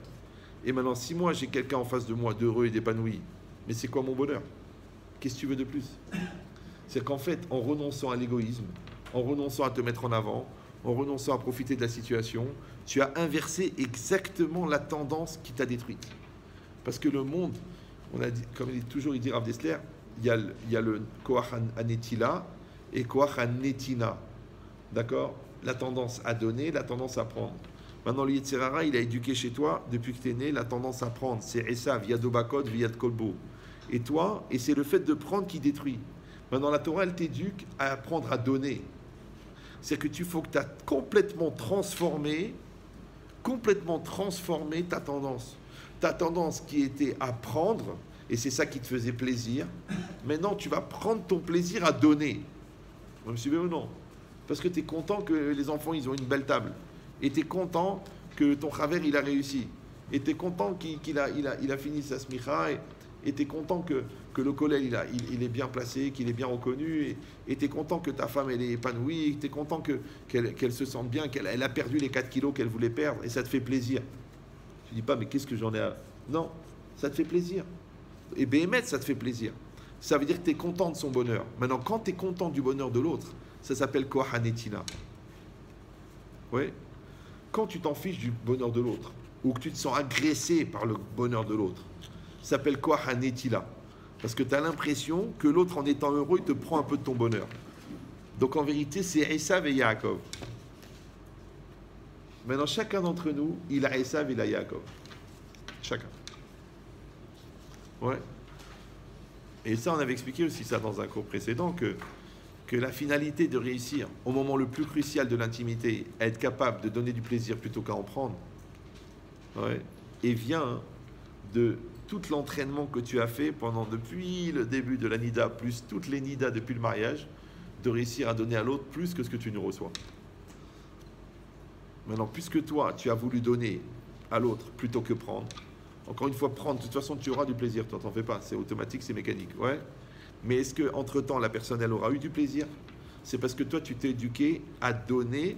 A: Et maintenant, si moi j'ai quelqu'un en face de moi d'heureux et d'épanoui, mais c'est quoi mon bonheur? Qu'est-ce que tu veux de plus? C'est qu'en fait, en renonçant à l'égoïsme, en renonçant à te mettre en avant, en renonçant à profiter de la situation, tu as inversé exactement la tendance qui t'a détruite. Parce que le monde, on a dit, comme il dit Rav Dessler, il y a le koach anetila et koach anetina. D'accord? La tendance à donner, la tendance à prendre. Maintenant, le Yetzer Hara, il a éduqué chez toi, depuis que tu es né, la tendance à prendre. C'est Esav, Yad Obakot, Yad Kolbo. Et toi, et c'est le fait de prendre qui détruit. Maintenant, la Torah, elle t'éduque à apprendre à donner. C'est-à-dire que tu faut que tu as complètement transformé ta tendance. Ta tendance qui était à prendre, et c'est ça qui te faisait plaisir. Maintenant, tu vas prendre ton plaisir à donner. Vous me suivez ou non? Parce que tu es content que les enfants, ils ont une belle table. Et tu es content que ton chaver, il a réussi. Et tu es content qu'il a fini sa smicha. Et tu es content que le collègue, il est bien placé, qu'il est bien reconnu. Et tu es content que ta femme, elle est épanouie. Tu es content qu'elle se sente bien, qu'elle a perdu les 4 kilos qu'elle voulait perdre. Et ça te fait plaisir. Tu dis pas, mais qu'est-ce que j'en ai à... Non, ça te fait plaisir. Et Béhémet, ça te fait plaisir. Ça veut dire que tu es content de son bonheur. Maintenant, quand tu es content du bonheur de l'autre, ça s'appelle Koach Hanetina. Oui. Quand tu t'en fiches du bonheur de l'autre, ou que tu te sens agressé par le bonheur de l'autre, ça s'appelle Koach Hanetila. Parce que tu as l'impression que l'autre, en étant heureux, il te prend un peu de ton bonheur. Donc en vérité, c'est Esav et Yaakov. Maintenant, chacun d'entre nous, il a Esav et il a Yaakov. Chacun. Ouais. Et ça, on avait expliqué aussi ça dans un cours précédent, que la finalité de réussir au moment le plus crucial de l'intimité, à être capable de donner du plaisir plutôt qu'à en prendre, ouais, et vient de tout l'entraînement que tu as fait depuis le début de la Nida, plus toutes les Nidas depuis le mariage, de réussir à donner à l'autre plus que ce que tu ne reçois. Maintenant, puisque toi, tu as voulu donner à l'autre plutôt que prendre, encore une fois, prendre, de toute façon, tu auras du plaisir, toi, t'en fais pas, c'est automatique, c'est mécanique, ouais. Mais est-ce qu'entre-temps, la personne, elle aura eu du plaisir? C'est parce que toi, tu t'es éduqué à donner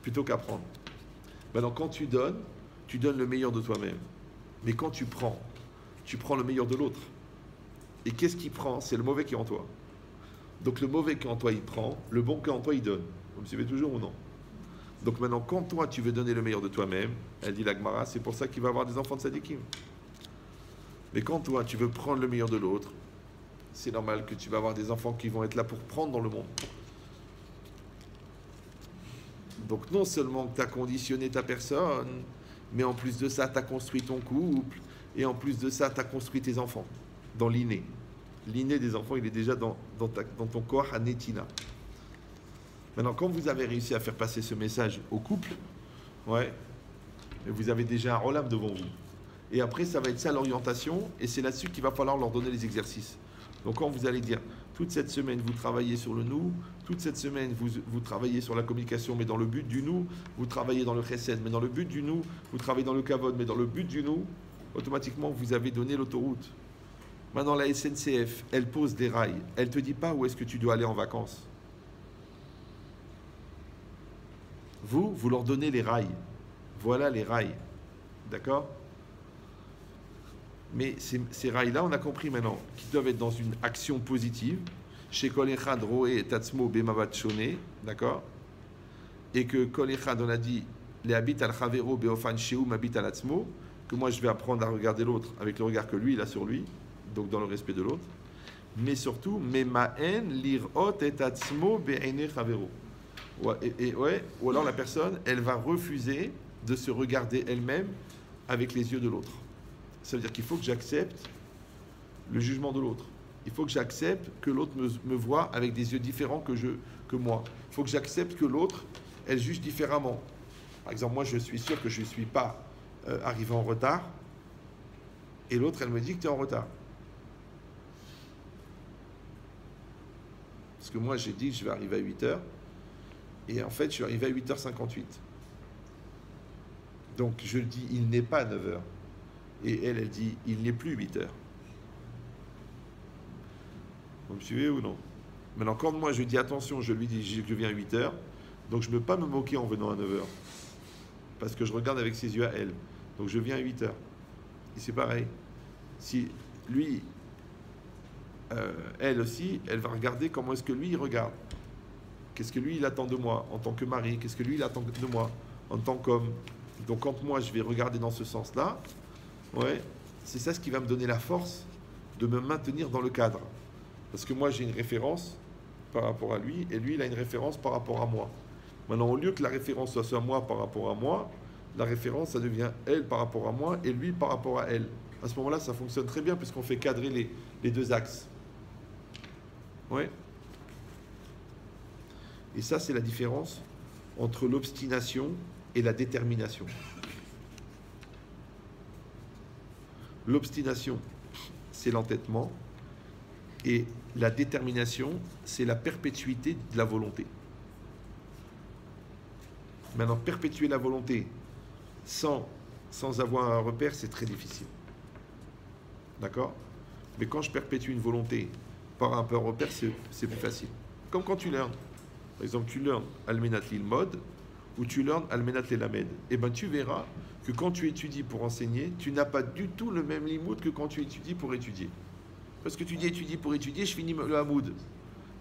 A: plutôt qu'à prendre. Maintenant, quand tu donnes le meilleur de toi-même. Mais quand tu prends le meilleur de l'autre. Et qu'est-ce qu'il prend? C'est le mauvais qui est en toi. Donc le mauvais qui est en toi, il prend, le bon qui est en toi, il donne. Vous me suivez toujours ou non? Donc maintenant, quand toi, tu veux donner le meilleur de toi-même, elle dit la Gemara, c'est pour ça qu'il va avoir des enfants de Sadikim. Mais quand toi, tu veux prendre le meilleur de l'autre, c'est normal que tu vas avoir des enfants qui vont être là pour prendre dans le monde. Donc non seulement que tu as conditionné ta personne, mais en plus de ça, tu as construit ton couple, et en plus de ça, tu as construit tes enfants, dans l'inné. L'inné des enfants, il est déjà dans ton corps à Netina. Maintenant, quand vous avez réussi à faire passer ce message au couple, ouais, vous avez déjà un rolam devant vous. Et après, ça va être ça l'orientation, et c'est là-dessus qu'il va falloir leur donner les exercices. Donc quand vous allez dire, toute cette semaine, vous travaillez sur le nous, toute cette semaine, vous travaillez sur la communication, mais dans le but du nous, vous travaillez dans le chesed, mais dans le but du nous, vous travaillez dans le kavod, mais dans le but du nous, automatiquement, vous avez donné l'autoroute. Maintenant, la SNCF, elle pose des rails. Elle ne te dit pas où est-ce que tu dois aller en vacances. Vous leur donnez les rails. Voilà les rails. D'accord? Mais ces rails-là, on a compris maintenant qu'ils doivent être dans une action positive. Chez Kol Echad Roé Tatzmo Bemavat Shone. D'accord? Et que Kol Echad, on a dit, les habit al Chavero Beofan Sheum habit al Atzmo, que moi je vais apprendre à regarder l'autre avec le regard que lui, il a sur lui, donc dans le respect de l'autre. Mais surtout, Memaen Lirot et Atzmo Be'ene Chavero. Ouais, ou alors la personne, elle va refuser de se regarder elle-même avec les yeux de l'autre. Ça veut dire qu'il faut que j'accepte le jugement de l'autre. Il faut que j'accepte que l'autre me voit avec des yeux différents que moi. Il faut que j'accepte que l'autre, elle juge différemment. Par exemple, moi, je suis sûr que je ne suis pas arrivé en retard, et l'autre, elle me dit que tu es en retard. Parce que moi, j'ai dit que je vais arriver à 8h, et en fait, je suis arrivé à 8h58. Donc, je dis, il n'est pas 9h. Et elle dit, il n'est plus 8h. Vous me suivez ou non? Maintenant, quand moi je dis attention, je lui dis que je viens à 8h, donc je ne peux pas me moquer en venant à 9h. Parce que je regarde avec ses yeux à elle. Donc je viens à 8h. Et c'est pareil. Si lui, elle aussi, elle va regarder comment est-ce que lui, il regarde. Qu'est-ce que lui, il attend de moi en tant que mari? Qu'est-ce que lui, il attend de moi en tant qu'homme? Donc quand moi, je vais regarder dans ce sens-là, ouais, c'est ça ce qui va me donner la force de me maintenir dans le cadre. Parce que moi, j'ai une référence par rapport à lui, et lui, il a une référence par rapport à moi. Maintenant, au lieu que la référence soit moi par rapport à moi, la référence, ça devient elle par rapport à moi, et lui par rapport à elle. À ce moment-là, ça fonctionne très bien, puisqu'on fait cadrer les deux axes. Ouais. Et ça, c'est la différence entre l'obstination et la détermination. L'obstination, c'est l'entêtement, et la détermination, c'est la perpétuité de la volonté. Maintenant, perpétuer la volonté sans avoir un repère, c'est très difficile. D'accord? Mais quand je perpétue une volonté par un repère, c'est plus facile. Comme quand tu learns. Par exemple, tu learns Almenat Lilmod ou tu learns Almenat Lelamed. Eh bien, tu verras que quand tu étudies pour enseigner, tu n'as pas du tout le même limoud que quand tu étudies pour étudier. Parce que tu dis étudier pour étudier, je finis le hamoud.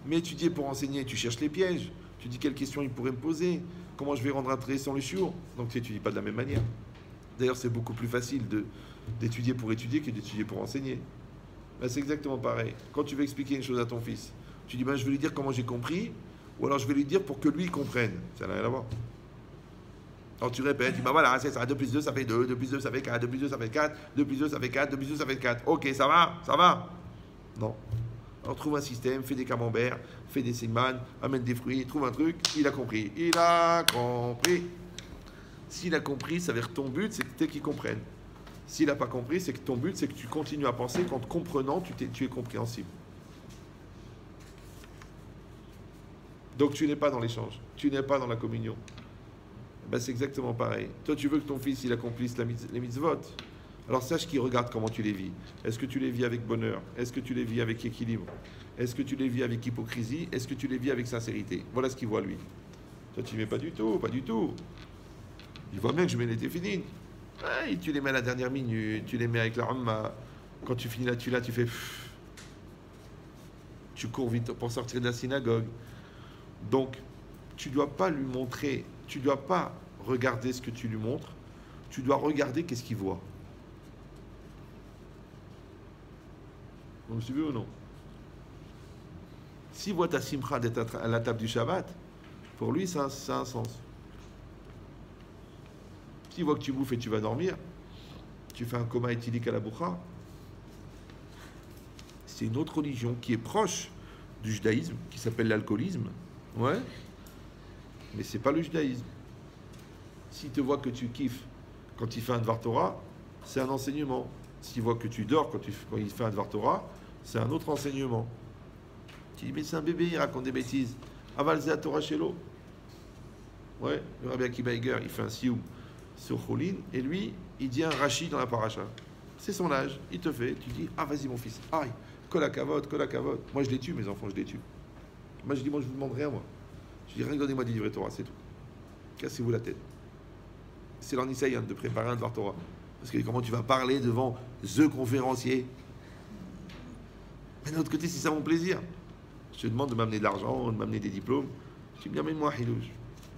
A: Mais étudier pour enseigner, tu cherches les pièges. Tu dis quelles questions il pourrait me poser. Comment je vais rendre intéressant les shiur. Donc tu n'étudies pas de la même manière. D'ailleurs, c'est beaucoup plus facile d'étudier pour étudier que d'étudier pour enseigner. Ben, c'est exactement pareil. Quand tu veux expliquer une chose à ton fils, tu dis, ben, je vais lui dire comment j'ai compris, ou alors je vais lui dire pour que lui comprenne. Ça n'a rien à voir. Alors tu répètes, tu dis, ben voilà, c'est ça, 2 plus 2 ça fait 2, 2 plus 2 ça fait 4, 2 plus 2 ça fait 4, 2 plus 2 ça fait 4, 2 plus 2 ça fait 4. Ok, ça va. Non. Alors trouve un système, fais des camemberts, fais des sigman, amène des fruits, trouve un truc, il a compris. S'il a compris, ça veut dire que ton but, c'est que qu'il comprenne. S'il n'a pas compris, c'est que ton but, c'est que tu continues à penser qu'en te comprenant, tu es compréhensible. Donc tu n'es pas dans l'échange, tu n'es pas dans la communion. Ben, c'est exactement pareil. Toi, tu veux que ton fils, il accomplisse les mitzvot. Alors sache qu'il regarde comment tu les vis. Est-ce que tu les vis avec bonheur? Est-ce que tu les vis avec équilibre? Est-ce que tu les vis avec hypocrisie? Est-ce que tu les vis avec sincérité? Voilà ce qu'il voit lui. Toi, tu ne mets pas du tout. Il voit bien que je mets les téfilines. Ouais, tu les mets à la dernière minute, tu les mets avec la Amma. Quand tu finis là, tu fais. Pff, tu cours vite pour sortir de la synagogue. Donc, tu ne dois pas lui montrer, tu ne dois pas regarder ce que tu lui montres, tu dois regarder qu'est-ce qu'il voit. Vous me suivez ou non? S'il voit ta simcha d'être à la table du Shabbat, pour lui, ça a un sens. S'il voit que tu bouffes et tu vas dormir, tu fais un coma éthylique à la boucha, c'est une autre religion qui est proche du judaïsme, qui s'appelle l'alcoolisme. Ouais. Mais c'est pas le judaïsme. S'il te voit que tu kiffes quand il fait un Dvar Torah, c'est un enseignement. S'il voit que tu dors quand il fait un Dvar Torah, c'est un autre enseignement. Tu dis, mais c'est un bébé, il raconte des bêtises. Aval Zé Torah Shelo. Ouais, le Rabbi Akiva Eiger, il fait un sioum sur Cholin, et lui, il dit un Rashi dans la paracha. C'est son âge, il te fait, tu dis, ah vas-y mon fils, aïe, kolakavod. Moi je les tue, mes enfants, je les tue. Moi je dis, moi je vous demande rien, moi. Je dis, rien, donnez-moi des livrets Torah, c'est tout. Cassez-vous la tête. C'est leur nisayon de préparer un Dvar Torah. Parce que comment tu vas parler devant the conférencier? Mais d'un autre côté, c'est ça mon plaisir. Je te demande de m'amener de l'argent, de m'amener des diplômes. Tu me dis, amène-moi Hilouj.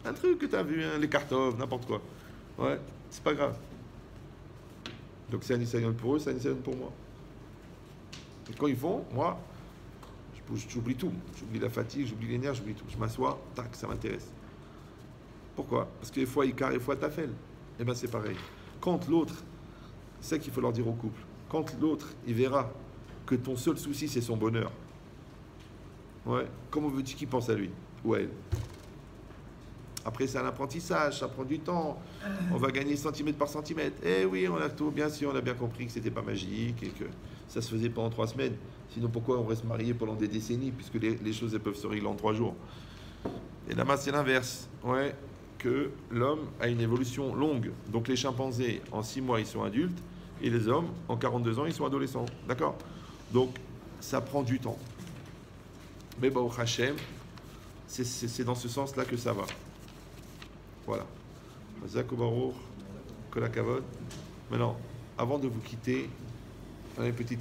A: Un truc que tu as vu, hein, les cartons, n'importe quoi. Ouais, c'est pas grave. Donc c'est un nisayon pour eux, c'est un nisayon pour moi. Et quand ils font, moi, j'oublie tout. J'oublie la fatigue, j'oublie les nerfs, j'oublie tout. Je m'assois, tac, ça m'intéresse. Pourquoi? Parce que des fois, Icar, des fois, Tafel. Eh bien, c'est pareil. Quand l'autre, c'est ça qu'il faut leur dire au couple, quand l'autre, il verra que ton seul souci, c'est son bonheur, ouais, comment veux-tu qu'il pense à lui ou à elle? Après, c'est un apprentissage, ça prend du temps. On va gagner centimètre par centimètre. Eh oui, on a tout, bien sûr, on a bien compris que c'était pas magique et que ça se faisait pendant 3 semaines. Sinon, pourquoi on reste marié pendant des décennies, puisque les choses elles peuvent se régler en 3 jours. Et là-bas, c'est l'inverse. Ouais, que l'homme a une évolution longue. Donc, les chimpanzés, en 6 mois, ils sont adultes, et les hommes, en 42 ans, ils sont adolescents. D'accord? Donc, ça prend du temps. Mais bah, au Hachem, c'est dans ce sens-là que ça va. Voilà. Zak Baruch, Kolakavod. Maintenant, avant de vous quitter, une petite